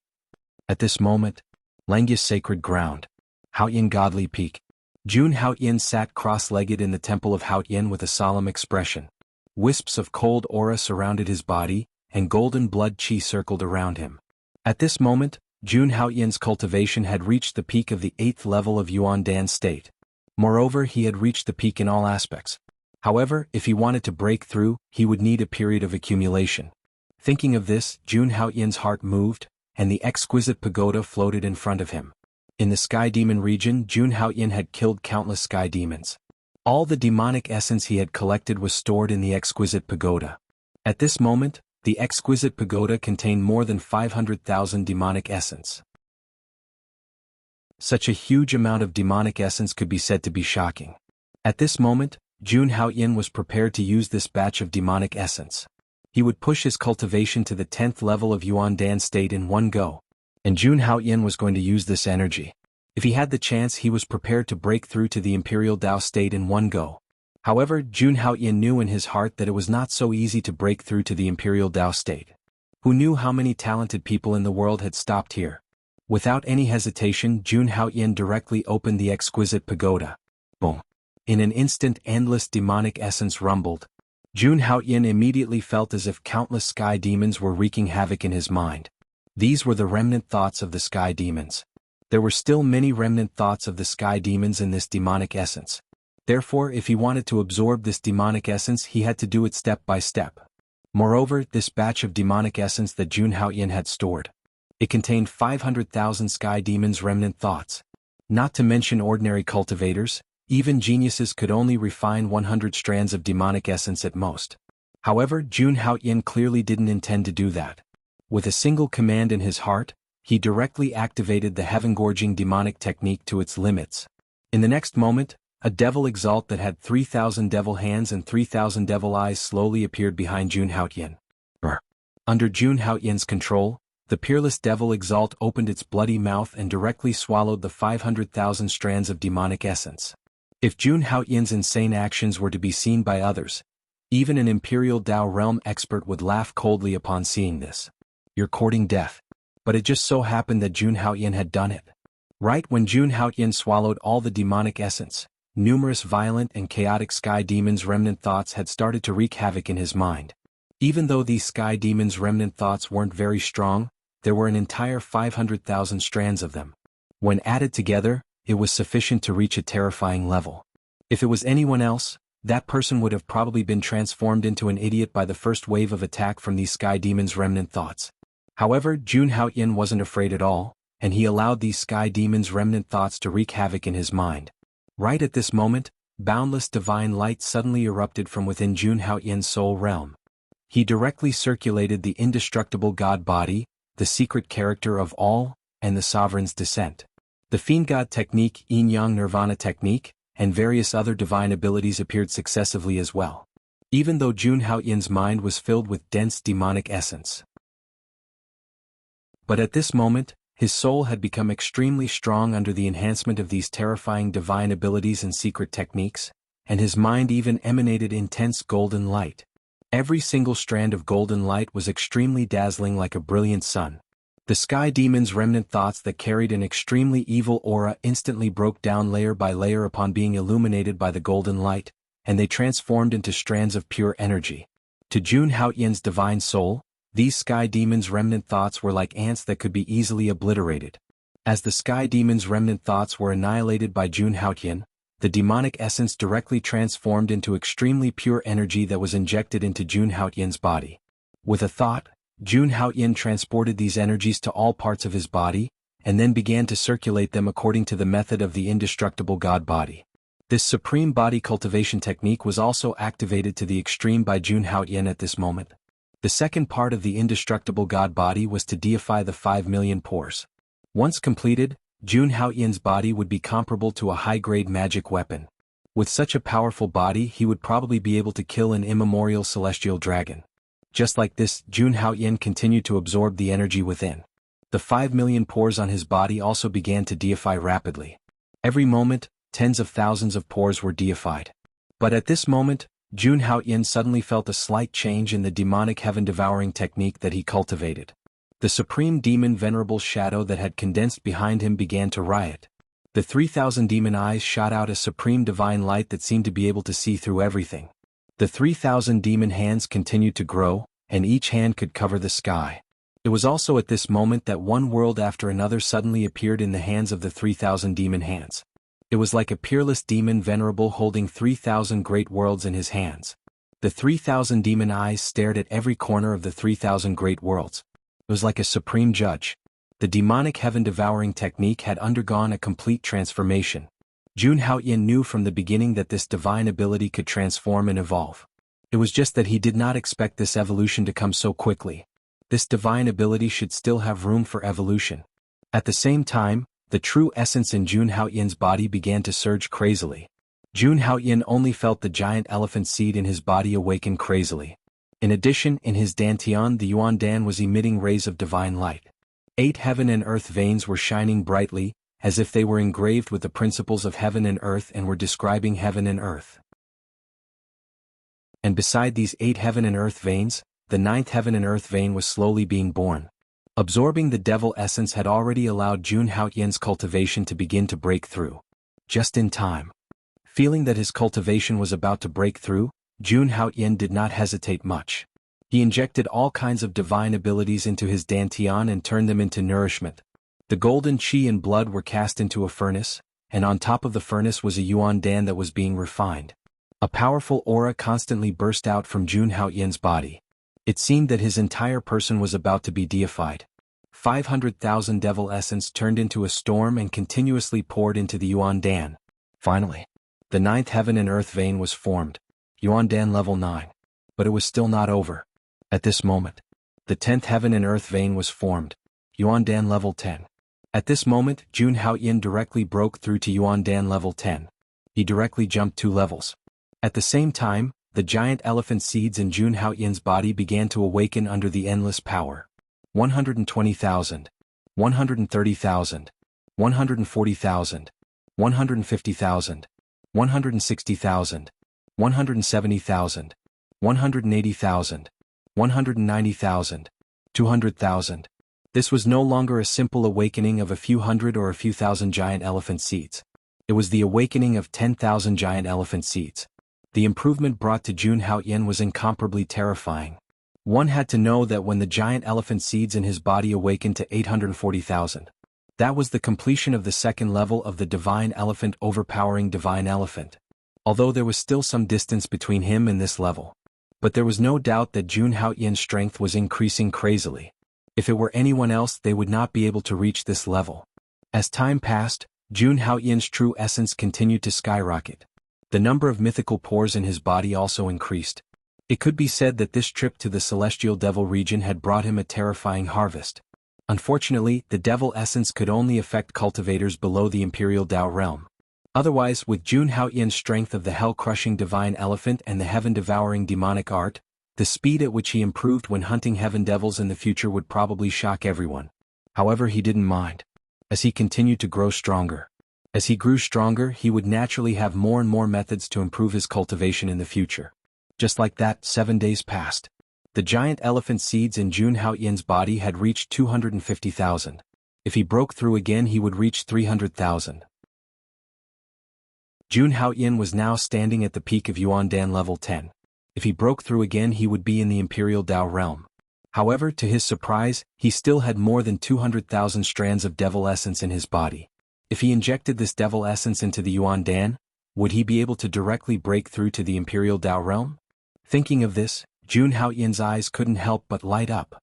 At this moment, Langya's sacred ground, Haotian Godly Peak. Jun Haoyin sat cross-legged in the temple of Haoyin with a solemn expression. Wisps of cold aura surrounded his body, and golden blood qi circled around him. At this moment, Jun Haoyin's cultivation had reached the peak of the 8th level of Yuan Dan state. Moreover, he had reached the peak in all aspects. However, if he wanted to break through, he would need a period of accumulation. Thinking of this, Jun Haoyin's heart moved, and the exquisite pagoda floated in front of him. In the sky demon region, Jun Haoyin had killed countless sky demons. All the demonic essence he had collected was stored in the exquisite pagoda. At this moment, the exquisite pagoda contained more than 500,000 demonic essence. Such a huge amount of demonic essence could be said to be shocking. At this moment, Jun Haoyin was prepared to use this batch of demonic essence. He would push his cultivation to the 10th level of Yuan Dan state in one go. And Jun Haoyin was going to use this energy. If he had the chance, he was prepared to break through to the Imperial Tao state in one go. However, Jun Haoyin knew in his heart that it was not so easy to break through to the Imperial Tao state. Who knew how many talented people in the world had stopped here? Without any hesitation, Jun Haoyin directly opened the exquisite pagoda. Boom! In an instant, endless demonic essence rumbled. Jun Haoyin immediately felt as if countless sky demons were wreaking havoc in his mind. These were the remnant thoughts of the sky demons. There were still many remnant thoughts of the sky demons in this demonic essence. Therefore, if he wanted to absorb this demonic essence, he had to do it step by step. Moreover, this batch of demonic essence that Jun Haoyin had stored, it contained 500,000 sky demons' remnant thoughts. Not to mention ordinary cultivators, even geniuses could only refine 100 strands of demonic essence at most. However, Jun Haoyin clearly didn't intend to do that. With a single command in his heart, he directly activated the heaven-gorging demonic technique to its limits. In the next moment, a devil exalt that had 3,000 devil hands and 3,000 devil eyes slowly appeared behind Jun Haoyin. Under Jun Haoyin's control, the peerless devil exalt opened its bloody mouth and directly swallowed the 500,000 strands of demonic essence. If Jun Haoyin's insane actions were to be seen by others, even an Imperial Tao realm expert would laugh coldly upon seeing this. You're courting death. But it just so happened that Jun Haoyin had done it. Right when Jun Haoyin swallowed all the demonic essence, numerous violent and chaotic sky demons' remnant thoughts had started to wreak havoc in his mind. Even though these sky demons' remnant thoughts weren't very strong, there were an entire 500,000 strands of them. When added together, it was sufficient to reach a terrifying level. If it was anyone else, that person would have probably been transformed into an idiot by the first wave of attack from these sky demons' remnant thoughts. However, Jun Haoyin wasn't afraid at all, and he allowed these sky demons' remnant thoughts to wreak havoc in his mind. Right at this moment, boundless divine light suddenly erupted from within Jun Haoyin's soul realm. He directly circulated the indestructible God body, the secret character of all, and the sovereign's descent. The Fiend God technique, Yin-Yang Nirvana technique, and various other divine abilities appeared successively as well. Even though Jun Haoyin's mind was filled with dense demonic essence. But at this moment, his soul had become extremely strong under the enhancement of these terrifying divine abilities and secret techniques, and his mind even emanated intense golden light. Every single strand of golden light was extremely dazzling like a brilliant sun. The sky demon's remnant thoughts that carried an extremely evil aura instantly broke down layer by layer upon being illuminated by the golden light, and they transformed into strands of pure energy. To Jun Haoyin's divine soul, these sky demons' remnant thoughts were like ants that could be easily obliterated. As the sky demons' remnant thoughts were annihilated by Jun Haoyin, the demonic essence directly transformed into extremely pure energy that was injected into Jun Haoyin's body. With a thought, Jun Haoyin transported these energies to all parts of his body, and then began to circulate them according to the method of the indestructible God body. This supreme body cultivation technique was also activated to the extreme by Jun Haoyin at this moment. The second part of the indestructible God body was to deify the 5 million pores. Once completed, Jun Haoyin's body would be comparable to a high-grade magic weapon. With such a powerful body, he would probably be able to kill an immemorial celestial dragon. Just like this, Jun Haoyin continued to absorb the energy within. The 5 million pores on his body also began to deify rapidly. Every moment, tens of thousands of pores were deified. But at this moment, Jun Haoyin suddenly felt a slight change in the demonic heaven-devouring technique that he cultivated. The supreme demon Venerable Shadow that had condensed behind him began to riot. The 3,000 demon eyes shot out a supreme divine light that seemed to be able to see through everything. The 3,000 demon hands continued to grow, and each hand could cover the sky. It was also at this moment that one world after another suddenly appeared in the hands of the 3,000 demon hands. It was like a peerless demon venerable holding 3,000 great worlds in his hands. The 3,000 demon eyes stared at every corner of the 3,000 great worlds. It was like a supreme judge. The demonic heaven-devouring technique had undergone a complete transformation. Jun Haoyin knew from the beginning that this divine ability could transform and evolve. It was just that he did not expect this evolution to come so quickly. This divine ability should still have room for evolution. At the same time, the true essence in Jun Haoyin's body began to surge crazily. Jun Haoyin only felt the giant elephant seed in his body awaken crazily. In addition, in his dantian the Yuan Dan was emitting rays of divine light. 8 heaven and earth veins were shining brightly, as if they were engraved with the principles of heaven and earth and were describing heaven and earth. And beside these 8 heaven and earth veins, the 9th heaven and earth vein was slowly being born. Absorbing the devil essence had already allowed Jun Haoyin's cultivation to begin to break through. Just in time. Feeling that his cultivation was about to break through, Jun Haoyin did not hesitate much. He injected all kinds of divine abilities into his dantian and turned them into nourishment. The golden qi and blood were cast into a furnace, and on top of the furnace was a Yuan Dan that was being refined. A powerful aura constantly burst out from Jun Haoyin's body. It seemed that his entire person was about to be deified. 500,000 devil essence turned into a storm and continuously poured into the Yuan Dan. Finally, the 9th heaven and earth vein was formed, Yuan Dan level 9. But it was still not over. At this moment, the 10th heaven and earth vein was formed, Yuan Dan level 10. At this moment, Jun Haoyin directly broke through to Yuan Dan level 10. He directly jumped 2 levels. At the same time, the giant elephant seeds in Jun Haoyin's body began to awaken under the endless power. 120,000, 130,000, 140,000, 150,000, 160,000, 170,000, 180,000. 190,000, 200,000. This was no longer a simple awakening of a few hundred or a few thousand giant elephant seeds. It was the awakening of 10,000 giant elephant seeds. The improvement brought to Jun Haoyin was incomparably terrifying. One had to know that when the giant elephant seeds in his body awakened to 840,000, that was the completion of the second level of the divine elephant overpowering divine elephant. Although there was still some distance between him and this level. But there was no doubt that Jun Haoyin's strength was increasing crazily. If it were anyone else, they would not be able to reach this level. As time passed, Jun Haoyin's true essence continued to skyrocket. The number of mythical pores in his body also increased. It could be said that this trip to the celestial devil region had brought him a terrifying harvest. Unfortunately, the devil essence could only affect cultivators below the imperial Dao realm. Otherwise, with Jun Haoyin's strength of the hell-crushing divine elephant and the heaven-devouring demonic art, the speed at which he improved when hunting heaven devils in the future would probably shock everyone. However, he didn't mind. As he continued to grow stronger. As he grew stronger, he would naturally have more and more methods to improve his cultivation in the future. Just like that, 7 days passed. The giant elephant seeds in Jun Haoyin's body had reached 250,000. If he broke through again, he would reach 300,000. Jun Haoyin was now standing at the peak of Yuan Dan level 10. If he broke through again, he would be in the Imperial Dao realm. However, to his surprise, he still had more than 200,000 strands of devil essence in his body. If he injected this devil essence into the Yuan Dan, would he be able to directly break through to the Imperial Dao realm? Thinking of this, Jun Haoyin's eyes couldn't help but light up.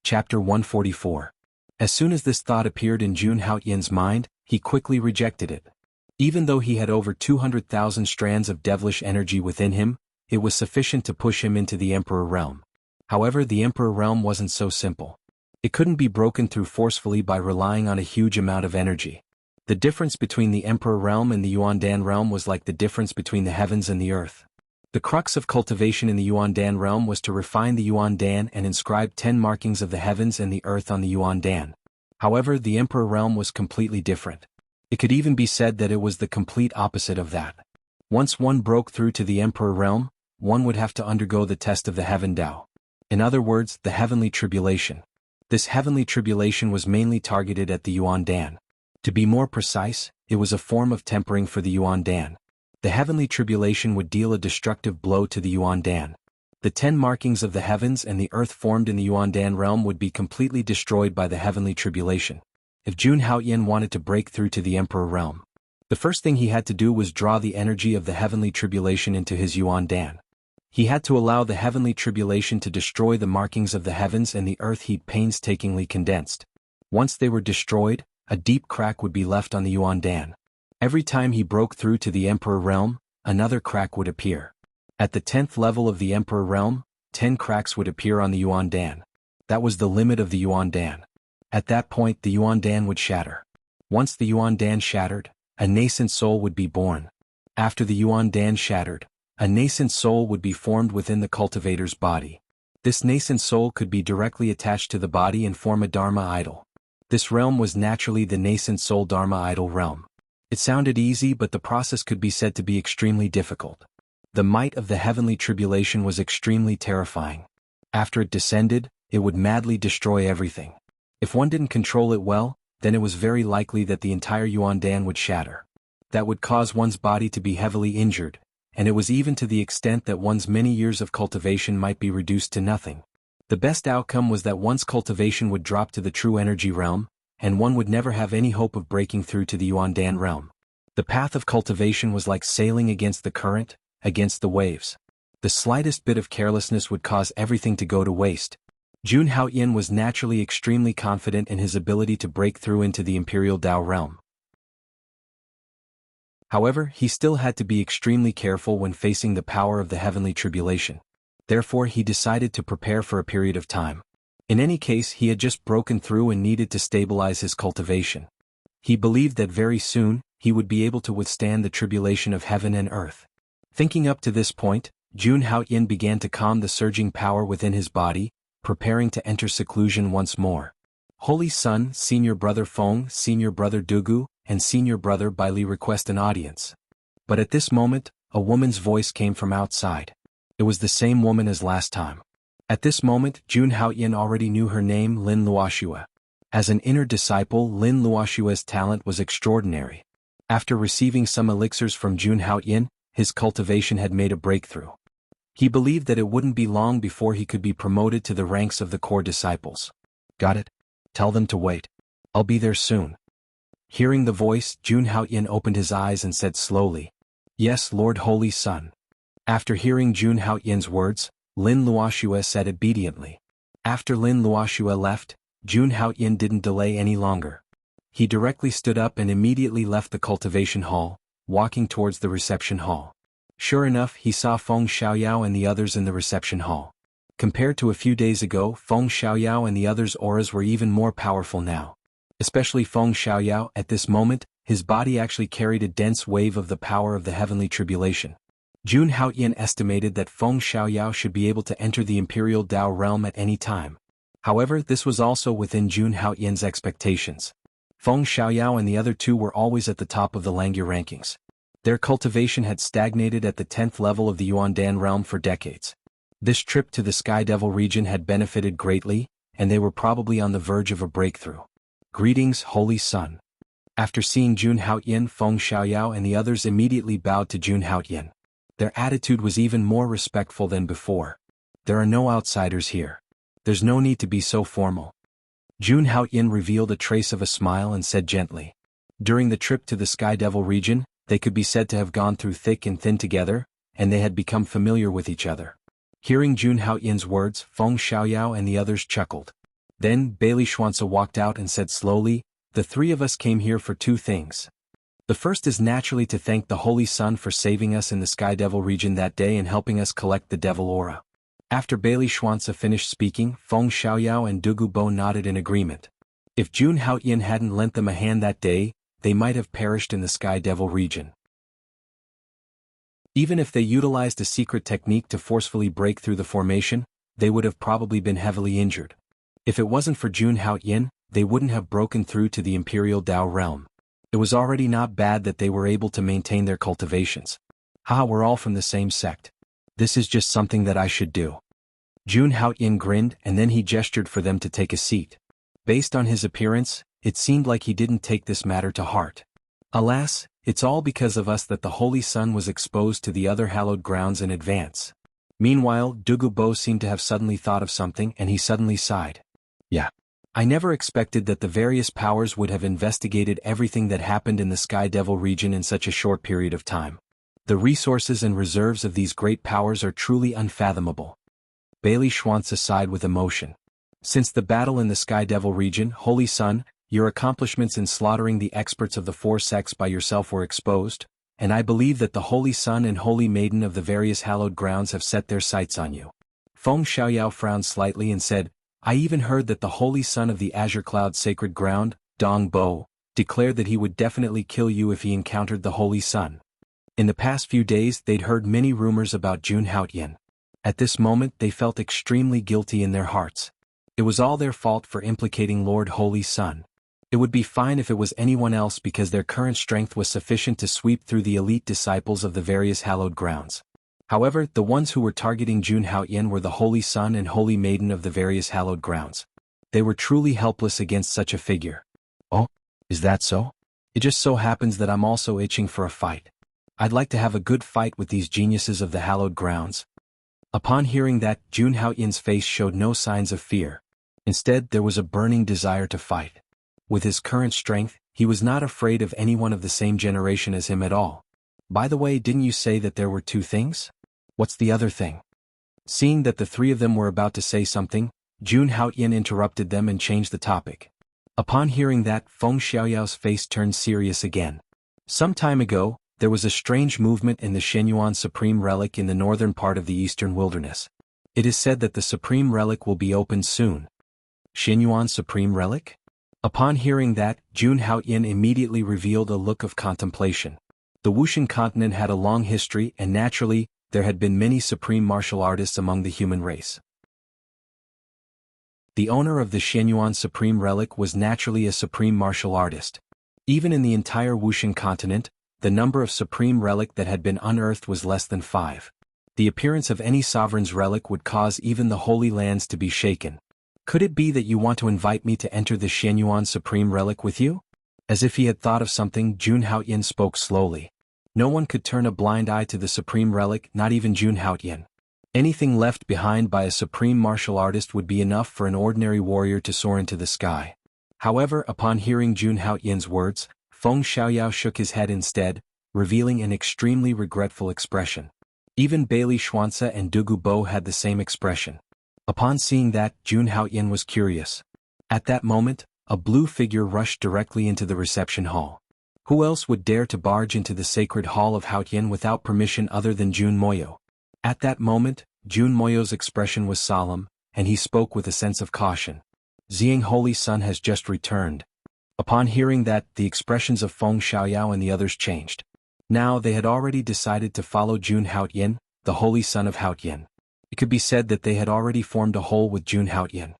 Chapter 144. As soon as this thought appeared in Jun Haoyin's mind, he quickly rejected it. Even though he had over 200,000 strands of devilish energy within him, it was sufficient to push him into the Emperor realm. However, the Emperor realm wasn't so simple. It couldn't be broken through forcefully by relying on a huge amount of energy. The difference between the Emperor realm and the Yuan Dan realm was like the difference between the heavens and the earth. The crux of cultivation in the Yuan Dan realm was to refine the Yuan Dan and inscribe 10 markings of the heavens and the earth on the Yuan Dan. However, the Emperor realm was completely different. It could even be said that it was the complete opposite of that. Once one broke through to the Emperor realm, one would have to undergo the test of the Heaven Dao. In other words, the heavenly tribulation. This heavenly tribulation was mainly targeted at the Yuan Dan. To be more precise, it was a form of tempering for the Yuan Dan. The heavenly tribulation would deal a destructive blow to the Yuan Dan. The 10 markings of the heavens and the earth formed in the Yuan Dan realm would be completely destroyed by the heavenly tribulation. If Jun Haoyan wanted to break through to the Emperor realm, the first thing he had to do was draw the energy of the heavenly tribulation into his Yuan Dan. He had to allow the heavenly tribulation to destroy the markings of the heavens and the earth he'd painstakingly condensed. Once they were destroyed, a deep crack would be left on the Yuan Dan. Every time he broke through to the Emperor realm, another crack would appear. At the 10th level of the Emperor realm, 10 cracks would appear on the Yuan Dan. That was the limit of the Yuan Dan. At that point the Yuan Dan would shatter. Once the Yuan Dan shattered, a nascent soul would be born. After the Yuan Dan shattered, a nascent soul would be formed within the cultivator's body. This nascent soul could be directly attached to the body and form a Dharma idol. This realm was naturally the nascent soul Dharma idol realm. It sounded easy, but the process could be said to be extremely difficult. The might of the heavenly tribulation was extremely terrifying. After it descended, it would madly destroy everything. If one didn't control it well, then it was very likely that the entire Yuan Dan would shatter. That would cause one's body to be heavily injured, and it was even to the extent that one's many years of cultivation might be reduced to nothing. The best outcome was that one's cultivation would drop to the true energy realm, and one would never have any hope of breaking through to the Yuan Dan realm. The path of cultivation was like sailing against the current, against the waves. The slightest bit of carelessness would cause everything to go to waste. Jun Haoyan was naturally extremely confident in his ability to break through into the Imperial Tao realm. However, he still had to be extremely careful when facing the power of the heavenly tribulation. Therefore he decided to prepare for a period of time. In any case, he had just broken through and needed to stabilize his cultivation. He believed that very soon, he would be able to withstand the tribulation of heaven and earth. Thinking up to this point, Jun Haoyan began to calm the surging power within his body, preparing to enter seclusion once more. Holy Son, Senior Brother Feng, Senior Brother Dugu, and Senior Brother Baili request an audience. But at this moment, a woman's voice came from outside. It was the same woman as last time. At this moment, Jun Haoyan already knew her name, Lin Luoxua. As an inner disciple, Lin Luoxua's talent was extraordinary. After receiving some elixirs from Jun Haoyan, his cultivation had made a breakthrough. He believed that it wouldn't be long before he could be promoted to the ranks of the core disciples. Got it? Tell them to wait. I'll be there soon. Hearing the voice, Jun Haoyan opened his eyes and said slowly, "Yes, Lord Holy Son." After hearing Jun Haoyan's words, Lin Luoxua said obediently. After Lin Luoxua left, Jun Haoyan didn't delay any longer. He directly stood up and immediately left the cultivation hall, walking towards the reception hall. Sure enough, he saw Feng Xiaoyao and the others in the reception hall. Compared to a few days ago, Feng Xiaoyao and the others' auras were even more powerful now. Especially Feng Xiaoyao, at this moment, his body actually carried a dense wave of the power of the heavenly tribulation. Jun Haoyan estimated that Feng Xiaoyao should be able to enter the Imperial Tao realm at any time. However, this was also within Jun Haoyan's expectations. Feng Xiaoyao and the other two were always at the top of the Langya rankings. Their cultivation had stagnated at the 10th level of the Yuan Dan realm for decades. This trip to the Sky Devil region had benefited greatly, and they were probably on the verge of a breakthrough. Greetings, Holy Son. After seeing Jun Haoyan, Feng Xiaoyao and the others immediately bowed to Jun Haoyan. Their attitude was even more respectful than before. There are no outsiders here. There's no need to be so formal. Jun Haoyan revealed a trace of a smile and said gently. During the trip to the Sky Devil region, they could be said to have gone through thick and thin together, and they had become familiar with each other. Hearing Jun Haoyan's words, Feng Xiaoyao and the others chuckled. Then, Bailey Xuanzi walked out and said slowly, "The three of us came here for two things. The first is naturally to thank the Holy Son for saving us in the Sky Devil region that day and helping us collect the Devil Aura." After Bailey Xuanzi finished speaking, Feng Xiaoyao and Dugu Bo nodded in agreement. If Jun Haoyan hadn't lent them a hand that day, they might have perished in the Sky Devil region. Even if they utilized a secret technique to forcefully break through the formation, they would have probably been heavily injured. If it wasn't for Jun Haoyan, they wouldn't have broken through to the Imperial Tao realm. It was already not bad that they were able to maintain their cultivations. We're all from the same sect. This is just something that I should do. Jun Haoyin grinned and then he gestured for them to take a seat. Based on his appearance, it seemed like he didn't take this matter to heart. Alas, it's all because of us that the Holy Sun was exposed to the other hallowed grounds in advance. Meanwhile, Dugu Bo seemed to have suddenly thought of something and he suddenly sighed. Yeah. I never expected that the various powers would have investigated everything that happened in the Sky Devil region in such a short period of time. The resources and reserves of these great powers are truly unfathomable. Bailey Schwanza sighed with emotion. Since the battle in the Sky Devil region, Holy Sun, your accomplishments in slaughtering the experts of the four sects by yourself were exposed, and I believe that the Holy Sun and Holy Maiden of the various hallowed grounds have set their sights on you. Feng Xiaoyao frowned slightly and said, I even heard that the Holy Sun of the Azure Cloud Sacred Ground, Dong Bo, declared that he would definitely kill you if he encountered the Holy Sun. In the past few days they'd heard many rumors about Jun Haoyin. At this moment they felt extremely guilty in their hearts. It was all their fault for implicating Lord Holy Sun. It would be fine if it was anyone else because their current strength was sufficient to sweep through the elite disciples of the various hallowed grounds. However, the ones who were targeting Jun Haoyin were the Holy Sun and Holy Maiden of the various hallowed grounds. They were truly helpless against such a figure. Oh, is that so? It just so happens that I'm also itching for a fight. I'd like to have a good fight with these geniuses of the hallowed grounds. Upon hearing that, Jun Haoyin's face showed no signs of fear. Instead, there was a burning desire to fight. With his current strength, he was not afraid of anyone of the same generation as him at all. By the way, didn't you say that there were two things? What's the other thing? Seeing that the three of them were about to say something, Jun Haoyin interrupted them and changed the topic. Upon hearing that, Feng Xiaoyao's face turned serious again. Some time ago, there was a strange movement in the Shenyuan Supreme Relic in the northern part of the eastern wilderness. It is said that the Supreme Relic will be opened soon. Shenyuan Supreme Relic? Upon hearing that, Jun Haoyin immediately revealed a look of contemplation. The Wuxian continent had a long history and naturally, there had been many supreme martial artists among the human race. The owner of the Shenyuan Supreme Relic was naturally a supreme martial artist. Even in the entire Wuxian continent, the number of supreme relic that had been unearthed was less than 5. The appearance of any sovereign's relic would cause even the Holy Lands to be shaken. Could it be that you want to invite me to enter the Shenyuan Supreme Relic with you? As if he had thought of something, Jun Haoyin spoke slowly. No one could turn a blind eye to the Supreme Relic, not even Jun Haoyin. Anything left behind by a supreme martial artist would be enough for an ordinary warrior to soar into the sky. However, upon hearing Jun Haoyin's words, Feng Xiaoyao shook his head instead, revealing an extremely regretful expression. Even Bailey Schwanza and Dugu Bo had the same expression. Upon seeing that, Jun Haoyin was curious. At that moment, a blue figure rushed directly into the reception hall. Who else would dare to barge into the sacred hall of Haoyin without permission other than Jun Moyo? At that moment, Jun Moyo's expression was solemn, and he spoke with a sense of caution. Xiang Holy Sun has just returned. Upon hearing that, the expressions of Feng Xiaoyao and the others changed. Now they had already decided to follow Jun Haoyin, the Holy Son of Haoyin. It could be said that they had already formed a whole with Jun Haoyin.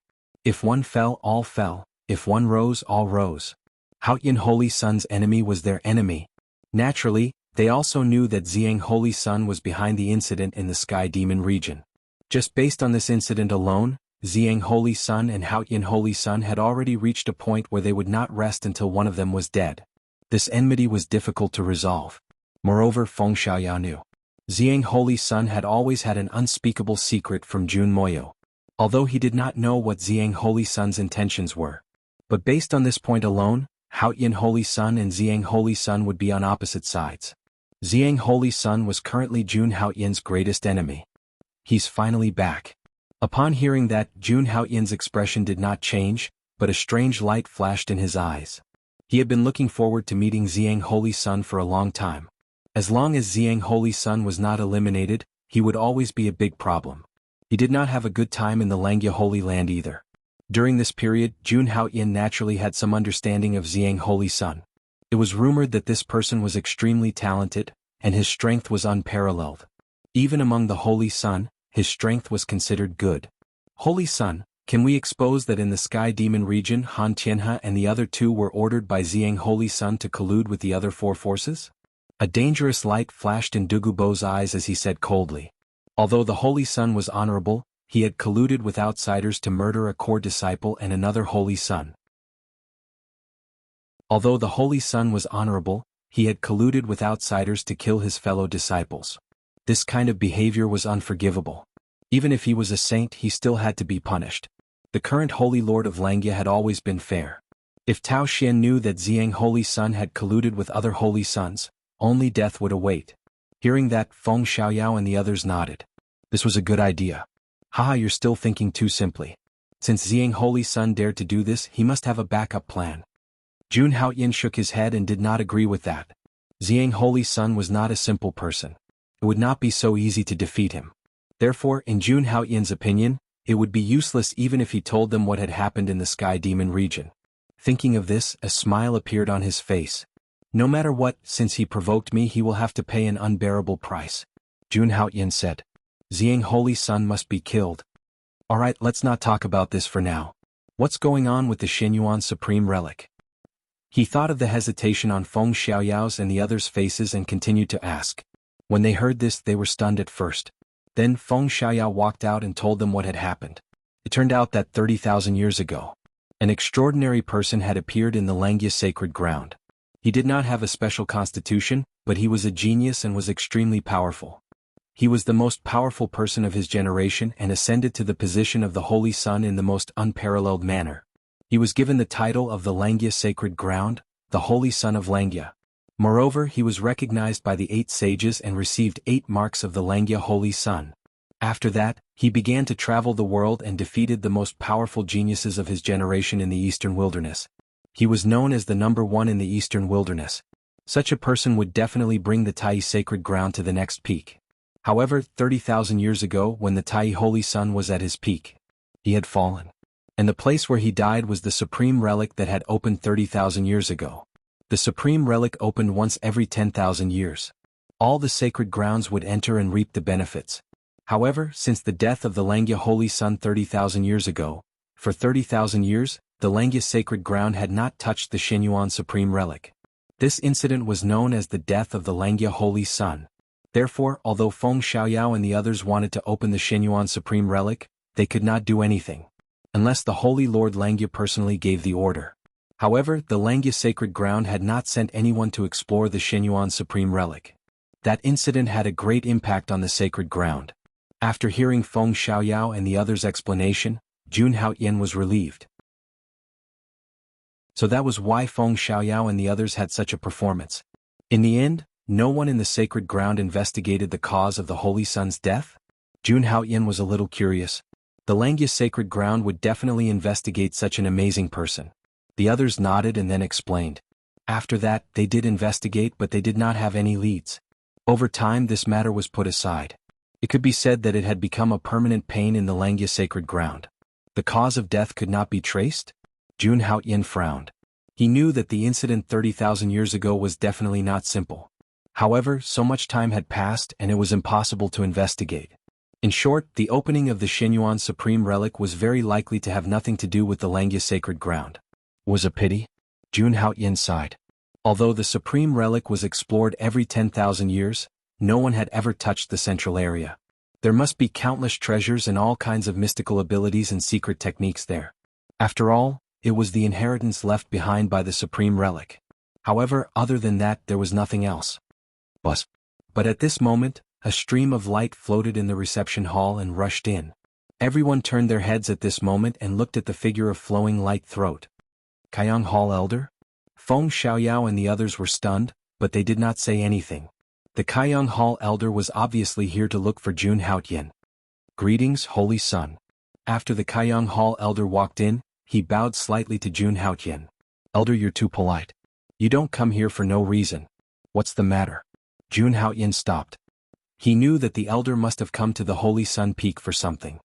If one fell, all fell. If one rose, all rose. Haoyin Holy Sun's enemy was their enemy. Naturally, they also knew that Xiang Holy Sun was behind the incident in the Sky Demon region. Just based on this incident alone, Xiang Holy Sun and Haoyin Holy Sun had already reached a point where they would not rest until one of them was dead. This enmity was difficult to resolve. Moreover, Feng Xiaoyao knew. Xiang Holy Sun had always had an unspeakable secret from Jun Moyo. Although he did not know what Xiang Holy Sun's intentions were. But based on this point alone, Haoyin Holy Sun and Xiang Holy Sun would be on opposite sides. Xiang Holy Sun was currently Jun Haoyin's greatest enemy. He's finally back. Upon hearing that, Jun Haoyin's expression did not change, but a strange light flashed in his eyes. He had been looking forward to meeting Xiang Holy Sun for a long time. As long as Xiang Holy Sun was not eliminated, he would always be a big problem. He did not have a good time in the Langya Holy Land either. During this period, Jun Haoyin naturally had some understanding of Xiang Holy Sun. It was rumored that this person was extremely talented, and his strength was unparalleled. Even among the Holy Sun, his strength was considered good. Holy Sun, can we expose that in the Sky Demon region Han Tianhe and the other two were ordered by Xiang Holy Sun to collude with the other four forces? A dangerous light flashed in Dugu Bo's eyes as he said coldly. Although the Holy Sun was honorable, he had colluded with outsiders to murder a core disciple and another holy son. Although the holy son was honorable, he had colluded with outsiders to kill his fellow disciples. This kind of behavior was unforgivable. Even if he was a saint, he still had to be punished. The current Holy Lord of Langya had always been fair. If Tao Xian knew that Xiang Holy Son had colluded with other holy sons, only death would await. Hearing that, Feng Xiaoyao and the others nodded. This was a good idea. Haha, you're still thinking too simply. Since Xiang Holy Son dared to do this, he must have a backup plan. Jun Haoyin shook his head and did not agree with that. Xiang Holy Son was not a simple person. It would not be so easy to defeat him. Therefore, in Jun Haoyin's opinion, it would be useless even if he told them what had happened in the Sky Demon region. Thinking of this, a smile appeared on his face. No matter what, since he provoked me, he will have to pay an unbearable price. Jun Haoyin said. Xiang Holy Son must be killed. Alright, let's not talk about this for now. What's going on with the Xinyuan Supreme Relic? He thought of the hesitation on Feng Xiaoyao's and the others' faces and continued to ask. When they heard this, they were stunned at first. Then Feng Xiaoyao walked out and told them what had happened. It turned out that 30,000 years ago, an extraordinary person had appeared in the Langya sacred ground. He did not have a special constitution, but he was a genius and was extremely powerful. He was the most powerful person of his generation and ascended to the position of the Holy Son in the most unparalleled manner. He was given the title of the Langya sacred ground, the Holy Son of Langya. Moreover, he was recognized by the 8 sages and received 8 marks of the Langya Holy Son. After that, he began to travel the world and defeated the most powerful geniuses of his generation in the Eastern Wilderness. He was known as the number 1 in the Eastern Wilderness. Such a person would definitely bring the Tai sacred ground to the next peak. However, 30,000 years ago, when the Tai Holy Son was at his peak, he had fallen. And the place where he died was the Supreme Relic that had opened 30,000 years ago. The Supreme Relic opened once every 10,000 years. All the sacred grounds would enter and reap the benefits. However, since the death of the Langya Holy Son 30,000 years ago, for 30,000 years, the Langya sacred ground had not touched the Xinyuan Supreme Relic. This incident was known as the death of the Langya Holy Son. Therefore, although Feng Xiaoyao and the others wanted to open the Xinyuan Supreme Relic, they could not do anything, unless the Holy Lord Langya personally gave the order. However, the Langya sacred ground had not sent anyone to explore the Xinyuan Supreme Relic. That incident had a great impact on the sacred ground. After hearing Feng Xiaoyao and the others' explanation, Jun Haoyin was relieved. So that was why Feng Xiaoyao and the others had such a performance. In the end, no one in the sacred ground investigated the cause of the Holy Son's death? Jun Haoyin was a little curious. The Langya sacred ground would definitely investigate such an amazing person. The others nodded and then explained. After that, they did investigate, but they did not have any leads. Over time, this matter was put aside. It could be said that it had become a permanent pain in the Langya sacred ground. The cause of death could not be traced? Jun Haoyin frowned. He knew that the incident 30,000 years ago was definitely not simple. However, so much time had passed and it was impossible to investigate. In short, the opening of the Xinyuan Supreme Relic was very likely to have nothing to do with the Langya sacred ground. Was a pity? Jun Haoyin sighed. Although the Supreme Relic was explored every 10,000 years, no one had ever touched the central area. There must be countless treasures and all kinds of mystical abilities and secret techniques there. After all, it was the inheritance left behind by the Supreme Relic. However, other than that, there was nothing else. But at this moment, a stream of light floated in the reception hall and rushed in. Everyone turned their heads at this moment and looked at the figure of flowing light throat. Kaiyang Hall Elder? Feng Xiaoyao and the others were stunned, but they did not say anything. The Kaiyang Hall Elder was obviously here to look for Jun Haoyin. Greetings, Holy Son. After the Kaiyang Hall Elder walked in, he bowed slightly to Jun Haoyin. Elder, you're too polite. You don't come here for no reason. What's the matter? Jun Haoyin stopped. He knew that the elder must have come to the Holy Sun Peak for something.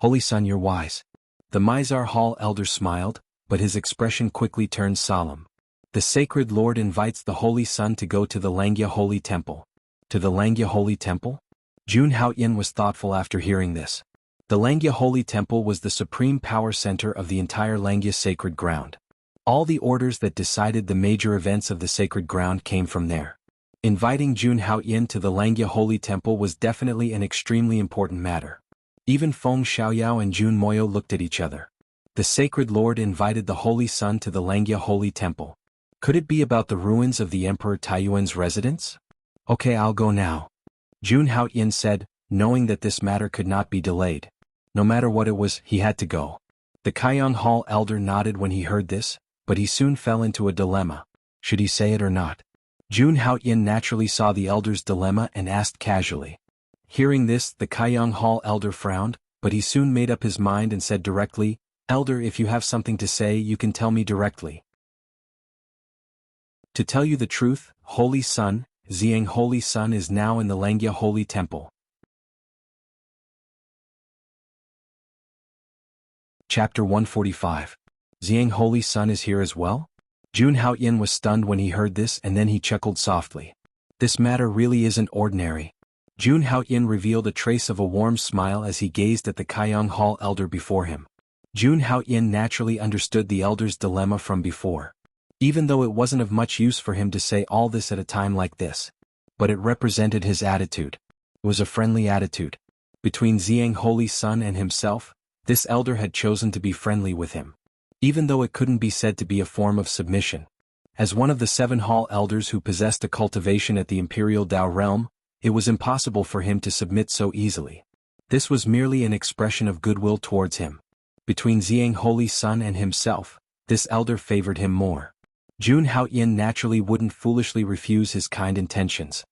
Holy Son, you're wise. The Mizar Hall Elder smiled, but his expression quickly turned solemn. The Sacred Lord invites the Holy Sun to go to the Langya Holy Temple. To the Langya Holy Temple? Jun Haoyin was thoughtful after hearing this. The Langya Holy Temple was the supreme power center of the entire Langya sacred ground. All the orders that decided the major events of the sacred ground came from there. Inviting Jun Haoyin to the Langya Holy Temple was definitely an extremely important matter. Even Feng Xiaoyao and Jun Moyo looked at each other. The sacred lord invited the Holy Sun to the Langya Holy Temple. Could it be about the ruins of the Emperor Taiyuan's residence? Okay, I'll go now. Jun Haoyin said, knowing that this matter could not be delayed. No matter what it was, he had to go. The Kaiyang Hall elder nodded when he heard this, but he soon fell into a dilemma. Should he say it or not? Jun Haoyin naturally saw the elder's dilemma and asked casually. Hearing this, the Kaiyang Hall elder frowned, but he soon made up his mind and said directly, Elder, if you have something to say, you can tell me directly. To tell you the truth, Holy Sun, Xiang Holy Sun is now in the Langya Holy Temple. Chapter 145. Xiang Holy Sun is here as well? Jun Haoyin was stunned when he heard this, and then he chuckled softly. This matter really isn't ordinary. Jun Haoyin revealed a trace of a warm smile as he gazed at the Kaiyang Hall elder before him. Jun Haoyin naturally understood the elder's dilemma from before. Even though it wasn't of much use for him to say all this at a time like this. But it represented his attitude. It was a friendly attitude. Between Xiang Holy Sun and himself, this elder had chosen to be friendly with him. Even though it couldn't be said to be a form of submission. As one of the 7 hall elders who possessed a cultivation at the Imperial Dao realm, it was impossible for him to submit so easily. This was merely an expression of goodwill towards him. Between Xiang Holy Sun and himself, this elder favored him more. Jun Haoyin naturally wouldn't foolishly refuse his kind intentions.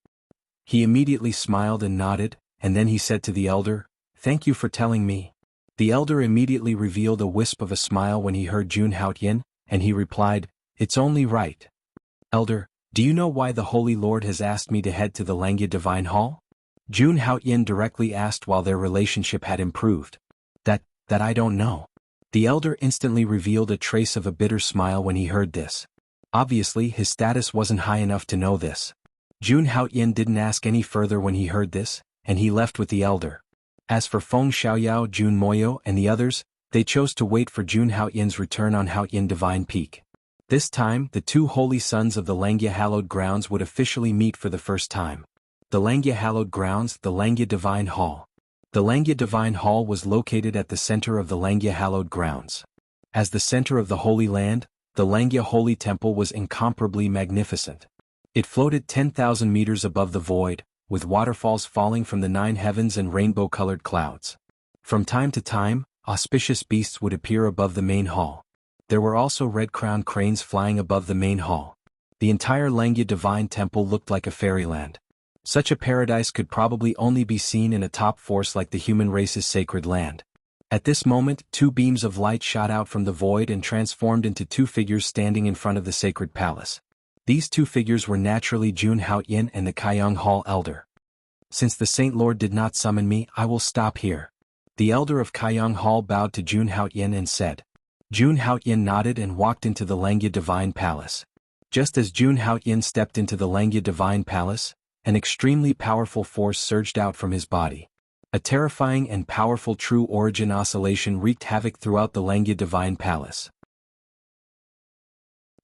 He immediately smiled and nodded, and then he said to the elder, Thank you for telling me. The elder immediately revealed a wisp of a smile when he heard Jun Haoyin, and he replied, It's only right. Elder, do you know why the Holy Lord has asked me to head to the Langya Divine Hall? Jun Haoyin directly asked while their relationship had improved. That I don't know. The elder instantly revealed a trace of a bitter smile when he heard this. Obviously, his status wasn't high enough to know this. Jun Haoyin didn't ask any further when he heard this, and he left with the elder. As for Feng Xiaoyao, Jun Moyo, and the others, they chose to wait for Jun Haoyin's return on Haoyin Divine Peak. This time, the 2 holy sons of the Langya Hallowed Grounds would officially meet for the first time. The Langya Hallowed Grounds, the Langya Divine Hall. The Langya Divine Hall was located at the center of the Langya Hallowed Grounds. As the center of the Holy Land, the Langya Holy Temple was incomparably magnificent. It floated 10,000 meters above the void, with waterfalls falling from the 9 heavens and rainbow-colored clouds. From time to time, auspicious beasts would appear above the main hall. There were also red-crowned cranes flying above the main hall. The entire Langya Divine Temple looked like a fairyland. Such a paradise could probably only be seen in a top force like the human race's sacred land. At this moment, 2 beams of light shot out from the void and transformed into 2 figures standing in front of the sacred palace. These 2 figures were naturally Jun Haoyin and the Kaiyang Hall elder. Since the Saint Lord did not summon me, I will stop here. The elder of Kaiyang Hall bowed to Jun Haoyin and said. Jun Haoyin nodded and walked into the Langya Divine Palace. Just as Jun Haoyin stepped into the Langya Divine Palace, an extremely powerful force surged out from his body. A terrifying and powerful true origin oscillation wreaked havoc throughout the Langya Divine Palace.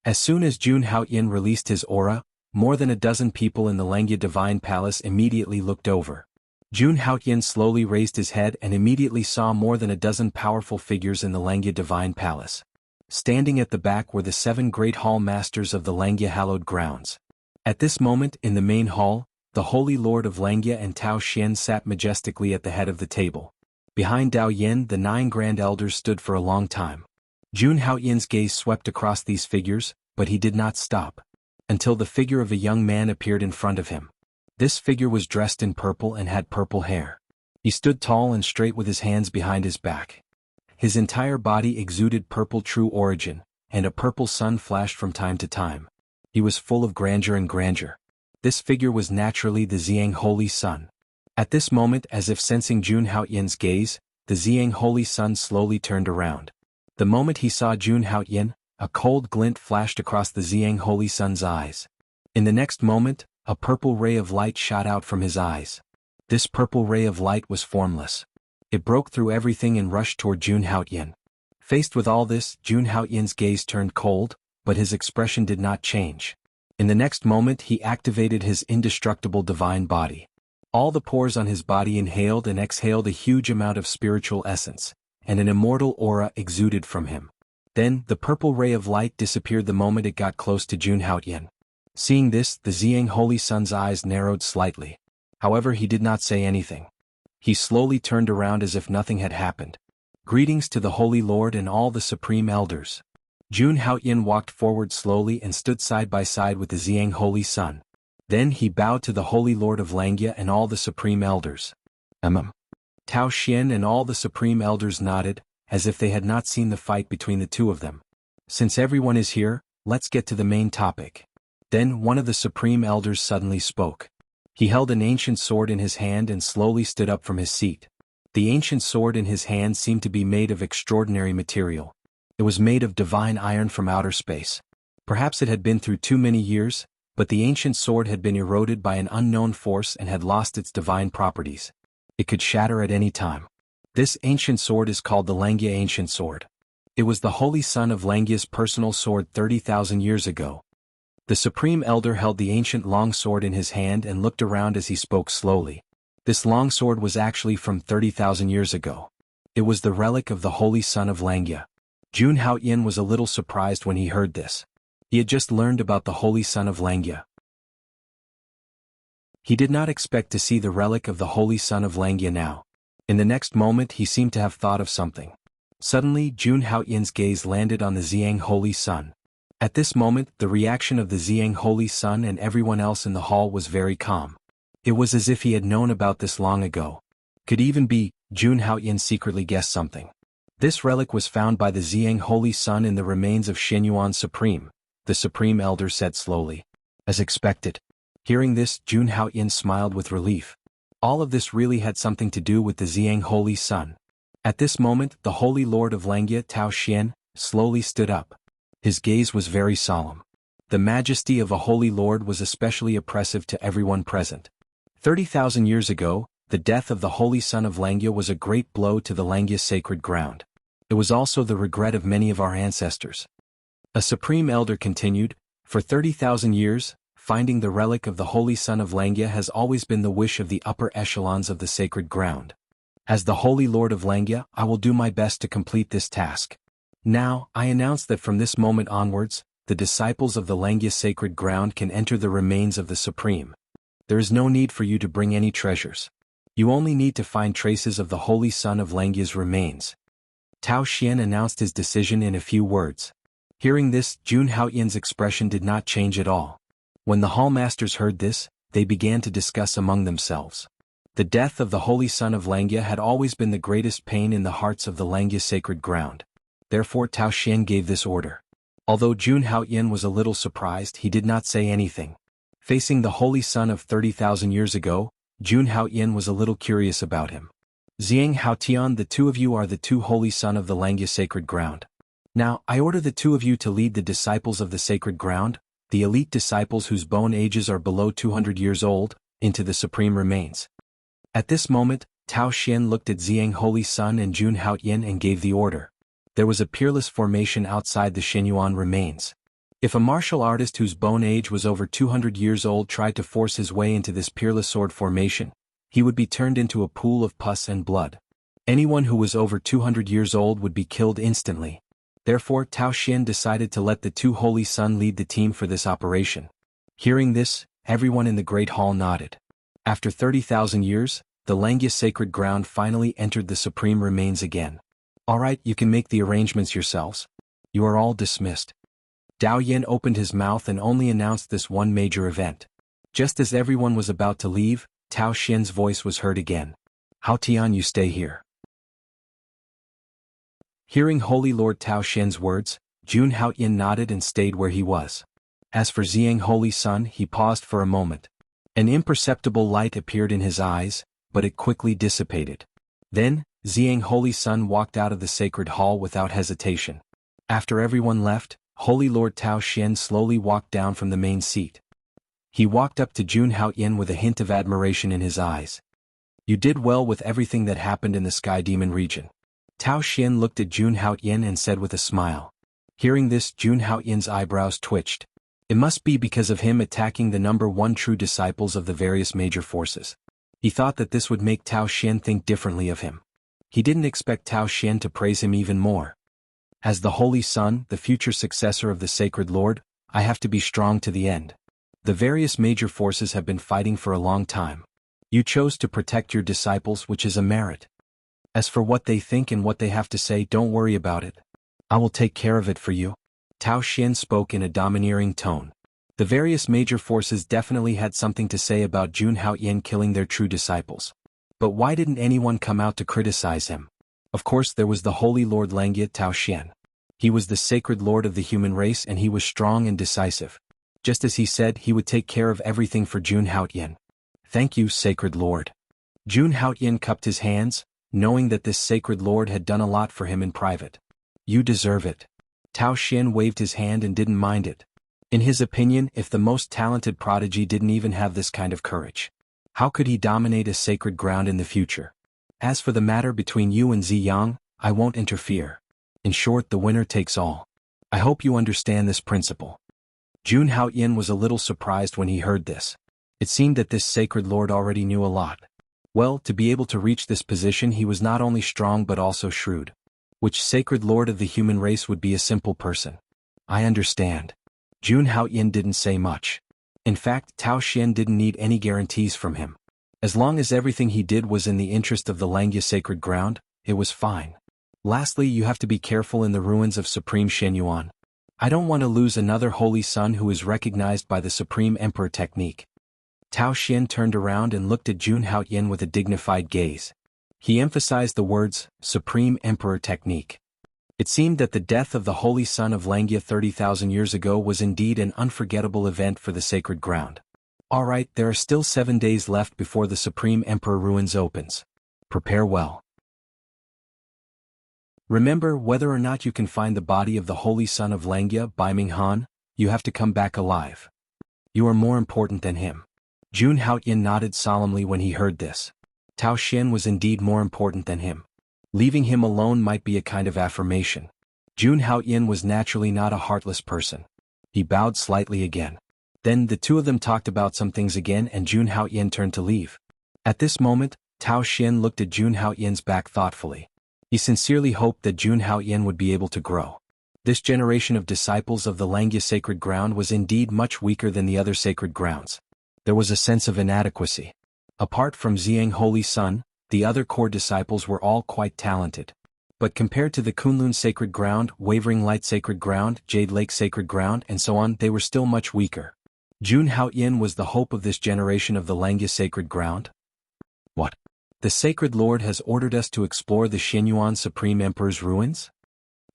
As soon as Jun Haoyin released his aura, more than a dozen people in the Langya Divine Palace immediately looked over. Jun Haoyin slowly raised his head and immediately saw more than a dozen powerful figures in the Langya Divine Palace. Standing at the back were the 7 great hall masters of the Langya Hallowed Grounds. At this moment, in the main hall, the Holy Lord of Langya and Tao Xian sat majestically at the head of the table. Behind Dao Yin, the 9 grand elders stood for a long time. Jun Haoyin's gaze swept across these figures, but he did not stop. Until the figure of a young man appeared in front of him. This figure was dressed in purple and had purple hair. He stood tall and straight with his hands behind his back. His entire body exuded purple true origin, and a purple sun flashed from time to time. He was full of grandeur and grandeur. This figure was naturally the Xiang Holy Sun. At this moment, as if sensing Jun Haoyin's gaze, the Xiang Holy Sun slowly turned around. The moment he saw Jun Haoyin, a cold glint flashed across the Xiang Holy Sun's eyes. In the next moment, a purple ray of light shot out from his eyes. This purple ray of light was formless. It broke through everything and rushed toward Jun Haoyin. Faced with all this, Jun Haoyin's gaze turned cold, but his expression did not change. In the next moment he activated his indestructible divine body. All the pores on his body inhaled and exhaled a huge amount of spiritual essence, and an immortal aura exuded from him. Then, the purple ray of light disappeared the moment it got close to Jun Haotian. Seeing this, the Ziyang Holy Sun's eyes narrowed slightly. However, he did not say anything. He slowly turned around as if nothing had happened. Greetings to the Holy Lord and all the Supreme Elders. Jun Haotian walked forward slowly and stood side by side with the Ziyang Holy Sun. Then he bowed to the Holy Lord of Langya and all the Supreme Elders. Tao Xian and all the Supreme Elders nodded, as if they had not seen the fight between the two of them. Since everyone is here, let's get to the main topic. Then one of the Supreme Elders suddenly spoke. He held an ancient sword in his hand and slowly stood up from his seat. The ancient sword in his hand seemed to be made of extraordinary material. It was made of divine iron from outer space. Perhaps it had been through too many years, but the ancient sword had been eroded by an unknown force and had lost its divine properties. It could shatter at any time. This ancient sword is called the Langya Ancient Sword. It was the Holy Son of Langya's personal sword 30,000 years ago. The Supreme Elder held the ancient long sword in his hand and looked around as he spoke slowly. This long sword was actually from 30,000 years ago. It was the relic of the Holy Son of Langya. Jun Haotian was a little surprised when he heard this. He had just learned about the Holy Son of Langya. He did not expect to see the relic of the Holy Son of Langya now. In the next moment he seemed to have thought of something. Suddenly Jun Haotian's gaze landed on the Ziyang Holy Sun. At this moment the reaction of the Ziyang Holy Sun and everyone else in the hall was very calm. It was as if he had known about this long ago. Could even be, Jun Haotian secretly guessed something. This relic was found by the Ziyang Holy Sun in the remains of Shenyuan Supreme, the Supreme Elder said slowly. As expected. Hearing this, Jun Haotian smiled with relief. All of this really had something to do with the Ziyang Holy Sun. At this moment, the Holy Lord of Langya, Tao Xian, slowly stood up. His gaze was very solemn. The majesty of a Holy Lord was especially oppressive to everyone present. 30,000 years ago, the death of the Holy Son of Langya was a great blow to the Langya sacred ground. It was also the regret of many of our ancestors. A Supreme Elder continued, for 30,000 years, finding the relic of the Holy Son of Langya has always been the wish of the upper echelons of the sacred ground. As the Holy Lord of Langya, I will do my best to complete this task. Now, I announce that from this moment onwards, the disciples of the Langya sacred ground can enter the remains of the Supreme. There is no need for you to bring any treasures. You only need to find traces of the Holy Son of Langya's remains. Tao Xian announced his decision in a few words. Hearing this, Jun Haotian's expression did not change at all. When the hallmasters heard this, they began to discuss among themselves. The death of the Holy Son of Langya had always been the greatest pain in the hearts of the Langya sacred ground. Therefore Tao Xian gave this order. Although Jun Haotian was a little surprised, he did not say anything. Facing the Holy Son of 30,000 years ago, Jun Haotian was a little curious about him. Ziyang Haotian, the two of you are the two Holy Son of the Langya sacred ground. Now, I order the two of you to lead the disciples of the sacred ground, the elite disciples whose bone ages are below 200 years old, into the supreme remains. At this moment, Tao Xian looked at Ziyang Holy Sun and Jun Haotian and gave the order. There was a peerless formation outside the Shenyuan remains. If a martial artist whose bone age was over 200 years old tried to force his way into this peerless sword formation, he would be turned into a pool of pus and blood. Anyone who was over 200 years old would be killed instantly. Therefore Tao Xian decided to let the two Holy Sun lead the team for this operation. Hearing this, everyone in the Great Hall nodded. After 30,000 years, the Langya sacred ground finally entered the supreme remains again. Alright, you can make the arrangements yourselves. You are all dismissed. Dao Yin opened his mouth and only announced this one major event. Just as everyone was about to leave, Tao Xian's voice was heard again. Haotian, you stay here. Hearing Holy Lord Tao Xian's words, Jun Haotian nodded and stayed where he was. As for Ziyang Holy Sun, he paused for a moment. An imperceptible light appeared in his eyes, but it quickly dissipated. Then, Ziyang Holy Sun walked out of the sacred hall without hesitation. After everyone left, Holy Lord Tao Xian slowly walked down from the main seat. He walked up to Jun Haotian with a hint of admiration in his eyes. You did well with everything that happened in the Sky Demon region. Tao Xian looked at Jun Haotian and said with a smile. Hearing this, Jun Haotian's eyebrows twitched. It must be because of him attacking the number one true disciples of the various major forces. He thought that this would make Tao Xian think differently of him. He didn't expect Tao Xian to praise him even more. As the Holy Son, the future successor of the Sacred Lord, I have to be strong to the end. The various major forces have been fighting for a long time. You chose to protect your disciples, which is a merit. As for what they think and what they have to say, don't worry about it. I will take care of it for you. Tao Xian spoke in a domineering tone. The various major forces definitely had something to say about Jun Haoyan killing their true disciples. But why didn't anyone come out to criticize him? Of course there was the Holy Lord Langya Tao Xian. He was the sacred lord of the human race and he was strong and decisive. Just as he said he would take care of everything for Jun Haoyan. Thank you, sacred lord. Jun Haoyan cupped his hands, knowing that this sacred lord had done a lot for him in private. You deserve it. Tao Xian waved his hand and didn't mind it. In his opinion, if the most talented prodigy didn't even have this kind of courage, how could he dominate a sacred ground in the future? As for the matter between you and Ziyang, I won't interfere. In short, the winner takes all. I hope you understand this principle. Jun Haoyan was a little surprised when he heard this. It seemed that this sacred lord already knew a lot. Well, to be able to reach this position he was not only strong but also shrewd. Which sacred lord of the human race would be a simple person? I understand. Jun Haoyan didn't say much. In fact, Tao Xian didn't need any guarantees from him. As long as everything he did was in the interest of the Langya sacred ground, it was fine. Lastly, you have to be careful in the ruins of Supreme Shenyuan. I don't want to lose another holy son who is recognized by the Supreme Emperor technique. Tao Xian turned around and looked at Jun Haoyan with a dignified gaze. He emphasized the words, Supreme Emperor technique. It seemed that the death of the holy son of Langya 30,000 years ago was indeed an unforgettable event for the sacred ground. Alright, there are still 7 days left before the Supreme Emperor ruins opens. Prepare well. Remember, whether or not you can find the body of the holy son of Langya, Baiming Han, you have to come back alive. You are more important than him. Jun Haoyan nodded solemnly when he heard this. Tao Xian was indeed more important than him. Leaving him alone might be a kind of affirmation. Jun Haoyan was naturally not a heartless person. He bowed slightly again. Then the two of them talked about some things again and Jun Haoyan turned to leave. At this moment, Tao Xian looked at Jun Haoyan's back thoughtfully. He sincerely hoped that Jun Haoyan would be able to grow. This generation of disciples of the Langya sacred ground was indeed much weaker than the other sacred grounds. There was a sense of inadequacy. Apart from Ziyang Holy Son, the other core disciples were all quite talented. But compared to the Kunlun Sacred Ground, Wavering Light Sacred Ground, Jade Lake Sacred Ground and so on, they were still much weaker. Jun Haoyan was the hope of this generation of the Langya Sacred Ground. What? The Sacred Lord has ordered us to explore the Shenyuan Supreme Emperor's ruins?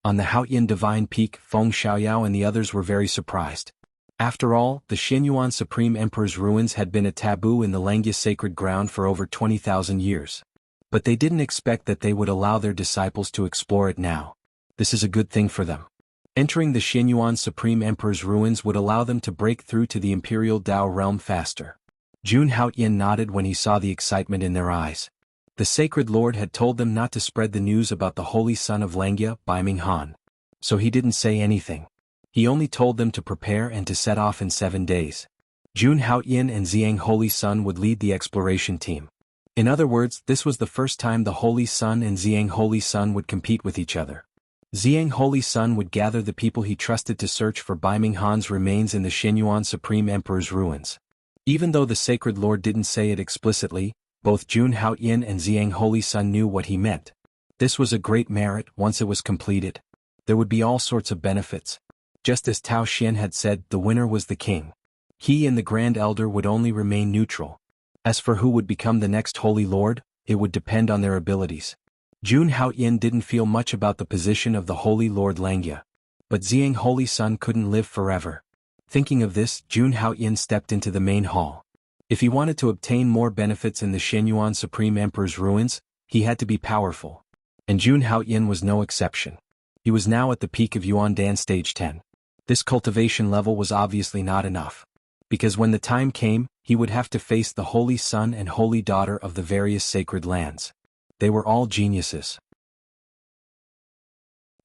On the Haoyan Divine Peak, Feng Xiaoyao and the others were very surprised. After all, the Shenyuan Supreme Emperor's ruins had been a taboo in the Langya sacred ground for over 20,000 years. But they didn't expect that they would allow their disciples to explore it now. This is a good thing for them. Entering the Shenyuan Supreme Emperor's ruins would allow them to break through to the Imperial Dao realm faster. Jun Haoyan nodded when he saw the excitement in their eyes. The Sacred Lord had told them not to spread the news about the Holy Son of Langya, Baiming Han. So he didn't say anything. He only told them to prepare and to set off in 7 days. Jun Haoyan and Ziyang Holy Son would lead the exploration team. In other words, this was the first time the Holy Son and Ziyang Holy Son would compete with each other. Ziyang Holy Son would gather the people he trusted to search for Baiming Han's remains in the Shenyuan Supreme Emperor's ruins. Even though the Sacred Lord didn't say it explicitly, both Jun Haoyan and Ziyang Holy Son knew what he meant. This was a great merit. Once it was completed, there would be all sorts of benefits. Just as Tao Xian had said, the winner was the king. He and the Grand Elder would only remain neutral. As for who would become the next Holy Lord, it would depend on their abilities. Jun Haoyan didn't feel much about the position of the Holy Lord Langya. But Ziyang Holy Son couldn't live forever. Thinking of this, Jun Haoyan stepped into the main hall. If he wanted to obtain more benefits in the Shenyuan Supreme Emperor's ruins, he had to be powerful. And Jun Haoyan was no exception. He was now at the peak of Yuandan Stage 10. This cultivation level was obviously not enough. Because when the time came, he would have to face the Holy Son and Holy Daughter of the various sacred lands. They were all geniuses.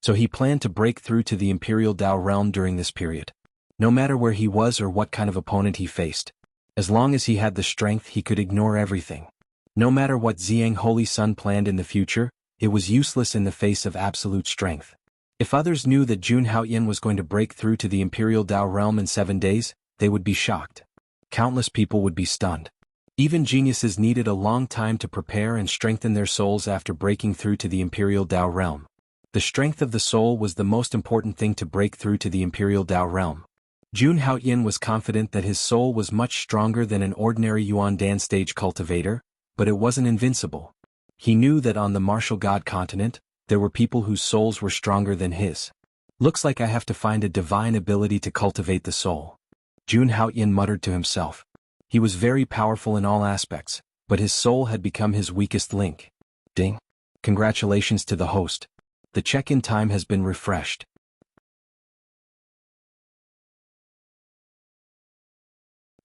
So he planned to break through to the Imperial Dao realm during this period. No matter where he was or what kind of opponent he faced. As long as he had the strength, he could ignore everything. No matter what Ziyang Holy Sun planned in the future, it was useless in the face of absolute strength. If others knew that Jun Haoyan was going to break through to the Imperial Dao realm in 7 days, they would be shocked. Countless people would be stunned. Even geniuses needed a long time to prepare and strengthen their souls after breaking through to the Imperial Dao realm. The strength of the soul was the most important thing to break through to the Imperial Dao realm. Jun Haoyan was confident that his soul was much stronger than an ordinary Yuan Dan stage cultivator, but it wasn't invincible. He knew that on the martial god continent, there were people whose souls were stronger than his. Looks like I have to find a divine ability to cultivate the soul. Jun Haoyan muttered to himself. He was very powerful in all aspects, but his soul had become his weakest link. Ding. Congratulations to the host. The check-in time has been refreshed.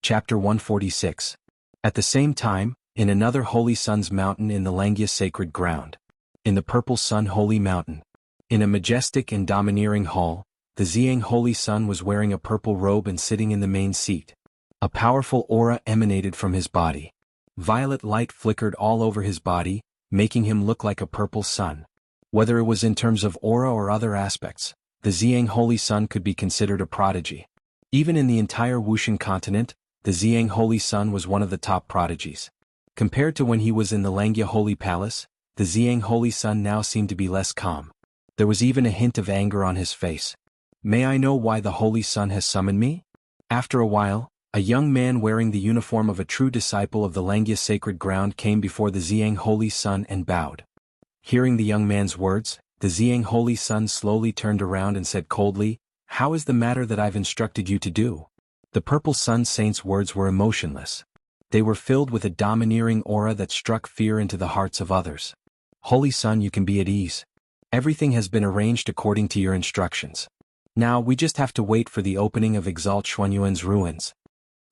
Chapter 146. At the same time, in another Holy Sun's mountain in the Langya sacred ground. In the Purple Sun Holy Mountain. In a majestic and domineering hall, the Ziyang Holy Sun was wearing a purple robe and sitting in the main seat. A powerful aura emanated from his body. Violet light flickered all over his body, making him look like a purple sun. Whether it was in terms of aura or other aspects, the Ziyang Holy Sun could be considered a prodigy. Even in the entire Wuxian continent, the Ziyang Holy Sun was one of the top prodigies. Compared to when he was in the Langya Holy Palace, the Ziyang Holy Sun now seemed to be less calm. There was even a hint of anger on his face. May I know why the Holy Sun has summoned me? After a while, a young man wearing the uniform of a true disciple of the Langya sacred ground came before the Ziyang Holy Sun and bowed. Hearing the young man's words, the Ziyang Holy Sun slowly turned around and said coldly, "How is the matter that I've instructed you to do?" The Purple Sun Saint's words were emotionless. They were filled with a domineering aura that struck fear into the hearts of others. "Holy Sun, you can be at ease. Everything has been arranged according to your instructions. Now we just have to wait for the opening of Exalt Xuanyuan's ruins."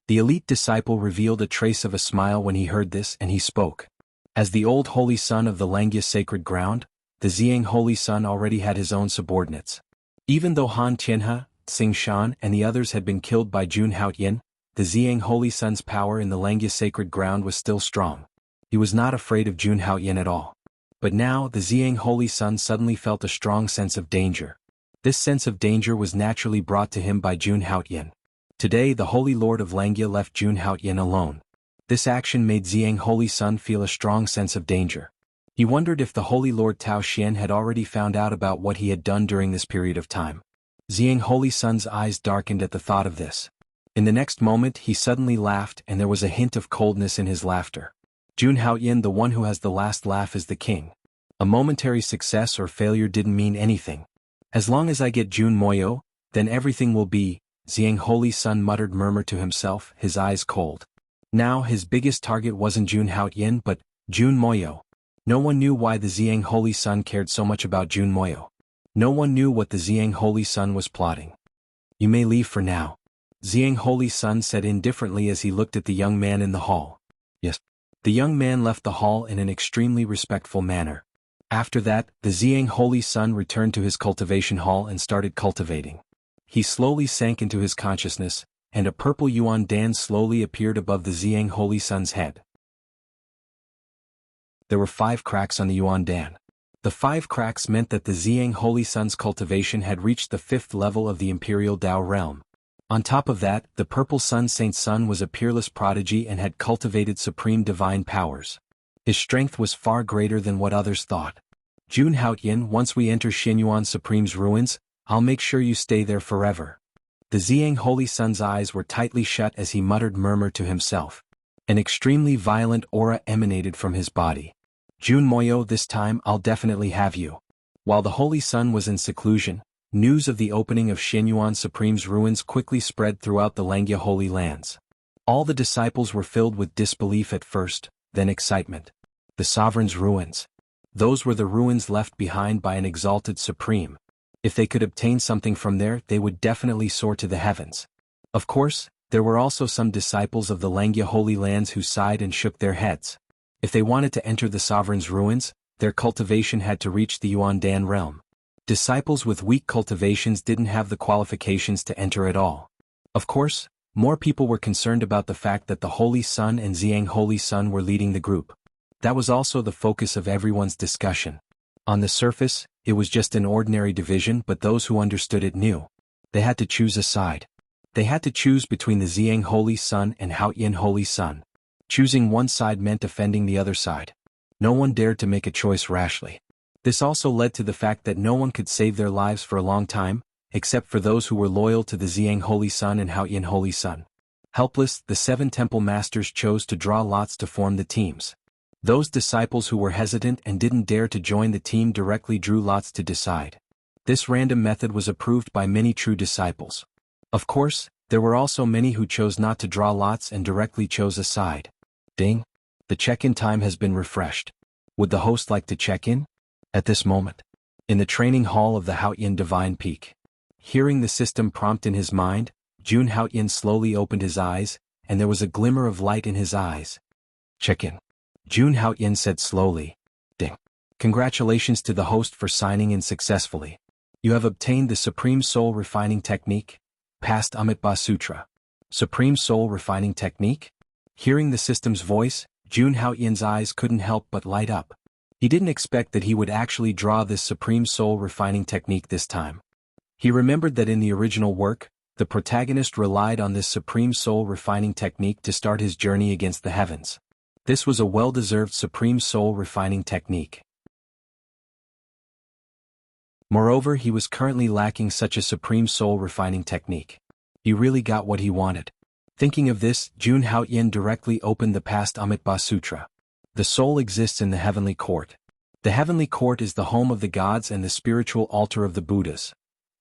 The elite disciple revealed a trace of a smile when he heard this, and he spoke. As the old Holy Sun of the Langya sacred ground, the Ziyang Holy Sun already had his own subordinates. Even though Han Tianhe, Xing Shan and the others had been killed by Jun Haoyan, the Ziyang Holy Sun's power in the Langya sacred ground was still strong. He was not afraid of Jun Haoyan at all. But now the Ziyang Holy Sun suddenly felt a strong sense of danger. This sense of danger was naturally brought to him by Jun Haoyan. Today the Holy Lord of Langya left Jun Haoyan alone. This action made Ziyang Holy Sun feel a strong sense of danger. He wondered if the Holy Lord Tao Xian had already found out about what he had done during this period of time. Ziyang Holy Sun's eyes darkened at the thought of this. In the next moment he suddenly laughed, and there was a hint of coldness in his laughter. Jun Haoyan, the one who has the last laugh, is the king. A momentary success or failure didn't mean anything. As long as I get Jun Moyo, then everything will be, Ziyang Holy Sun murmured to himself, his eyes cold. Now his biggest target wasn't Jun Haoyan but Jun Moyo. No one knew why the Ziyang Holy Sun cared so much about Jun Moyo. No one knew what the Ziyang Holy Sun was plotting. "You may leave for now," Ziyang Holy Sun said indifferently as he looked at the young man in the hall. "Yes." The young man left the hall in an extremely respectful manner. After that, the Ziyang Holy Sun returned to his cultivation hall and started cultivating. He slowly sank into his consciousness, and a purple Yuan Dan slowly appeared above the Ziyang Holy Sun's head. There were 5 cracks on the Yuan Dan. The 5 cracks meant that the Ziyang Holy Sun's cultivation had reached the 5th level of the Imperial Dao realm. On top of that, the Purple Sun Saint Sun was a peerless prodigy and had cultivated supreme divine powers. His strength was far greater than what others thought. "Jun Haoyan, once we enter Xianyuan Supreme's ruins, I'll make sure you stay there forever." The Ziyang Holy Sun's eyes were tightly shut as he murmured to himself. An extremely violent aura emanated from his body. "Jun Moyo, this time I'll definitely have you." While the Holy Sun was in seclusion, news of the opening of Xianyuan Supreme's ruins quickly spread throughout the Langya Holy Lands. All the disciples were filled with disbelief at first, then excitement. The sovereign's ruins. Those were the ruins left behind by an exalted supreme. If they could obtain something from there, they would definitely soar to the heavens. Of course, there were also some disciples of the Langya Holy Lands who sighed and shook their heads. If they wanted to enter the sovereign's ruins, their cultivation had to reach the Yuan Dan realm. Disciples with weak cultivations didn't have the qualifications to enter at all. Of course, more people were concerned about the fact that the Holy Sun and Ziyang Holy Sun were leading the group. That was also the focus of everyone's discussion. On the surface, it was just an ordinary division, but those who understood it knew. They had to choose a side. They had to choose between the Xiang Holy Sun and Hao Yin Holy Sun. Choosing one side meant offending the other side. No one dared to make a choice rashly. This also led to the fact that no one could save their lives for a long time, except for those who were loyal to the Xiang Holy Sun and Hao Yin Holy Sun. Helpless, the 7 temple masters chose to draw lots to form the teams. Those disciples who were hesitant and didn't dare to join the team directly drew lots to decide. This random method was approved by many true disciples. Of course, there were also many who chose not to draw lots and directly chose a side. Ding! The check-in time has been refreshed. Would the host like to check in? At this moment, in the training hall of the Hao Yin Divine Peak. Hearing the system prompt in his mind, Jun Hao Yin slowly opened his eyes, and there was a glimmer of light in his eyes. Check in. Jun Hao Yin said slowly. Ding. Congratulations to the host for signing in successfully. You have obtained the Supreme Soul Refining Technique, Past Amitabha Sutra. Supreme Soul Refining Technique? Hearing the system's voice, Jun Hao Yin's eyes couldn't help but light up. He didn't expect that he would actually draw this Supreme Soul Refining Technique this time. He remembered that in the original work, the protagonist relied on this Supreme Soul Refining Technique to start his journey against the heavens. This was a well-deserved Supreme Soul Refining Technique. Moreover, he was currently lacking such a Supreme Soul Refining Technique. He really got what he wanted. Thinking of this, Jun Hao Yin directly opened the Past Amitabha Sutra. The soul exists in the heavenly court. The heavenly court is the home of the gods and the spiritual altar of the Buddhas.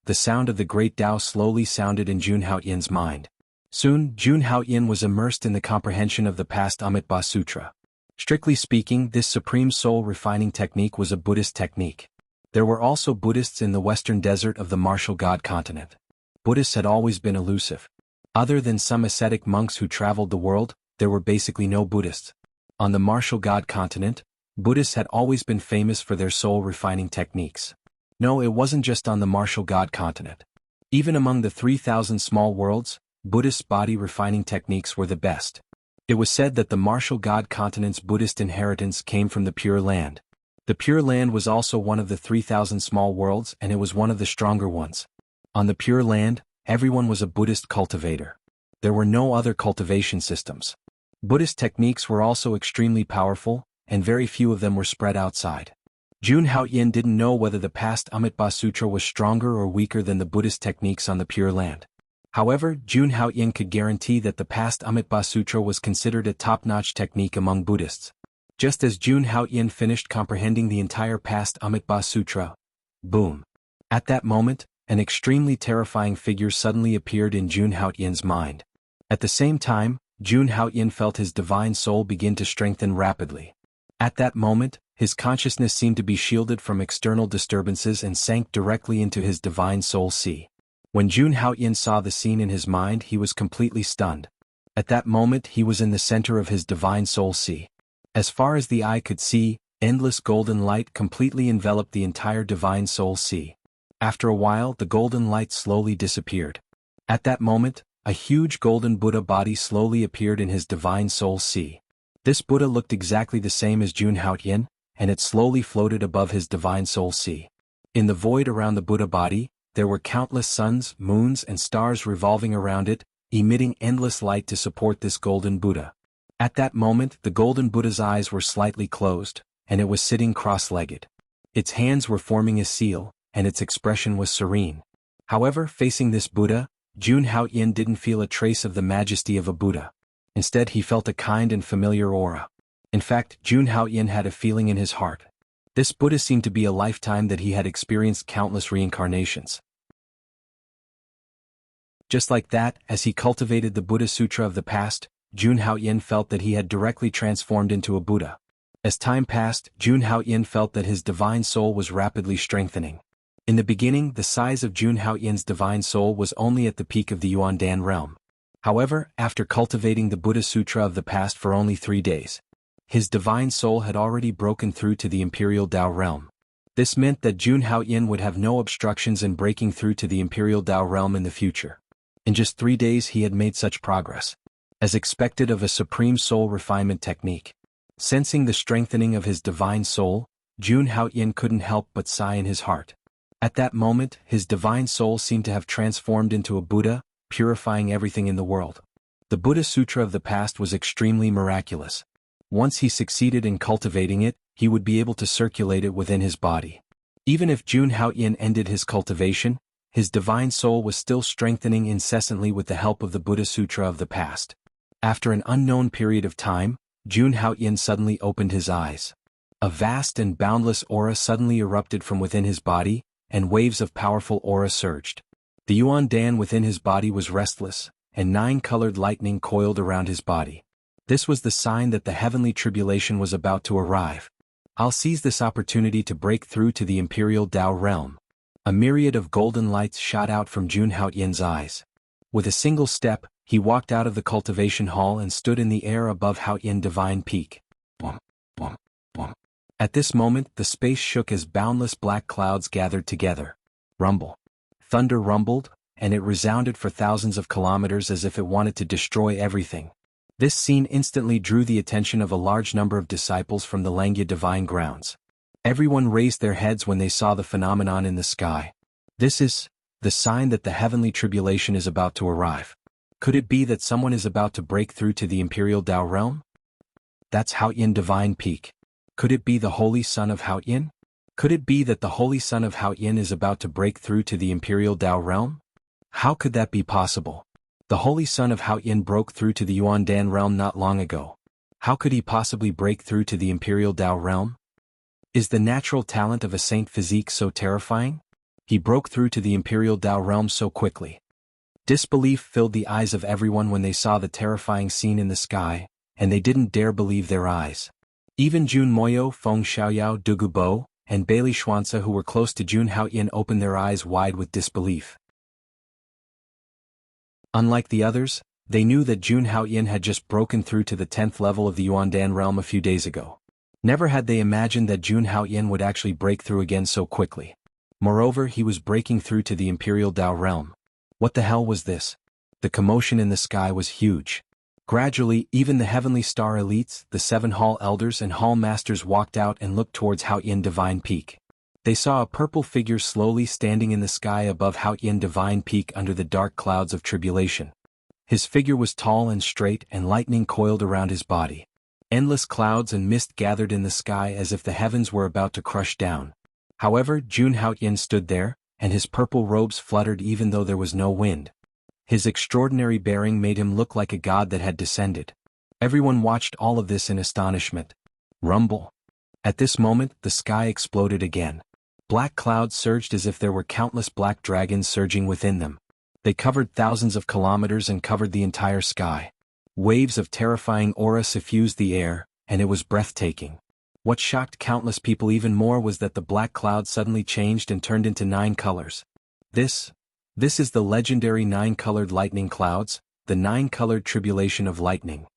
The sound of the great Tao slowly sounded in Jun Hao Yin's mind. Soon, Jun Hao Yin was immersed in the comprehension of the Past Amitabha Sutra. Strictly speaking, this Supreme Soul Refining Technique was a Buddhist technique. There were also Buddhists in the western desert of the martial god continent. Buddhists had always been elusive. Other than some ascetic monks who traveled the world, there were basically no Buddhists. On the martial god continent, Buddhists had always been famous for their soul refining techniques. No, it wasn't just on the martial god continent. Even among the 3,000 small worlds, Buddhist body refining techniques were the best. It was said that the martial god continent's Buddhist inheritance came from the Pure Land. The Pure Land was also one of the 3,000 small worlds, and it was one of the stronger ones. On the Pure Land, everyone was a Buddhist cultivator. There were no other cultivation systems. Buddhist techniques were also extremely powerful, and very few of them were spread outside. Jun Hao Yin didn't know whether the Past Amitabha Sutra was stronger or weaker than the Buddhist techniques on the Pure Land. However, Jun Hao Yin could guarantee that the Past Amitabha Sutra was considered a top-notch technique among Buddhists. Just as Jun Hao Yin finished comprehending the entire Past Amitabha Sutra, boom! At that moment, an extremely terrifying figure suddenly appeared in Jun Hao Yin's mind. At the same time, Jun Hao Yin felt his divine soul begin to strengthen rapidly. At that moment, his consciousness seemed to be shielded from external disturbances and sank directly into his divine soul sea. When Jun Hao Yin saw the scene in his mind, he was completely stunned. At that moment, he was in the center of his divine soul sea. As far as the eye could see, endless golden light completely enveloped the entire divine soul sea. After a while, the golden light slowly disappeared. At that moment, a huge golden Buddha body slowly appeared in his divine soul sea. This Buddha looked exactly the same as Jun Hao Yin, and it slowly floated above his divine soul sea. In the void around the Buddha body, there were countless suns, moons, and stars revolving around it, emitting endless light to support this golden Buddha. At that moment, the golden Buddha's eyes were slightly closed, and it was sitting cross-legged. Its hands were forming a seal, and its expression was serene. However, facing this Buddha, Jun Hao Yin didn't feel a trace of the majesty of a Buddha. Instead, he felt a kind and familiar aura. In fact, Jun Hao Yin had a feeling in his heart. This Buddha seemed to be a lifetime that he had experienced countless reincarnations. Just like that, as he cultivated the Buddha Sutra of the past, Jun Hao Yin felt that he had directly transformed into a Buddha. As time passed, Jun Hao Yin felt that his divine soul was rapidly strengthening. In the beginning, the size of Jun Hao Yin's divine soul was only at the peak of the Yuandan realm. However, after cultivating the Buddha Sutra of the past for only 3 days, his divine soul had already broken through to the Imperial Tao realm. This meant that Jun Hao Yin would have no obstructions in breaking through to the Imperial Tao realm in the future. In just 3 days he had made such progress. As expected of a supreme soul refinement technique. Sensing the strengthening of his divine soul, Jun Haoyin couldn't help but sigh in his heart. At that moment, his divine soul seemed to have transformed into a Buddha, purifying everything in the world. The Buddha Sutra of the past was extremely miraculous. Once he succeeded in cultivating it, he would be able to circulate it within his body. Even if Jun Haoyin ended his cultivation, his divine soul was still strengthening incessantly with the help of the Buddha Sutra of the past. After an unknown period of time, Jun Haoyin suddenly opened his eyes. A vast and boundless aura suddenly erupted from within his body, and waves of powerful aura surged. The Yuan Dan within his body was restless, and 9-colored lightning coiled around his body. This was the sign that the heavenly tribulation was about to arrive. I'll seize this opportunity to break through to the Imperial Tao realm. A myriad of golden lights shot out from Jun Haoyin's eyes. With a single step, he walked out of the cultivation hall and stood in the air above Haoyin Divine Peak. Boom, boom, boom. At this moment, the space shook as boundless black clouds gathered together. Rumble. Thunder rumbled, and it resounded for thousands of kilometers as if it wanted to destroy everything. This scene instantly drew the attention of a large number of disciples from the Langya divine grounds. Everyone raised their heads when they saw the phenomenon in the sky. This is the sign that the heavenly tribulation is about to arrive. Could it be that someone is about to break through to the Imperial Tao realm? That's Haoyin Divine Peak. Could it be the Holy Son of Haoyin? Could it be that the Holy Son of Haoyin is about to break through to the Imperial Tao realm? How could that be possible? The Holy Son of Haoyin broke through to the Yuan Dan realm not long ago. How could he possibly break through to the Imperial Tao realm? Is the natural talent of a saint physique so terrifying? He broke through to the Imperial Tao realm so quickly. Disbelief filled the eyes of everyone when they saw the terrifying scene in the sky, and they didn't dare believe their eyes. Even Jun Moyo, Feng Xiaoyao, Dugu Bo, and Bailey Xuanzi who were close to Jun Haoyin opened their eyes wide with disbelief. Unlike the others, they knew that Jun Haoyin had just broken through to the 10th level of the Yuan Dan realm a few days ago. Never had they imagined that Jun Haoyin would actually break through again so quickly. Moreover, he was breaking through to the Imperial Tao realm. What the hell was this? The commotion in the sky was huge. Gradually, even the heavenly star elites, the 7 hall elders and hall masters walked out and looked towards Haoyin Divine Peak. They saw a purple figure slowly standing in the sky above Haoyin Divine Peak under the dark clouds of tribulation. His figure was tall and straight, and lightning coiled around his body. Endless clouds and mist gathered in the sky as if the heavens were about to crush down. However, Jun Haoyin stood there, and his purple robes fluttered even though there was no wind. His extraordinary bearing made him look like a god that had descended. Everyone watched all of this in astonishment. Rumble. At this moment, the sky exploded again. Black clouds surged as if there were countless black dragons surging within them. They covered thousands of kilometers and covered the entire sky. Waves of terrifying aura suffused the air, and it was breathtaking. What shocked countless people even more was that the black clouds suddenly changed and turned into 9 colors. This is the legendary 9-colored lightning clouds, the 9-colored tribulation of lightning.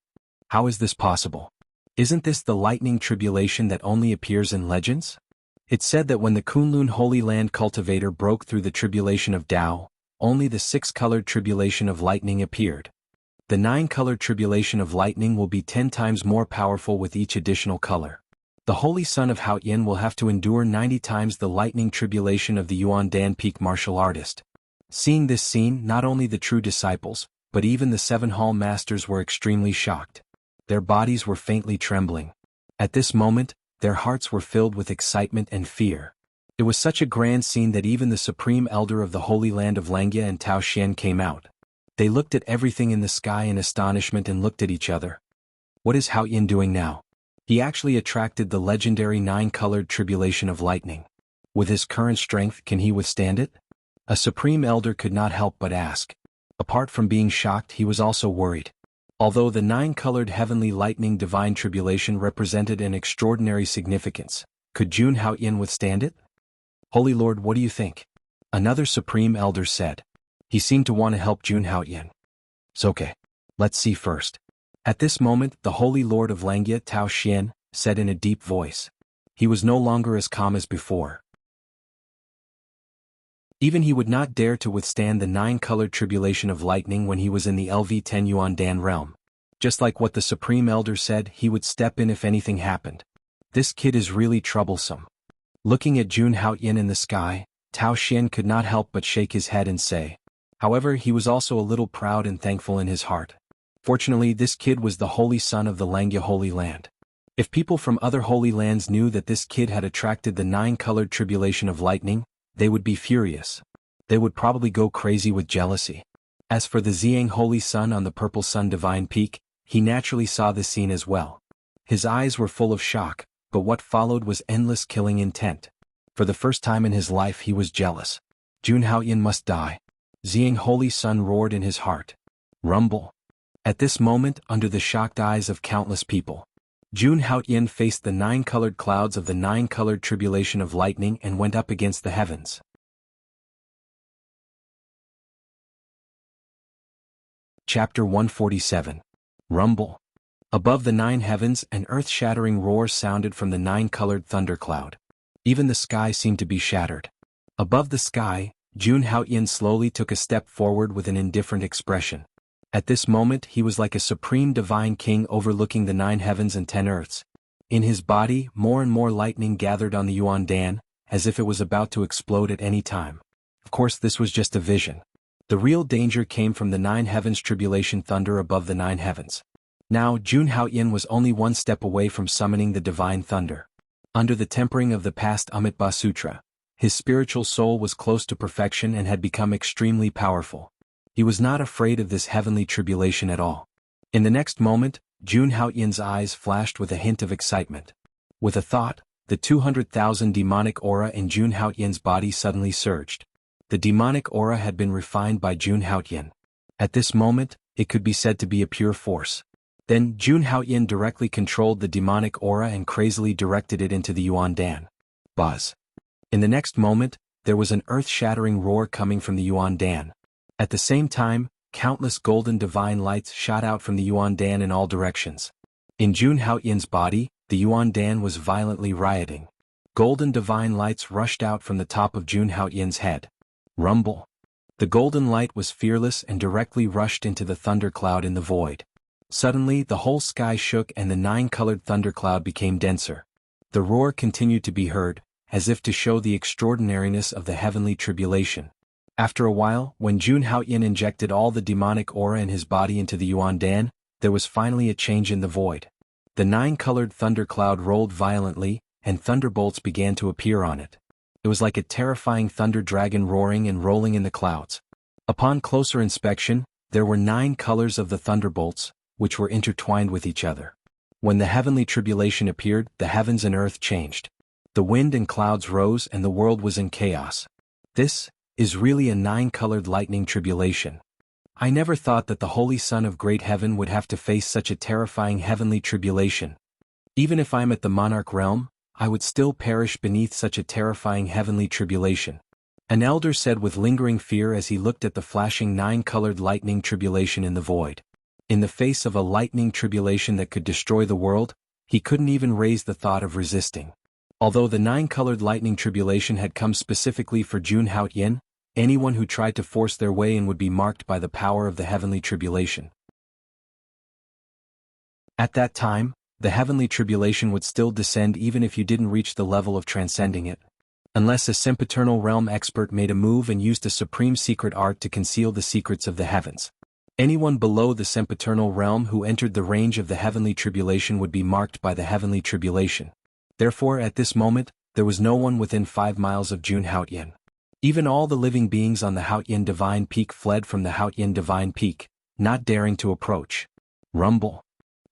How is this possible? Isn't this the lightning tribulation that only appears in legends? It's said that when the Kunlun Holy Land cultivator broke through the tribulation of Tao, only the 6-colored tribulation of lightning appeared. The 9-colored tribulation of lightning will be 10 times more powerful with each additional color. The Holy Son of Haoyin will have to endure 90 times the lightning tribulation of the Yuan Dan Peak martial artist. Seeing this scene, not only the true disciples, but even the 7 hall masters were extremely shocked. Their bodies were faintly trembling. At this moment, their hearts were filled with excitement and fear. It was such a grand scene that even the supreme elder of the Holy Land of Langya and Tao Xian came out. They looked at everything in the sky in astonishment and looked at each other. What is Haoyin doing now? He actually attracted the legendary 9-colored tribulation of lightning. With his current strength, can he withstand it? A supreme elder could not help but ask. Apart from being shocked, he was also worried. Although the 9-colored heavenly lightning divine tribulation represented an extraordinary significance, could Jun Haoyin withstand it? Holy Lord, what do you think? Another supreme elder said. He seemed to want to help Jun Haoyin. It's okay. Let's see first. At this moment, the Holy Lord of Langya, Tao Xian, said in a deep voice. He was no longer as calm as before. Even he would not dare to withstand the 9-colored tribulation of lightning when he was in the LV-10 Yuan Dan realm. Just like what the Supreme Elder said, he would step in if anything happened. This kid is really troublesome. Looking at Jun Haoyin in the sky, Tao Xian could not help but shake his head and say. However, he was also a little proud and thankful in his heart. Fortunately, this kid was the holy son of the Langya Holy Land. If people from other holy lands knew that this kid had attracted the 9-colored tribulation of lightning, they would be furious. They would probably go crazy with jealousy. As for the Xiang Holy Sun on the Purple Sun Divine Peak, he naturally saw the scene as well. His eyes were full of shock, but what followed was endless killing intent. For the first time in his life he was jealous. Jun Haoyin must die. Xiang Holy Sun roared in his heart. Rumble. At this moment, under the shocked eyes of countless people, Jun Haoyin faced the 9-colored clouds of the 9-colored tribulation of lightning and went up against the heavens. Chapter 147. Rumble. Above the 9 heavens, an earth-shattering roar sounded from the 9-colored thundercloud. Even the sky seemed to be shattered. Above the sky, Jun Haoyin slowly took a step forward with an indifferent expression. At this moment he was like a supreme divine king overlooking the 9 heavens and 10 earths. In his body, more and more lightning gathered on the Yuan Dan, as if it was about to explode at any time. Of course, this was just a vision. The real danger came from the 9 heavens tribulation thunder above the 9 heavens. Now Jun Haoyin was only one step away from summoning the divine thunder. Under the tempering of the past Amitabha Sutra, his spiritual soul was close to perfection and had become extremely powerful. He was not afraid of this heavenly tribulation at all. In the next moment, Jun Haoyin's eyes flashed with a hint of excitement. With a thought, the 200,000 demonic aura in Jun Haoyin's body suddenly surged. The demonic aura had been refined by Jun Haoyin. At this moment, it could be said to be a pure force. Then Jun Haoyin directly controlled the demonic aura and crazily directed it into the Yuan Dan. Buzz. In the next moment, there was an earth-shattering roar coming from the Yuan Dan. At the same time, countless golden divine lights shot out from the Yuan Dan in all directions. In Jun Haoyin's body, the Yuan Dan was violently rioting. Golden divine lights rushed out from the top of Jun Haoyin's head. Rumble. The golden light was fearless and directly rushed into the thundercloud in the void. Suddenly, the whole sky shook and the 9-colored thundercloud became denser. The roar continued to be heard, as if to show the extraordinariness of the heavenly tribulation. After a while, when Jun Haoyin injected all the demonic aura in his body into the Yuan Dan, there was finally a change in the void. The 9-colored thundercloud rolled violently, and thunderbolts began to appear on it. It was like a terrifying thunder dragon roaring and rolling in the clouds. Upon closer inspection, there were 9 colors of the thunderbolts, which were intertwined with each other. When the heavenly tribulation appeared, the heavens and earth changed. The wind and clouds rose and the world was in chaos. This is really a 9-colored lightning tribulation. I never thought that the Holy Son of Great Heaven would have to face such a terrifying heavenly tribulation. Even if I'm at the monarch realm, I would still perish beneath such a terrifying heavenly tribulation. An elder said with lingering fear as he looked at the flashing 9-colored lightning tribulation in the void. In the face of a lightning tribulation that could destroy the world, he couldn't even raise the thought of resisting. Although the 9-colored lightning tribulation had come specifically for Jun Haoyin, anyone who tried to force their way in would be marked by the power of the heavenly tribulation. At that time, the heavenly tribulation would still descend even if you didn't reach the level of transcending it. Unless a sempiternal realm expert made a move and used a supreme secret art to conceal the secrets of the heavens. Anyone below the sempiternal realm who entered the range of the heavenly tribulation would be marked by the heavenly tribulation. Therefore, at this moment, there was no one within 5 miles of Jun Haoyin. Even all the living beings on the Haoyin Divine Peak fled from the Haoyin Divine Peak, not daring to approach. Rumble.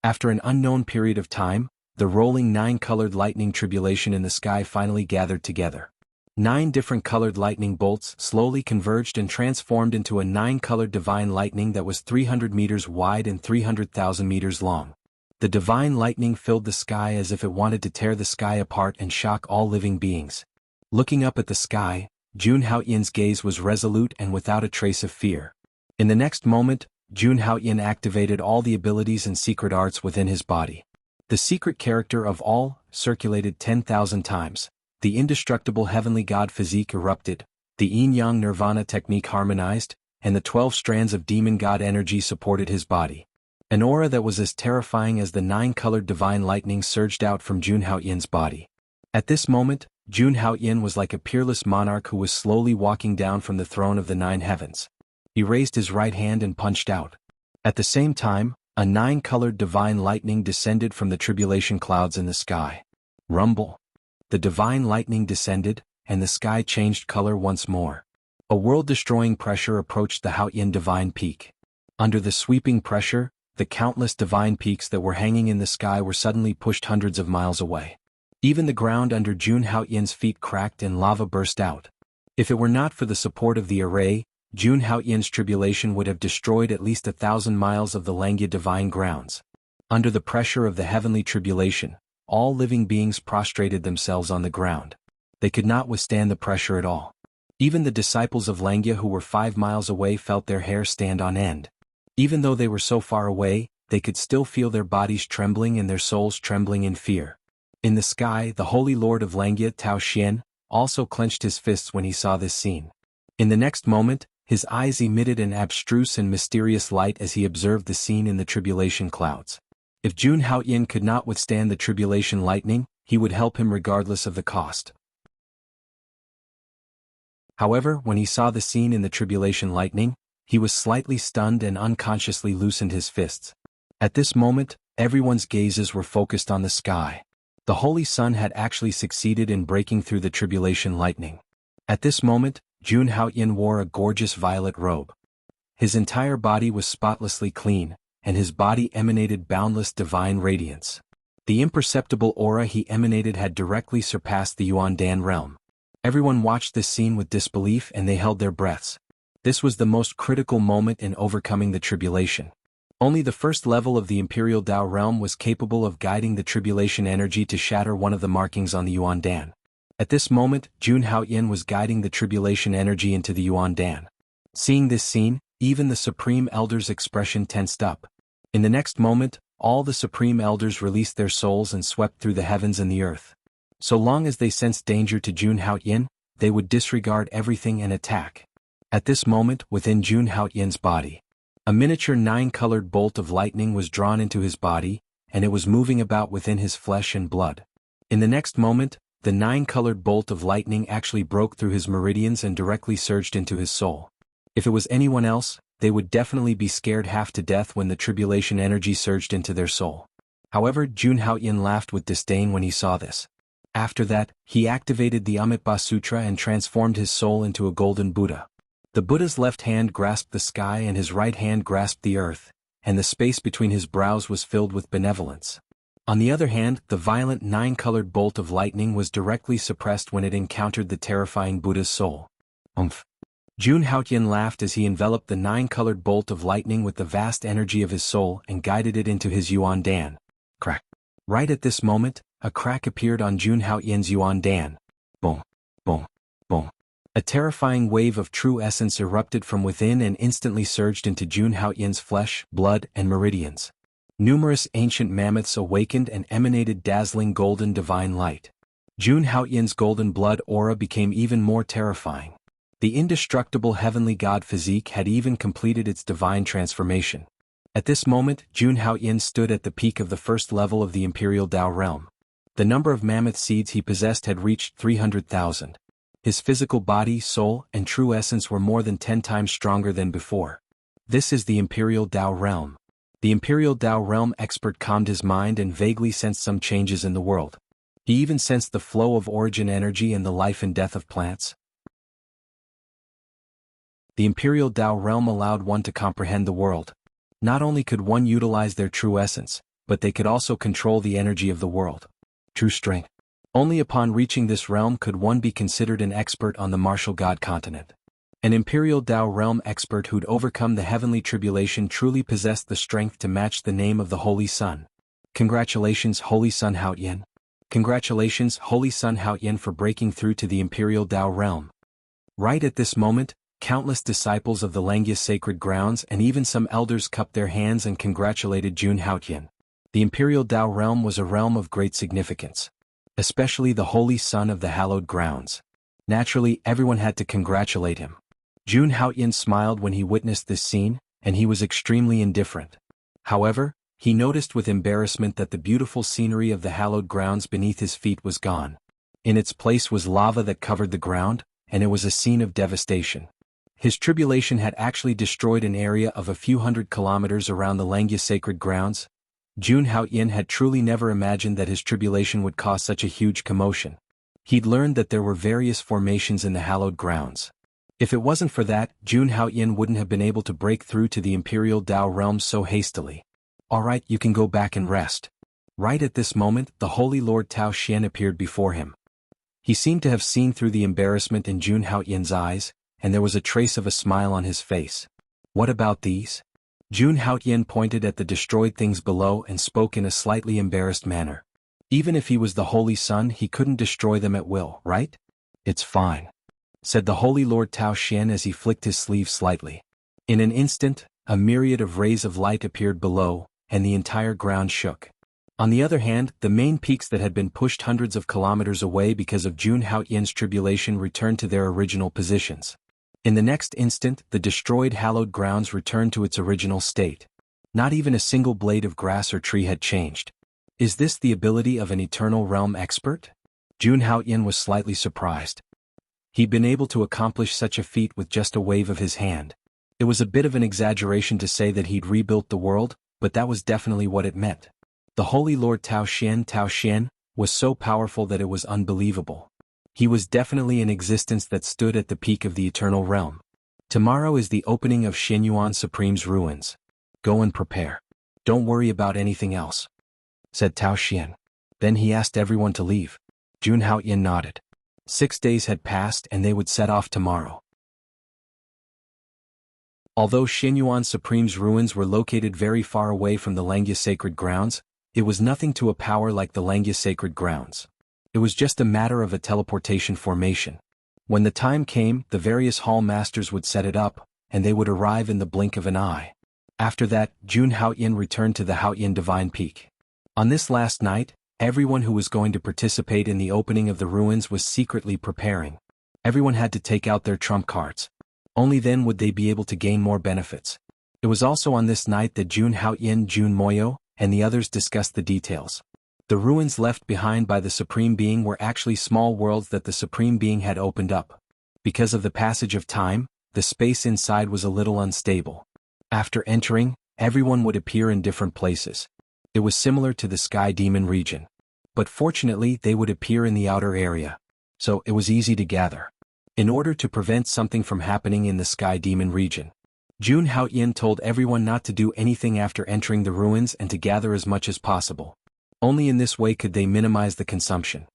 After an unknown period of time, the rolling 9-colored lightning tribulation in the sky finally gathered together. 9 different colored lightning bolts slowly converged and transformed into a 9-colored divine lightning that was 300 meters wide and 300,000 meters long. The divine lightning filled the sky as if it wanted to tear the sky apart and shock all living beings. Looking up at the sky, Jun Haoyin's gaze was resolute and without a trace of fear. In the next moment, Jun Haoyin activated all the abilities and secret arts within his body. The secret character of all circulated 10,000 times. The indestructible heavenly god physique erupted, the yin-yang nirvana technique harmonized, and the 12 strands of demon god energy supported his body. An aura that was as terrifying as the nine-colored divine lightning surged out from Jun Haoyin's body. At this moment, Jun Haoyin was like a peerless monarch who was slowly walking down from the throne of the nine heavens. He raised his right hand and punched out. At the same time, a nine-colored divine lightning descended from the tribulation clouds in the sky. Rumble. The divine lightning descended, and the sky changed color once more. A world-destroying pressure approached the Haoyin divine peak. Under the sweeping pressure, the countless divine peaks that were hanging in the sky were suddenly pushed hundreds of miles away. Even the ground under Jun Haoyin's feet cracked and lava burst out. If it were not for the support of the array, Jun Haoyin's tribulation would have destroyed at least 1,000 miles of the Langya divine grounds. Under the pressure of the heavenly tribulation, all living beings prostrated themselves on the ground. They could not withstand the pressure at all. Even the disciples of Langya who were 5 miles away felt their hair stand on end. Even though they were so far away, they could still feel their bodies trembling and their souls trembling in fear. In the sky, the Holy Lord of Langya, Tao Xian, also clenched his fists when he saw this scene. In the next moment, his eyes emitted an abstruse and mysterious light as he observed the scene in the tribulation clouds. If Jun Haoyin could not withstand the tribulation lightning, he would help him regardless of the cost. However, when he saw the scene in the tribulation lightning, he was slightly stunned and unconsciously loosened his fists. At this moment, everyone's gazes were focused on the sky. The Holy Sun had actually succeeded in breaking through the tribulation lightning. At this moment, Jun Haoyin wore a gorgeous violet robe. His entire body was spotlessly clean, and his body emanated boundless divine radiance. The imperceptible aura he emanated had directly surpassed the Yuandan realm. Everyone watched this scene with disbelief and they held their breaths. This was the most critical moment in overcoming the tribulation. Only the first level of the Imperial Tao realm was capable of guiding the tribulation energy to shatter one of the markings on the Yuandan. At this moment, Jun Haoyin was guiding the tribulation energy into the Yuandan. Seeing this scene, even the Supreme Elder's expression tensed up. In the next moment, all the Supreme Elders released their souls and swept through the heavens and the earth. So long as they sensed danger to Jun Haoyin, they would disregard everything and attack. At this moment, within Jun Haoyin's body, a miniature 9-colored bolt of lightning was drawn into his body, and it was moving about within his flesh and blood. In the next moment, the 9-colored bolt of lightning actually broke through his meridians and directly surged into his soul. If it was anyone else, they would definitely be scared half to death when the tribulation energy surged into their soul. However, Jun Haoyin laughed with disdain when he saw this. After that, he activated the Amitabha Sutra and transformed his soul into a golden Buddha. The Buddha's left hand grasped the sky and his right hand grasped the earth, and the space between his brows was filled with benevolence. On the other hand, the violent 9-colored bolt of lightning was directly suppressed when it encountered the terrifying Buddha's soul. Umph! Jun Haoyin laughed as he enveloped the 9-colored bolt of lightning with the vast energy of his soul and guided it into his Yuandan. Crack! Right at this moment, a crack appeared on Jun Haoyin's Yuandan. Boom! Boom! Boom! A terrifying wave of true essence erupted from within and instantly surged into Jun Haoyin's flesh, blood, and meridians. Numerous ancient mammoths awakened and emanated dazzling golden divine light. Jun Haoyin's golden blood aura became even more terrifying. The indestructible heavenly god physique had even completed its divine transformation. At this moment, Jun Haoyin stood at the peak of the first level of the Imperial Tao realm. The number of mammoth seeds he possessed had reached 300,000. His physical body, soul, and true essence were more than 10 times stronger than before. This is the Imperial Tao realm. The Imperial Tao realm expert calmed his mind and vaguely sensed some changes in the world. He even sensed the flow of origin energy and the life and death of plants. The Imperial Tao realm allowed one to comprehend the world. Not only could one utilize their true essence, but they could also control the energy of the world. True strength. Only upon reaching this realm could one be considered an expert on the martial god continent. An Imperial Tao realm expert who'd overcome the heavenly tribulation truly possessed the strength to match the name of the Holy Sun. Congratulations, Holy Sun Haoyin. Congratulations, Holy Sun Haoyin, for breaking through to the Imperial Tao realm. Right at this moment, countless disciples of the Langya sacred grounds and even some elders cupped their hands and congratulated Jun Haoyin. The Imperial Tao realm was a realm of great significance. Especially the Holy Son of the hallowed grounds. Naturally, everyone had to congratulate him. Jun Haoyin smiled when he witnessed this scene, and he was extremely indifferent. However, he noticed with embarrassment that the beautiful scenery of the hallowed grounds beneath his feet was gone. In its place was lava that covered the ground, and it was a scene of devastation. His tribulation had actually destroyed an area of a few hundred kilometers around the Langya sacred grounds. Jun Haoyin had truly never imagined that his tribulation would cause such a huge commotion. He'd learned that there were various formations in the hallowed grounds. If it wasn't for that, Jun Haoyin wouldn't have been able to break through to the Imperial Dao realms so hastily. Alright, you can go back and rest. Right at this moment, the Holy Lord Tao Xian appeared before him. He seemed to have seen through the embarrassment in Jun Haoyin's eyes, and there was a trace of a smile on his face. What about these? Jun Haoyin pointed at the destroyed things below and spoke in a slightly embarrassed manner. Even if he was the Holy Sun, he couldn't destroy them at will, right? It's fine, said the Holy Lord Tao Xian as he flicked his sleeve slightly. In an instant, a myriad of rays of light appeared below, and the entire ground shook. On the other hand, the main peaks that had been pushed hundreds of kilometers away because of Jun Haoyin's tribulation returned to their original positions. In the next instant, the destroyed hallowed grounds returned to its original state. Not even a single blade of grass or tree had changed. Is this the ability of an eternal realm expert? Jun Haoyin was slightly surprised. He'd been able to accomplish such a feat with just a wave of his hand. It was a bit of an exaggeration to say that he'd rebuilt the world, but that was definitely what it meant. The Holy Lord Tao Xian, was so powerful that it was unbelievable. He was definitely an existence that stood at the peak of the eternal realm. Tomorrow is the opening of Shenyuan Supreme's ruins. Go and prepare. Don't worry about anything else, said Tao Xian. Then he asked everyone to leave. Jun Haoyin nodded. 6 days had passed and they would set off tomorrow. Although Shenyuan Supreme's ruins were located very far away from the Langya sacred grounds, it was nothing to a power like the Langya sacred grounds. It was just a matter of a teleportation formation. When the time came, the various hall masters would set it up, and they would arrive in the blink of an eye. After that, Jun Haoyin returned to the Haoyin Divine Peak. On this last night, everyone who was going to participate in the opening of the ruins was secretly preparing. Everyone had to take out their trump cards. Only then would they be able to gain more benefits. It was also on this night that Jun Haoyin, Jun Moyo, and the others discussed the details. The ruins left behind by the Supreme Being were actually small worlds that the Supreme Being had opened up. Because of the passage of time, the space inside was a little unstable. After entering, everyone would appear in different places. It was similar to the Sky Demon region. But fortunately they would appear in the outer area. So it was easy to gather. In order to prevent something from happening in the Sky Demon region, Jun Haoyin told everyone not to do anything after entering the ruins and to gather as much as possible. Only in this way could they minimize the consumption.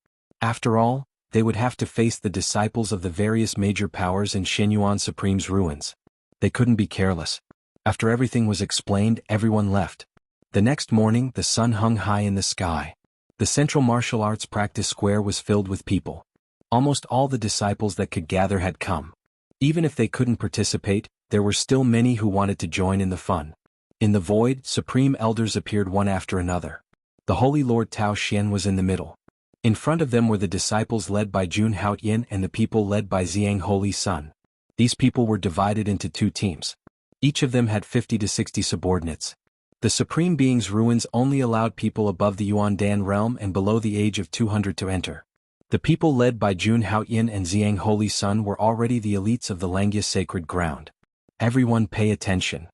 After all, they would have to face the disciples of the various major powers in Shenyuan Supreme's ruins. They couldn't be careless. After everything was explained, everyone left. The next morning, the sun hung high in the sky. The central martial arts practice square was filled with people. Almost all the disciples that could gather had come. Even if they couldn't participate, there were still many who wanted to join in the fun. In the void, supreme elders appeared one after another. The Holy Lord Tao Xian was in the middle. In front of them were the disciples led by Jun Haoyin and the people led by Xiang Holy Sun. These people were divided into 2 teams. Each of them had 50 to 60 subordinates. The Supreme Being's ruins only allowed people above the Yuan Dan realm and below the age of 200 to enter. The people led by Jun Haoyin and Xiang Holy Sun were already the elites of the Langya sacred ground. Everyone pay attention.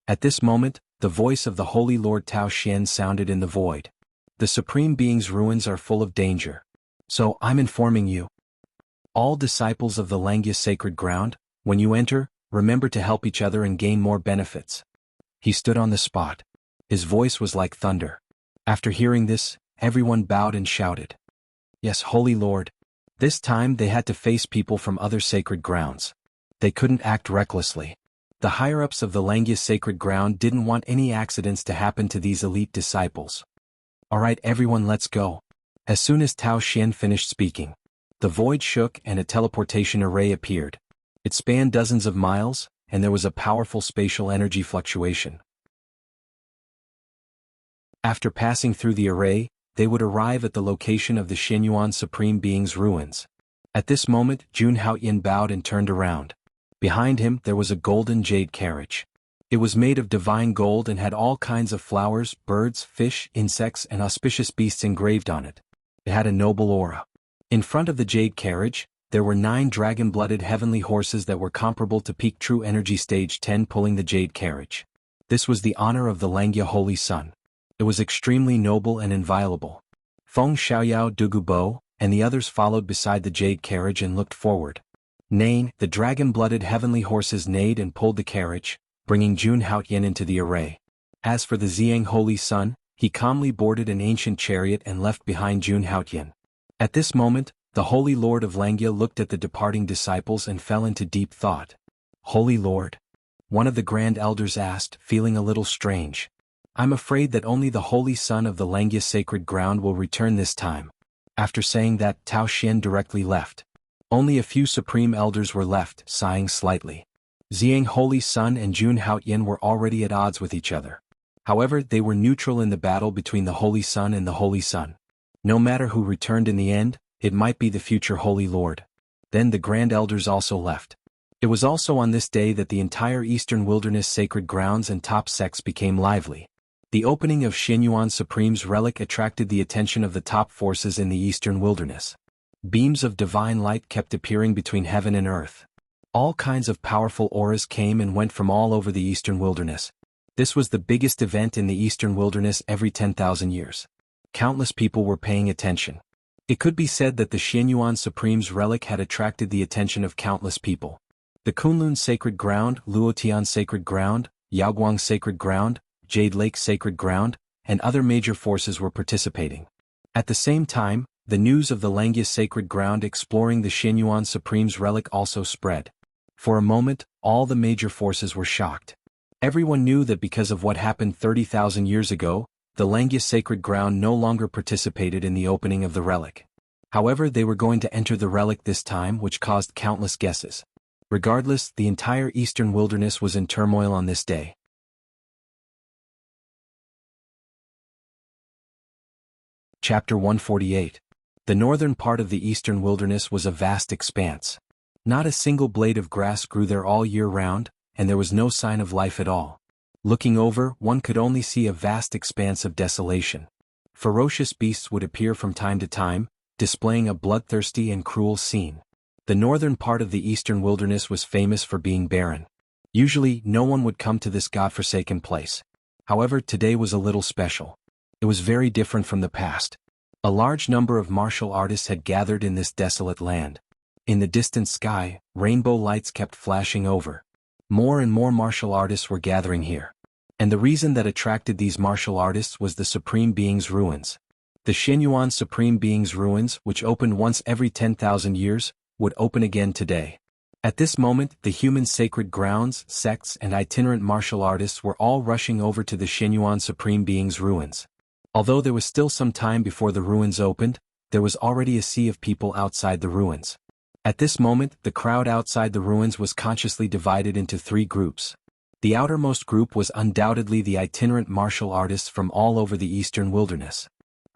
At this moment, the voice of the Holy Lord Tao Xian sounded in the void. The Supreme Being's ruins are full of danger. So I'm informing you. All disciples of the Langya sacred ground, when you enter, remember to help each other and gain more benefits. He stood on the spot. His voice was like thunder. After hearing this, everyone bowed and shouted. Yes, Holy Lord. This time they had to face people from other sacred grounds. They couldn't act recklessly. The higher-ups of the Langya sacred ground didn't want any accidents to happen to these elite disciples. Alright everyone, let's go. As soon as Tao Xian finished speaking, the void shook and a teleportation array appeared. It spanned dozens of miles, and there was a powerful spatial energy fluctuation. After passing through the array, they would arrive at the location of the Shenyuan Supreme Being's ruins. At this moment, Jun Haoyin bowed and turned around. Behind him, there was a golden jade carriage. It was made of divine gold and had all kinds of flowers, birds, fish, insects, and auspicious beasts engraved on it. It had a noble aura. In front of the jade carriage, there were 9 dragon-blooded heavenly horses that were comparable to peak true energy stage 10 pulling the jade carriage. This was the honor of the Langya Holy Sun. It was extremely noble and inviolable. Feng Xiaoyao Dugubo and the others followed beside the jade carriage and looked forward. Neighing, the dragon-blooded heavenly horses neighed and pulled the carriage, bringing Jun Haotian into the array. As for the Xiang Holy Sun, he calmly boarded an ancient chariot and left behind Jun Haotian. At this moment, the Holy Lord of Langya looked at the departing disciples and fell into deep thought. Holy Lord? One of the Grand Elders asked, feeling a little strange. I'm afraid that only the Holy Son of the Langya sacred ground will return this time. After saying that, Tao Xian directly left. Only a few Supreme Elders were left, sighing slightly. Xiang Holy Sun and Jun Haotian were already at odds with each other. However, they were neutral in the battle between the Holy Sun and the Holy Sun. No matter who returned in the end, it might be the future Holy Lord. Then the Grand Elders also left. It was also on this day that the entire Eastern Wilderness sacred grounds and top sects became lively. The opening of Xianyuan Supreme's relic attracted the attention of the top forces in the Eastern Wilderness. Beams of divine light kept appearing between heaven and earth. All kinds of powerful auras came and went from all over the Eastern Wilderness. This was the biggest event in the Eastern Wilderness every 10,000 years. Countless people were paying attention. It could be said that the Xianyuan Supreme's relic had attracted the attention of countless people. The Kunlun Sacred Ground, Luotian Sacred Ground, Yaoguang Sacred Ground, Jade Lake Sacred Ground, and other major forces were participating. At the same time, the news of the Langya Sacred Ground exploring the Xianyuan Supreme's relic also spread. For a moment, all the major forces were shocked. Everyone knew that because of what happened 30,000 years ago, the Langya Sacred Ground no longer participated in the opening of the relic. However, they were going to enter the relic this time, which caused countless guesses. Regardless, the entire Eastern Wilderness was in turmoil on this day. Chapter 148. The northern part of the Eastern Wilderness was a vast expanse. Not a single blade of grass grew there all year round, and there was no sign of life at all. Looking over, one could only see a vast expanse of desolation. Ferocious beasts would appear from time to time, displaying a bloodthirsty and cruel scene. The northern part of the Eastern Wilderness was famous for being barren. Usually, no one would come to this godforsaken place. However, today was a little special. It was very different from the past. A large number of martial artists had gathered in this desolate land. In the distant sky, rainbow lights kept flashing over. More and more martial artists were gathering here. And the reason that attracted these martial artists was the Supreme Being's ruins. The Xianyuan Supreme Being's ruins, which opened once every 10,000 years, would open again today. At this moment, the human sacred grounds, sects, and itinerant martial artists were all rushing over to the Xianyuan Supreme Being's ruins. Although there was still some time before the ruins opened, there was already a sea of people outside the ruins. At this moment, the crowd outside the ruins was consciously divided into 3 groups. The outermost group was undoubtedly the itinerant martial artists from all over the Eastern Wilderness.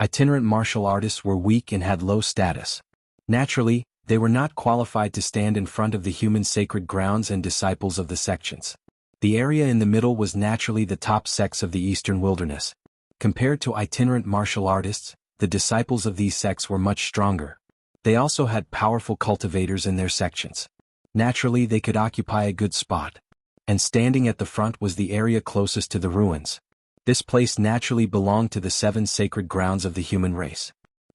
Itinerant martial artists were weak and had low status. Naturally, they were not qualified to stand in front of the human sacred grounds and disciples of the sections. The area in the middle was naturally the top sects of the Eastern Wilderness. Compared to itinerant martial artists, the disciples of these sects were much stronger. They also had powerful cultivators in their sections. Naturally, they could occupy a good spot. And standing at the front was the area closest to the ruins. This place naturally belonged to the 7 sacred grounds of the human race.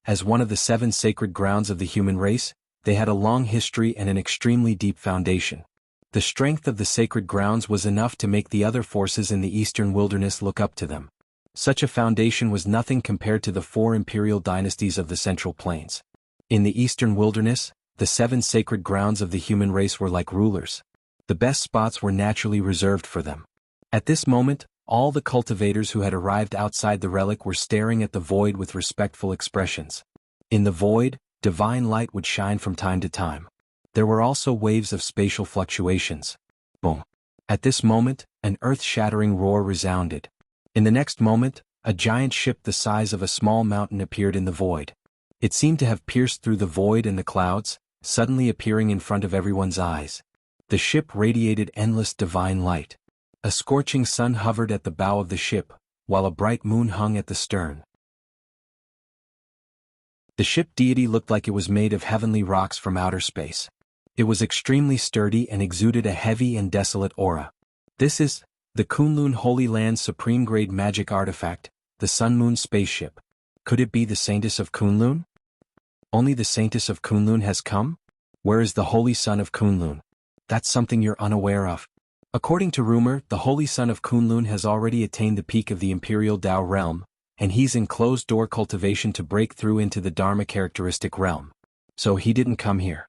As one of the 7 sacred grounds of the human race, they had a long history and an extremely deep foundation. The strength of the sacred grounds was enough to make the other forces in the Eastern Wilderness look up to them. Such a foundation was nothing compared to the 4 imperial dynasties of the Central Plains. In the Eastern Wilderness, the 7 sacred grounds of the human race were like rulers. The best spots were naturally reserved for them. At this moment, all the cultivators who had arrived outside the relic were staring at the void with respectful expressions. In the void, divine light would shine from time to time. There were also waves of spatial fluctuations. Boom. At this moment, an earth-shattering roar resounded. In the next moment, a giant ship the size of a small mountain appeared in the void. It seemed to have pierced through the void and the clouds, suddenly appearing in front of everyone's eyes. The ship radiated endless divine light. A scorching sun hovered at the bow of the ship, while a bright moon hung at the stern. The ship deity looked like it was made of heavenly rocks from outer space. It was extremely sturdy and exuded a heavy and desolate aura. This is the Kunlun Holy Land's supreme-grade magic artifact, the Sun Moon spaceship. Could it be the Saintess of Kunlun? Only the Saintess of Kunlun has come? Where is the Holy Son of Kunlun? That's something you're unaware of. According to rumor, the Holy Son of Kunlun has already attained the peak of the Imperial Dao realm, and he's in closed-door cultivation to break through into the Dharma characteristic realm. So he didn't come here.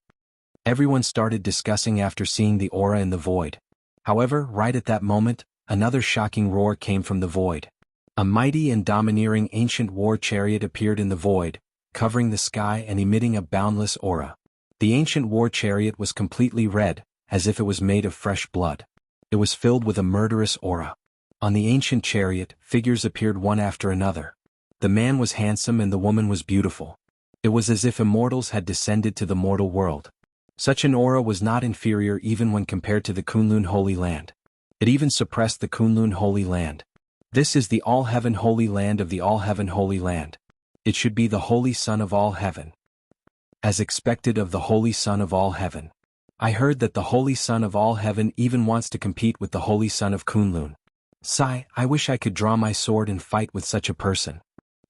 Everyone started discussing after seeing the aura in the void. However, right at that moment, another shocking roar came from the void. A mighty and domineering ancient war chariot appeared in the void, covering the sky and emitting a boundless aura. The ancient war chariot was completely red, as if it was made of fresh blood. It was filled with a murderous aura. On the ancient chariot, figures appeared one after another. The man was handsome and the woman was beautiful. It was as if immortals had descended to the mortal world. Such an aura was not inferior even when compared to the Kunlun Holy Land. It even suppressed the Kunlun Holy Land. This is the All-Heaven Holy Land of the All-Heaven Holy Land. It should be the Holy Son of All Heaven. As expected of the Holy Son of All Heaven. I heard that the Holy Son of All Heaven even wants to compete with the Holy Son of Kunlun. Sigh, I wish I could draw my sword and fight with such a person.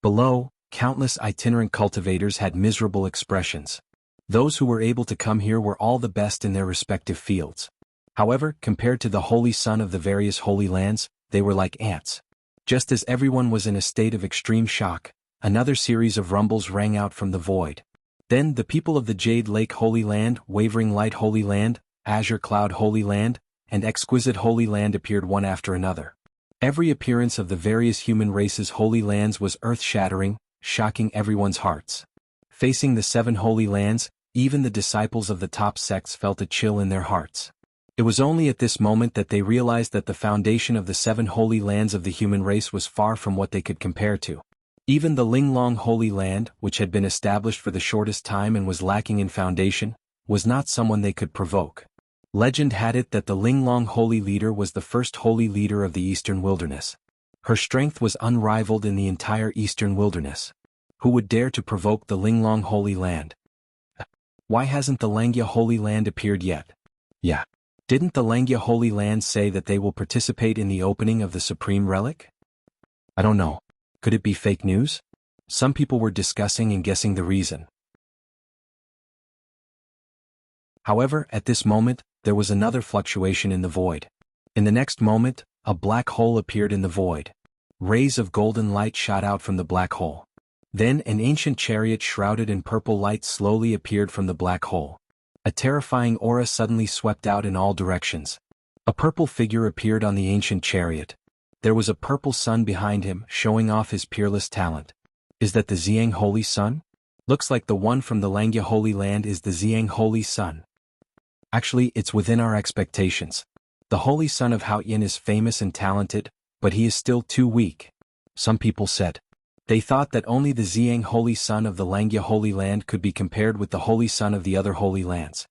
Below, countless itinerant cultivators had miserable expressions. Those who were able to come here were all the best in their respective fields. However, compared to the Holy Son of the various Holy Lands, they were like ants. Just as everyone was in a state of extreme shock, another series of rumbles rang out from the void. Then the people of the Jade Lake Holy Land, Wavering Light Holy Land, Azure Cloud Holy Land, and Exquisite Holy Land appeared one after another. Every appearance of the various human races' holy lands was earth-shattering, shocking everyone's hearts. Facing the 7 holy lands, even the disciples of the top sects felt a chill in their hearts. It was only at this moment that they realized that the foundation of the 7 holy lands of the human race was far from what they could compare to. Even the Linglong Holy Land, which had been established for the shortest time and was lacking in foundation, was not someone they could provoke. Legend had it that the Linglong Holy Leader was the first holy leader of the Eastern Wilderness. Her strength was unrivaled in the entire Eastern Wilderness. Who would dare to provoke the Linglong Holy Land? Why hasn't the Langya Holy Land appeared yet? Yeah. Didn't the Langya Holy Land say that they will participate in the opening of the Supreme Relic? I don't know. Could it be fake news? Some people were discussing and guessing the reason. However, at this moment, there was another fluctuation in the void. In the next moment, a black hole appeared in the void. Rays of golden light shot out from the black hole. Then an ancient chariot shrouded in purple light slowly appeared from the black hole. A terrifying aura suddenly swept out in all directions. A purple figure appeared on the ancient chariot. There was a purple sun behind him, showing off his peerless talent. Is that the Xiang Holy Sun? Looks like the one from the Langya Holy Land is the Xiang Holy Sun. Actually, it's within our expectations. The Holy Son of Haoyin is famous and talented, but he is still too weak. Some people said. They thought that only the Xiang Holy Son of the Langya Holy Land could be compared with the Holy Son of the other Holy Lands.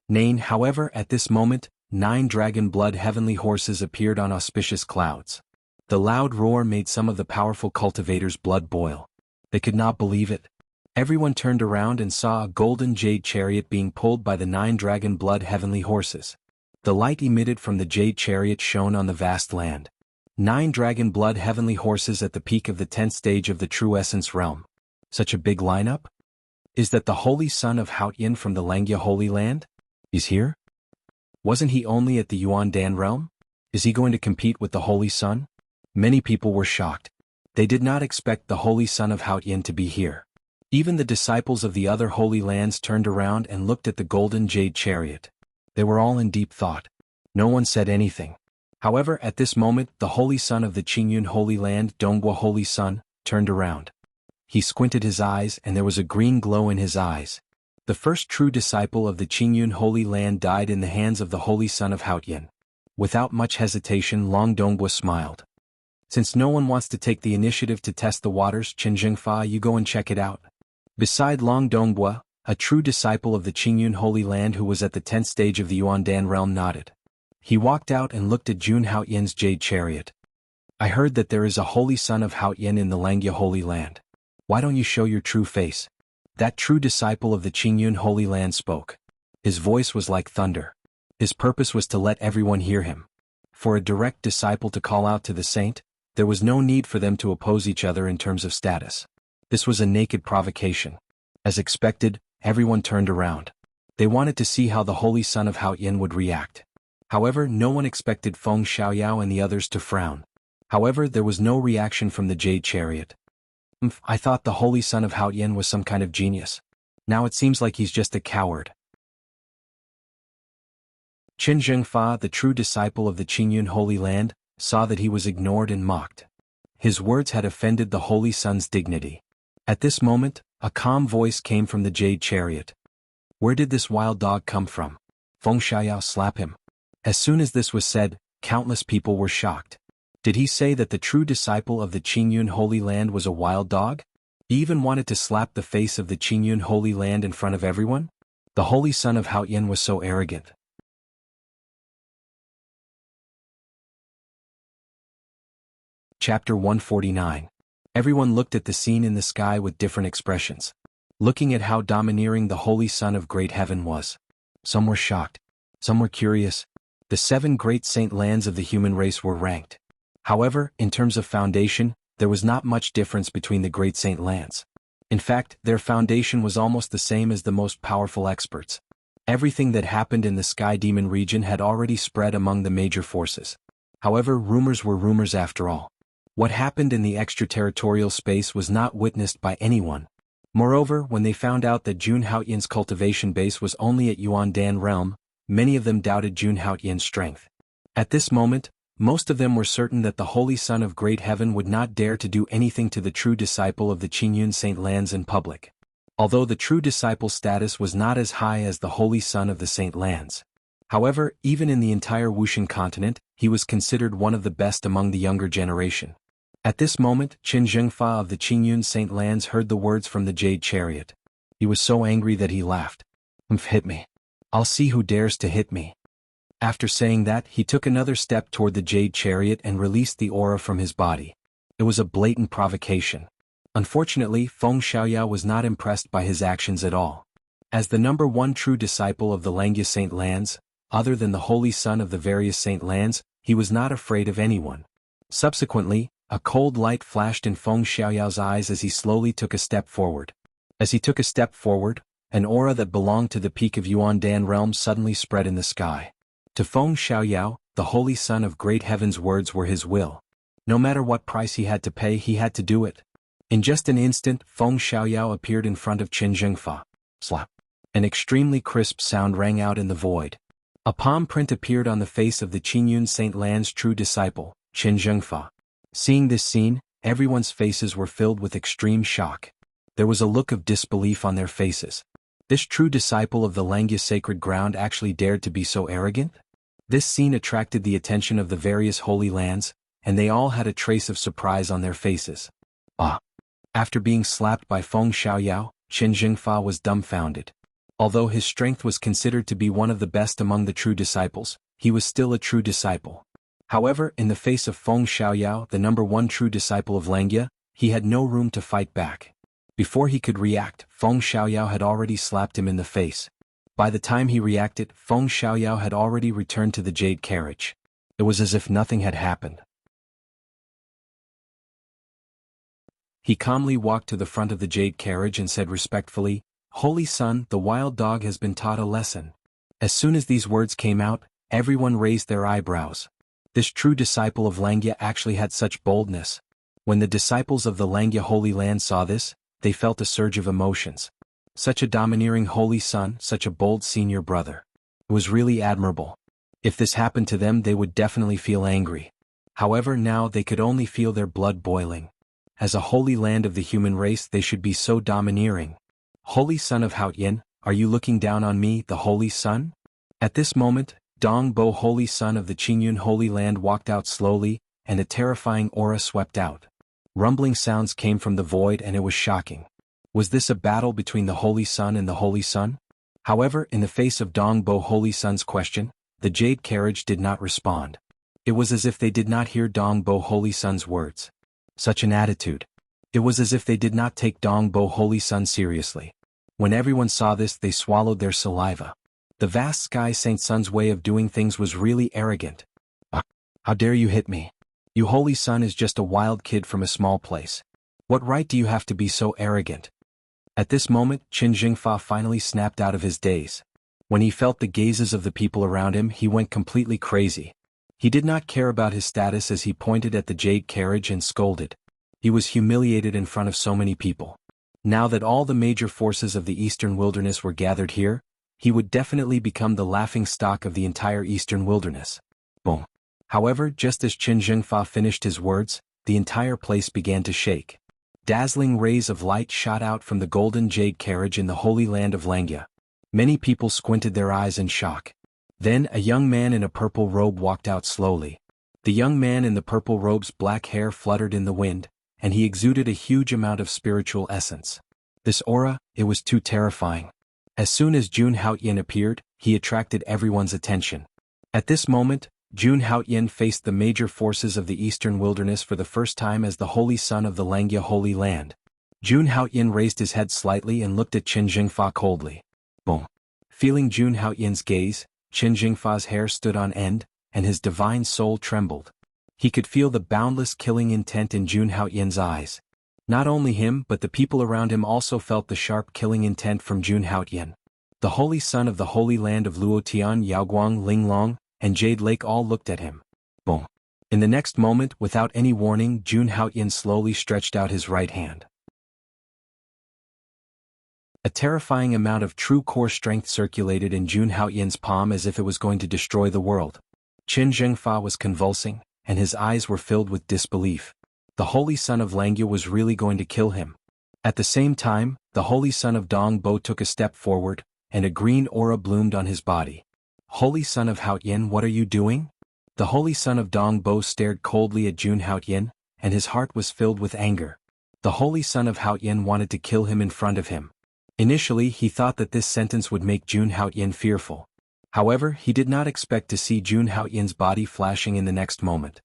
Nain, however, at this moment, 9 dragon blood heavenly horses appeared on auspicious clouds. The loud roar made some of the powerful cultivators' blood boil. They could not believe it. Everyone turned around and saw a golden jade chariot being pulled by the 9 dragon blood heavenly horses. The light emitted from the jade chariot shone on the vast land. 9 dragon blood heavenly horses at the peak of the 10th stage of the True Essence realm. Such a big lineup? Is that the Holy Son of Haoyin from the Langya Holy Land? He's here? Wasn't he only at the Yuan Dan realm? Is he going to compete with the Holy Son? Many people were shocked. They did not expect the Holy Son of Haoyin to be here. Even the disciples of the other Holy Lands turned around and looked at the golden jade chariot. They were all in deep thought. No one said anything. However, at this moment, the Holy Son of the Qingyun Holy Land, Donghua Holy Son, turned around. He squinted his eyes and there was a green glow in his eyes. The first true disciple of the Qingyun Holy Land died in the hands of the Holy Son of Haoyin. Without much hesitation, Long Donghua smiled. Since no one wants to take the initiative to test the waters, Chen Zhengfa, you go and check it out. Beside Long Donghua, a true disciple of the Qingyun Holy Land who was at the 10th stage of the Yuan Dan realm nodded. He walked out and looked at Jun Haoyan's jade chariot. I heard that there is a holy son of Haoyan in the Langya Holy Land. Why don't you show your true face? That true disciple of the Qingyun Holy Land spoke. His voice was like thunder. His purpose was to let everyone hear him. For a direct disciple to call out to the saint, there was no need for them to oppose each other in terms of status. This was a naked provocation. As expected, everyone turned around. They wanted to see how the holy son of Haoyan would react. However, no one expected Feng Xiaoyao and the others to frown. However, there was no reaction from the jade chariot. I thought the holy son of Haoyan was some kind of genius. Now it seems like he's just a coward. Qin Zhengfa, the true disciple of the Qingyun Holy Land, saw that he was ignored and mocked. His words had offended the holy son's dignity. At this moment, a calm voice came from the jade chariot. Where did this wild dog come from? Feng Xiaoyao, slap him. As soon as this was said, countless people were shocked. Did he say that the true disciple of the Qingyun Holy Land was a wild dog? He even wanted to slap the face of the Qingyun Holy Land in front of everyone? The holy son of Haoyan was so arrogant. Chapter 149. Everyone looked at the scene in the sky with different expressions. Looking at how domineering the holy son of great heaven was. Some were shocked. Some were curious. The 7 great saint lands of the human race were ranked. However, in terms of foundation, there was not much difference between the great saint lands. In fact, their foundation was almost the same as the most powerful experts. Everything that happened in the Sky Demon region had already spread among the major forces. However, rumors were rumors after all. What happened in the extraterritorial space was not witnessed by anyone. Moreover, when they found out that Jun Haoyan's cultivation base was only at Yuandan realm, many of them doubted Jun Haoyan's strength. At this moment, most of them were certain that the Holy Son of Great Heaven would not dare to do anything to the true disciple of the Qingyun Saint Lands in public. Although the true disciple's status was not as high as the Holy Son of the Saint Lands. However, even in the entire Wuxian continent, he was considered one of the best among the younger generation. At this moment, Qin Zhengfa of the Qingyun Saint Lands heard the words from the jade chariot. He was so angry that he laughed. Hit me. I'll see who dares to hit me. After saying that, he took another step toward the jade chariot and released the aura from his body. It was a blatant provocation. Unfortunately, Feng Xiaoyao was not impressed by his actions at all. As the number 1 true disciple of the Langya Saint Lands, other than the holy son of the various Saint Lands, he was not afraid of anyone. Subsequently, a cold light flashed in Feng Xiaoyao's eyes as he slowly took a step forward. As he took a step forward, an aura that belonged to the peak of Yuandan realm suddenly spread in the sky. To Feng Xiaoyao, the holy son of great heaven's words were his will. No matter what price he had to pay, he had to do it. In just an instant, Feng Xiaoyao appeared in front of Qin Zhengfa. Slap. An extremely crisp sound rang out in the void. A palm print appeared on the face of the Qingyun Saint Land's true disciple, Qin Zhengfa. Seeing this scene, everyone's faces were filled with extreme shock. There was a look of disbelief on their faces. This true disciple of the Langya sacred ground actually dared to be so arrogant? This scene attracted the attention of the various holy lands, and they all had a trace of surprise on their faces. After being slapped by Feng Xiaoyao, Qin Zhengfa was dumbfounded. Although his strength was considered to be one of the best among the true disciples, he was still a true disciple. However, in the face of Feng Xiaoyao, the number 1 true disciple of Langya, he had no room to fight back. Before he could react, Feng Xiaoyao had already slapped him in the face. By the time he reacted, Feng Xiaoyao had already returned to the jade carriage. It was as if nothing had happened. He calmly walked to the front of the jade carriage and said respectfully, "Holy Son, the wild dog has been taught a lesson." As soon as these words came out, everyone raised their eyebrows. This true disciple of Langya actually had such boldness. When the disciples of the Langya Holy Land saw this, they felt a surge of emotions. Such a domineering holy son, such a bold senior brother. It was really admirable. If this happened to them, they would definitely feel angry. However, now they could only feel their blood boiling. As a holy land of the human race, they should be so domineering. Holy son of Haoyan, are you looking down on me, the holy son? At this moment, Dong Bo, holy son of the Qingyun Holy Land, walked out slowly, and a terrifying aura swept out. Rumbling sounds came from the void, and it was shocking. Was this a battle between the Holy Son and the Holy Son? However, in the face of Dong Bo Holy Son's question, The jade carriage did not respond. It was as if they did not hear Dong Bo Holy Sun's words. Such an attitude. It was as if they did not take Dong Bo Holy Sun seriously. When everyone saw this, they swallowed their saliva. The vast Sky Saint Sun's way of doing things was really arrogant. How dare you hit me? You Holy Sun is just a wild kid from a small place. What right do you have to be so arrogant? At this moment, Qin Jingfa finally snapped out of his daze. When he felt the gazes of the people around him, he went completely crazy. He did not care about his status as he pointed at the jade carriage and scolded. He was humiliated in front of so many people. Now that all the major forces of the Eastern Wilderness were gathered here, he would definitely become the laughingstock of the entire Eastern Wilderness. Boom. However, just as Qin Jingfa finished his words, the entire place began to shake. Dazzling rays of light shot out from the golden jade carriage in the Holy Land of Langya. Many people squinted their eyes in shock. Then a young man in a purple robe walked out slowly. The young man in the purple robe's black hair fluttered in the wind, and he exuded a huge amount of spiritual essence. This aura, it was too terrifying. As soon as Jun Haoyin appeared, he attracted everyone's attention. At this moment, Jun Haoyin faced the major forces of the Eastern Wilderness for the first time as the Holy Son of the Langya Holy Land. Jun Haoyin raised his head slightly and looked at Qin Jingfa coldly. Boom. Feeling Jun Haoyin's gaze, Qin Jingfa's hair stood on end, and his divine soul trembled. He could feel the boundless killing intent in Jun Haoyin's eyes. Not only him but the people around him also felt the sharp killing intent from Jun Haoyin. The Holy Son of the Holy Land of Luotian, Yaoguang, Linglong, and Jade Lake all looked at him. Boom. In the next moment, without any warning, Jun Haoyin slowly stretched out his right hand. A terrifying amount of true core strength circulated in Jun Haoyin's palm as if it was going to destroy the world. Qin Jingfa was convulsing, and his eyes were filled with disbelief. The Holy Son of Langya was really going to kill him. At the same time, the Holy Son of Dong Bo took a step forward, and a green aura bloomed on his body. Holy Son of Haoyin, what are you doing? The Holy Son of Dong Bo stared coldly at Jun Haoyin, and his heart was filled with anger. The Holy Son of Haoyin wanted to kill him in front of him. Initially, he thought that this sentence would make Jun Haoyin fearful. However, he did not expect to see Jun Haoyin's body flashing in the next moment.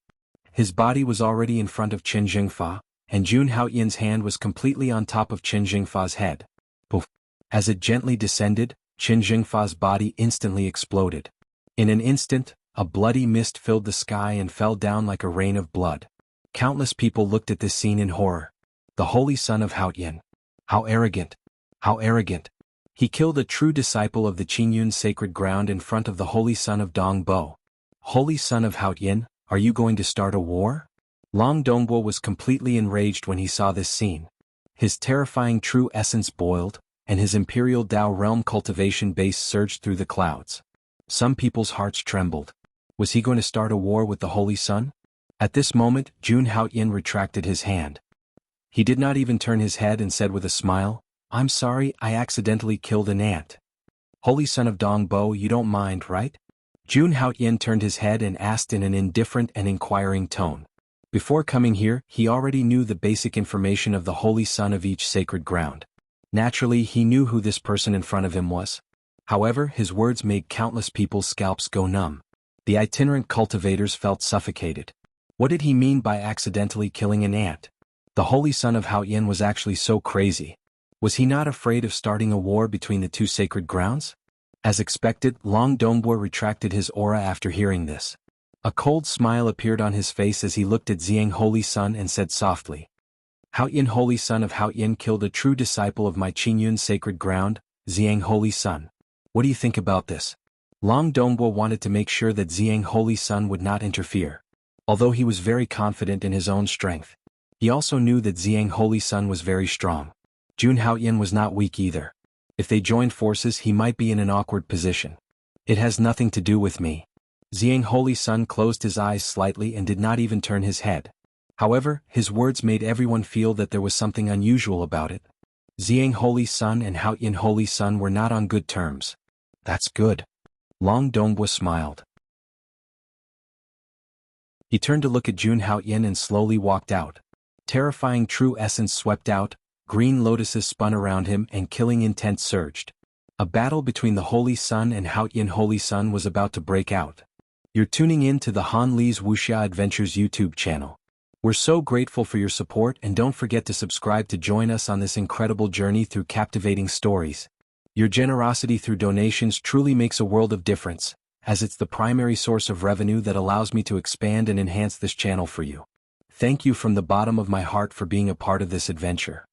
His body was already in front of Qin Jingfa, and Jun Haoyin's hand was completely on top of Qin Jingfa's head. Poof! As it gently descended, Qin Jingfa's body instantly exploded. In an instant, a bloody mist filled the sky and fell down like a rain of blood. Countless people looked at this scene in horror. The Holy Son of Haoyin. How arrogant! How arrogant! He killed a true disciple of the Qingyun sacred ground in front of the Holy Son of Dong Bo. Holy Son of Haoyin, are you going to start a war? Long Dongbo was completely enraged when he saw this scene. His terrifying true essence boiled, and his imperial Dao realm cultivation base surged through the clouds. Some people's hearts trembled. Was he going to start a war with the Holy Sun? At this moment, Jun Haoyin retracted his hand. He did not even turn his head and said with a smile, "I'm sorry, I accidentally killed an ant." Holy Son of Dong Bo, you don't mind, right? Jun Haoyin turned his head and asked in an indifferent and inquiring tone. Before coming here, he already knew the basic information of the Holy Son of each sacred ground. Naturally, he knew who this person in front of him was. However, his words made countless people's scalps go numb. The itinerant cultivators felt suffocated. What did he mean by accidentally killing an ant? The Holy Son of Haoyin was actually so crazy. Was he not afraid of starting a war between the two sacred grounds? As expected, Long Dongbo retracted his aura after hearing this. A cold smile appeared on his face as he looked at Xiang Holy Sun and said softly, "Haoyin Holy Son of Haoyin killed a true disciple of my Qingyun sacred ground, Xiang Holy Sun. What do you think about this?" Long Dongbo wanted to make sure that Xiang Holy Sun would not interfere. Although he was very confident in his own strength, he also knew that Xiang Holy Sun was very strong. Jun Haoyin was not weak either. If they joined forces, he might be in an awkward position. It has nothing to do with me. Xiang Holy Sun closed his eyes slightly and did not even turn his head. However, his words made everyone feel that there was something unusual about it. Xiang Holy Sun and Haoyin Holy Sun were not on good terms. That's good. Long Dongbo smiled. He turned to look at Jun Haoyin and slowly walked out. Terrifying true essence swept out, green lotuses spun around him and killing intent surged. A battle between the Holy Sun and Haotian Holy Sun was about to break out. You're tuning in to the Han Li's Wuxia Adventures YouTube channel. We're so grateful for your support, and don't forget to subscribe to join us on this incredible journey through captivating stories. Your generosity through donations truly makes a world of difference, as it's the primary source of revenue that allows me to expand and enhance this channel for you. Thank you from the bottom of my heart for being a part of this adventure.